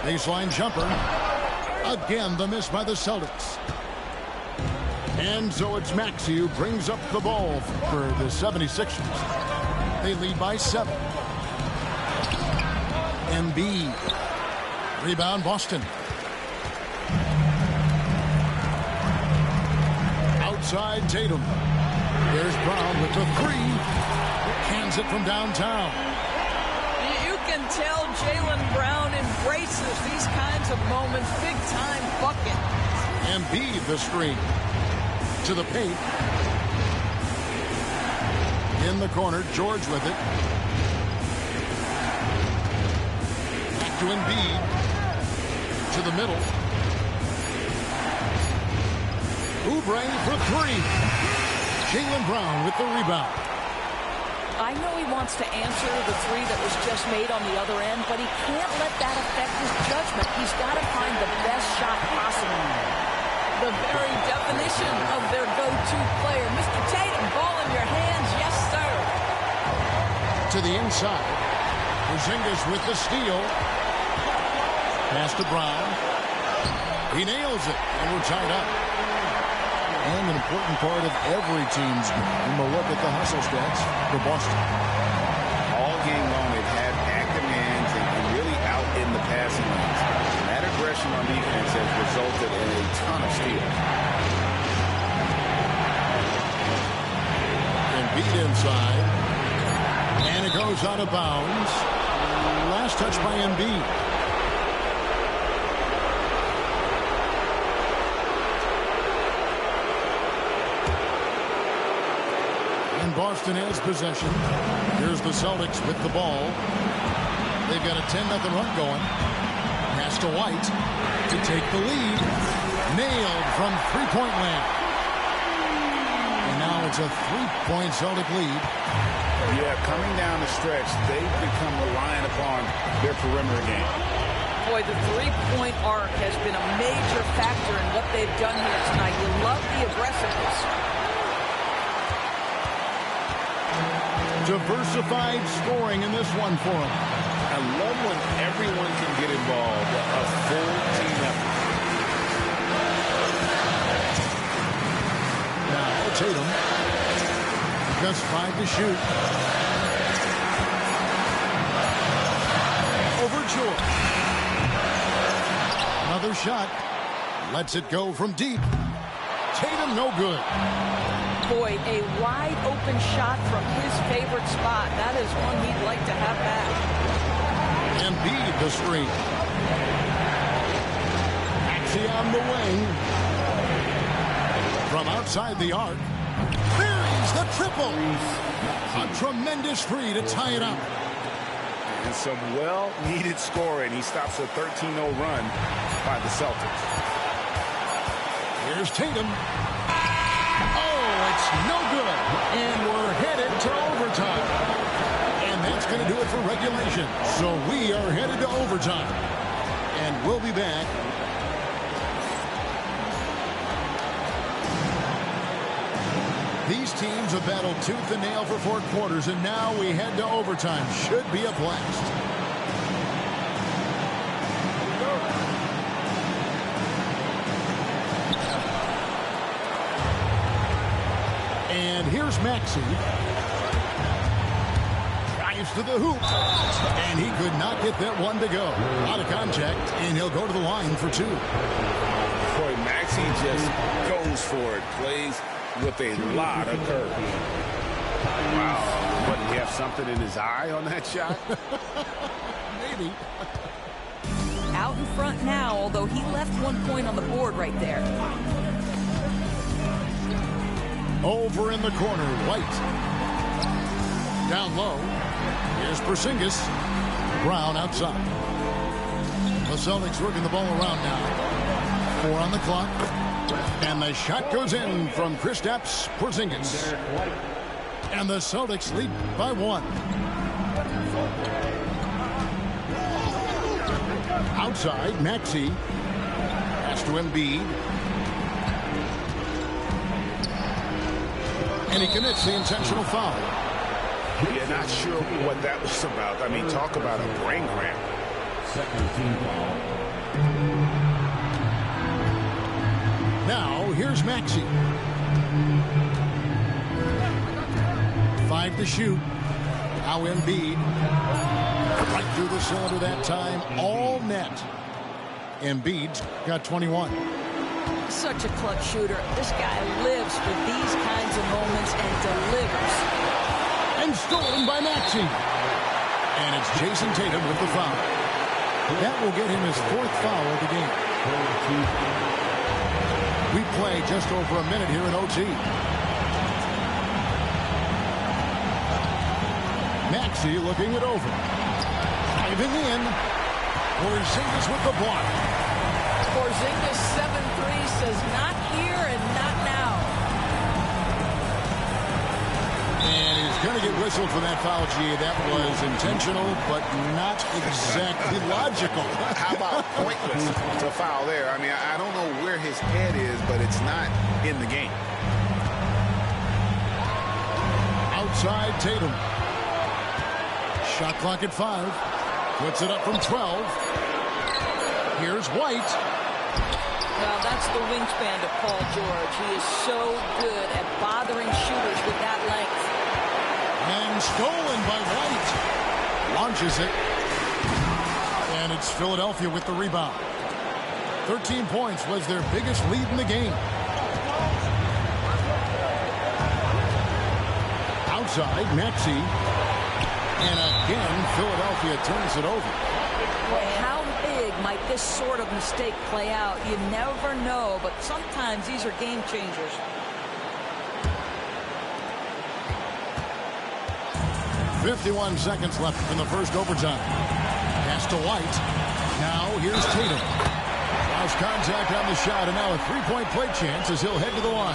Baseline jumper. Again, the miss by the Celtics. And so it's Maxey who brings up the ball for the 76ers. They lead by 7. Embiid. Rebound, Boston. Outside, Tatum. There's Brown with the 3. Cans it from downtown. You can tell Jaylen Brown embraces these kinds of moments. Big-time bucket. Embiid the screen. To the paint. In the corner, George with it. Back to Embiid. To the middle. Oubre for 3. Jaylen Brown with the rebound. I know he wants to answer the three that was just made on the other end, but he can't let that affect his judgment. He's got to find the best shot possible. The very definition of their go-to player. Mr. Tatum, ball in your hands. Yes, sir. To the inside. Porzingis with the steal. Pass to Brown. He nails it, and we're tied up. And an important part of every team's game. We'll look at the hustle stats for Boston. All game long, they've had active hands and really out in the passing lanes. And that aggression on defense has resulted in a ton of steals. And beat inside. And it goes out of bounds. Last touch by Embiid. Boston has possession. Here's the Celtics with the ball. They've got a 10-0 run going. Pass to White to take the lead. Nailed from three-point land. And now it's a three-point Celtic lead. Yeah, coming down the stretch, they've become reliant upon their perimeter game. Boy, the three-point arc has been a major factor in what they've done here tonight. You love the aggressiveness. Diversified scoring in this one for him. I love when everyone can get involved. A full team effort. Now Tatum. Just 5 to shoot. Over George. Another shot. Lets it go from deep. Tatum no good. Boy, a wide-open shot from his favorite spot. That is one he'd like to have back. Embiid the screen. Maxey on the wing. From outside the arc. Buries the triple. A tremendous three to tie it up. And some well-needed scoring. He stops a 13-0 run by the Celtics. Here's Tatum. It's no good. And we're headed to overtime. And that's going to do it for regulation. So we are headed to overtime. And we'll be back. These teams have battled tooth and nail for 4 quarters, and now we head to overtime. Should be a blast. And here's Maxey. Drives to the hoop. And he could not get that one to go. Out of contact, and he'll go to the line for 2. Boy, Maxey just goes for it. Plays with a lot of courage. Wow. What, did he have something in his eye on that shot? Maybe. Out in front now, although he left 1 point on the board right there. Over in the corner, White. Down low. Here's Porzingis. Brown outside. The Celtics working the ball around now. 4 on the clock. And the shot goes in from Kristaps Porzingis. And the Celtics lead by 1. Outside, Maxey. Pass to Embiid. And he commits the intentional foul. Yeah, not sure what that was about. I mean, talk about a brain cramp. Second team foul. Now, here's Maxey. 5 to shoot. Now Embiid. Right through the cylinder that time. All net. Embiid's got 21. Such a clutch shooter. This guy lives for these kinds of moments and delivers. And stolen by Maxey. And it's Jason Tatum with the foul. That will get him his 4th foul of the game. We play just over a minute here in OT. Maxey looking it over. Driving in. Porzingis with the block. Porzingis 7-3 says not here and not now. And he's going to get whistled for that foul, G. That was intentional, but not exactly logical. How about pointless to foul there? I mean, I don't know where his head is, but it's not in the game. Outside Tatum. Shot clock at 5. Puts it up from 12. Here's White. Well, that's the wingspan to Paul George. He is so good at bothering shooters with that length. And stolen by White. Launches it. And it's Philadelphia with the rebound. 13 points was their biggest lead in the game. Outside, Maxey. And again, Philadelphia turns it over. Boy, how big might this sort of mistake play out? You never know, but sometimes these are game changers. .51 seconds left in the first overtime. Pass to White. Now here's Tatum. Lost contact on the shot, and now a three-point play chance as he'll head to the line.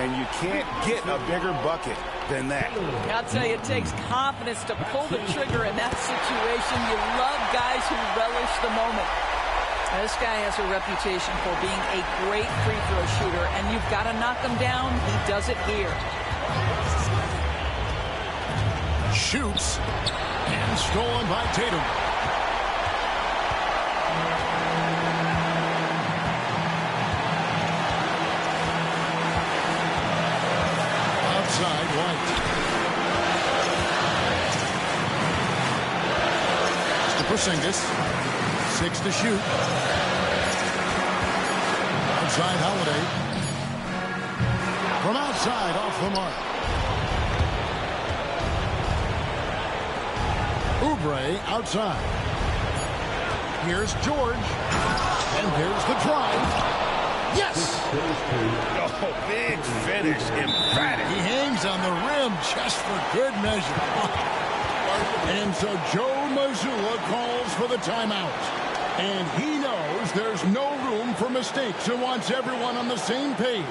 And you can't get a bigger bucket than that. I'll tell you, it takes confidence to pull the trigger in that situation. You love guys who relish the moment. Now, this guy has a reputation for being a great free throw shooter, and you've got to knock him down. He does it here. Shoots. And stolen by Tatum. Outside White. To Porzingis. 6 to shoot. Outside Holiday. From outside off the mark. Oubre outside. Here's George. And there's the drive. Yes! Oh, big finish. Emphatic. He hangs on the rim just for good measure. And so Joe Mazzulla calls for the timeout. And he knows there's no room for mistakes and wants everyone on the same page.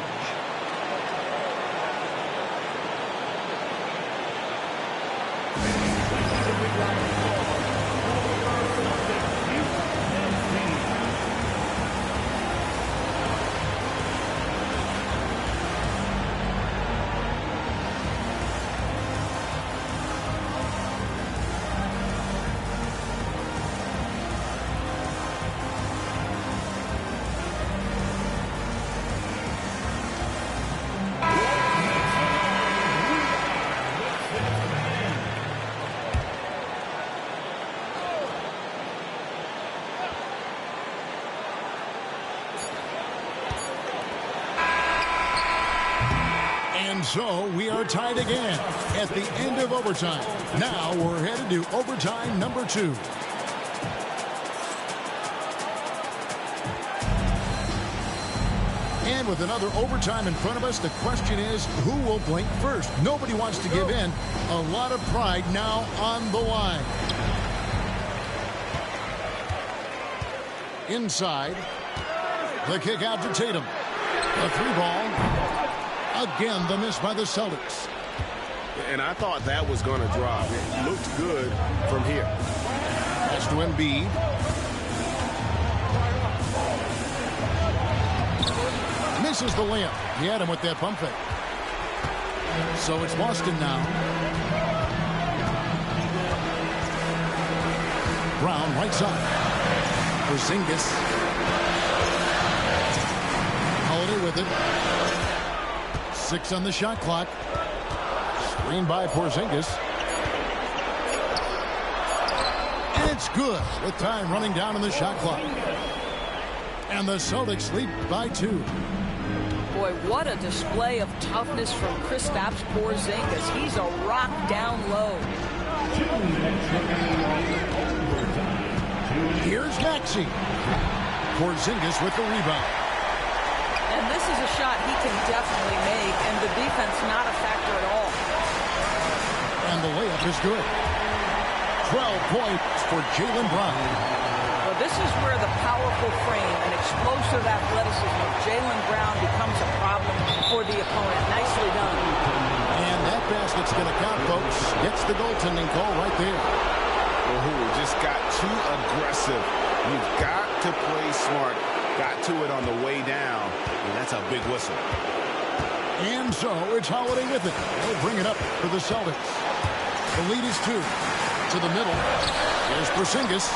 And so we are tied again at the end of overtime. Now we're headed to overtime number 2. And with another overtime in front of us, the question is, who will blink first? Nobody wants to give in. A lot of pride now on the line. Inside. The kick out to Tatum. A 3-ball. Again, the miss by the Celtics. And I thought that was going to drop. It looked good from here. Pass to Embiid. Misses the layup. He had him with that pump fake. So it's Boston now. Brown right side. Porzingis. Holiday with it. 6 on the shot clock. Screen by Porzingis. And it's good with time running down on the shot clock. And the Celtics lead by 2. Boy, what a display of toughness from Kristaps Porzingis. He's a rock down low. Here's Maxey. Porzingis with the rebound. And this is a shot he can definitely make, and the defense not a factor at all. And the layup is good. 12 points for Jaylen Brown. Well, this is where the powerful frame and explosive athleticism of Jaylen Brown becomes a problem for the opponent. Nicely done. And that basket's going to count, folks. Gets the goaltending call right there. Just got too aggressive. You've got to play smart. Got to it on the way down, and that's a big whistle. And so it's Holiday with it. They'll bring it up for the Celtics. The lead is 2. To the middle. Here's Porzingis.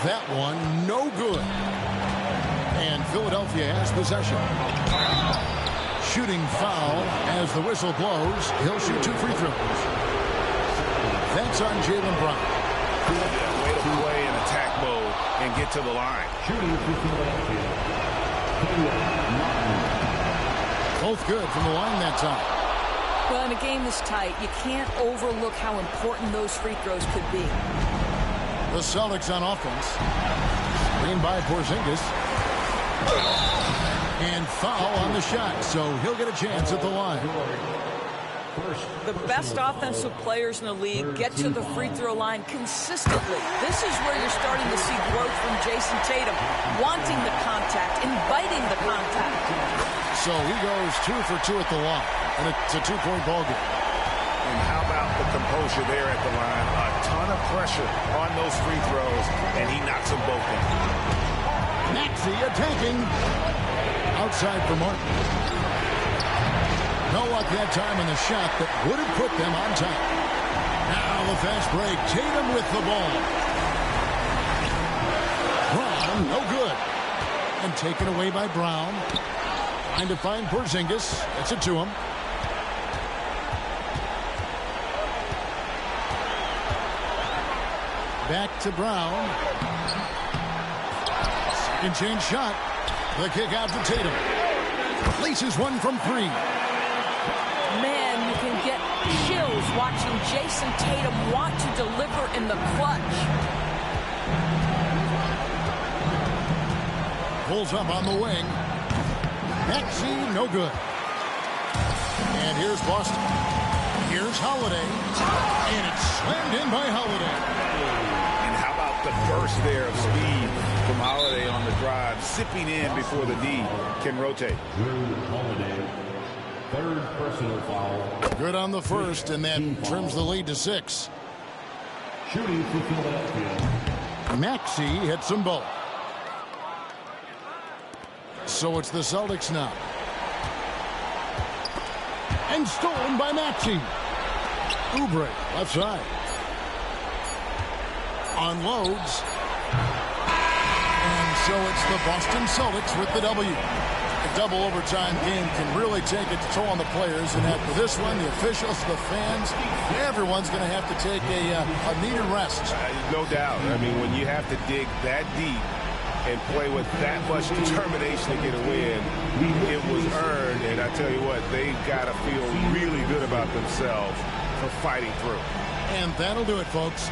That one no good. And Philadelphia has possession. Shooting foul as the whistle blows. He'll shoot 2 free throws. That's on Jaylen Brown. Way to play in attack mode and get to the line. Both good from the line that time. Well, in a game this tight, you can't overlook how important those free throws could be. The Celtics on offense. Screen by Porzingis. And foul on the shot, so he'll get a chance at the line. The best offensive players in the league get to the free throw line consistently. This is where you're starting to see growth from Jason Tatum, wanting the contact, inviting the contact. So he goes 2 for 2 at the line, and it's a 2-point ball game. And how about the composure there at the line? A ton of pressure on those free throws, and he knocks them both in. Maxey attacking. Outside for Martin. No luck that time on the shot that would have put them on top. Now the fast break. Tatum with the ball. Brown, no good. And taken away by Brown. Trying to find Porzingis. Gets it to him. Back to Brown. Second chance shot. The kick out to Tatum. Laces one from 3. Man, you can get chills watching Jason Tatum want to deliver in the clutch. Pulls up on the wing. Maxey, no good. And here's Boston. Here's Holiday. And it's slammed in by Holiday. And how about the burst there of speed from Holiday on the drive, sipping in before the D can rotate. Holiday, 3rd personal foul. Good on the first, and that trims the lead to 6. Shooting for Philadelphia. Maxey hits them both. So it's the Celtics now. And stolen by Maxey. Oubre, left side. Unloads. And so it's the Boston Celtics with the W. A double overtime game can really take its toll on the players, and after this one, the officials, the fans, everyone's going to have to take a needed rest. No doubt. I mean, when you have to dig that deep and play with that much determination to get a win, it was earned, and I tell you what, they got to feel really good about themselves for fighting through. And that'll do it, folks.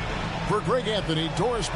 For Greg Anthony, Doris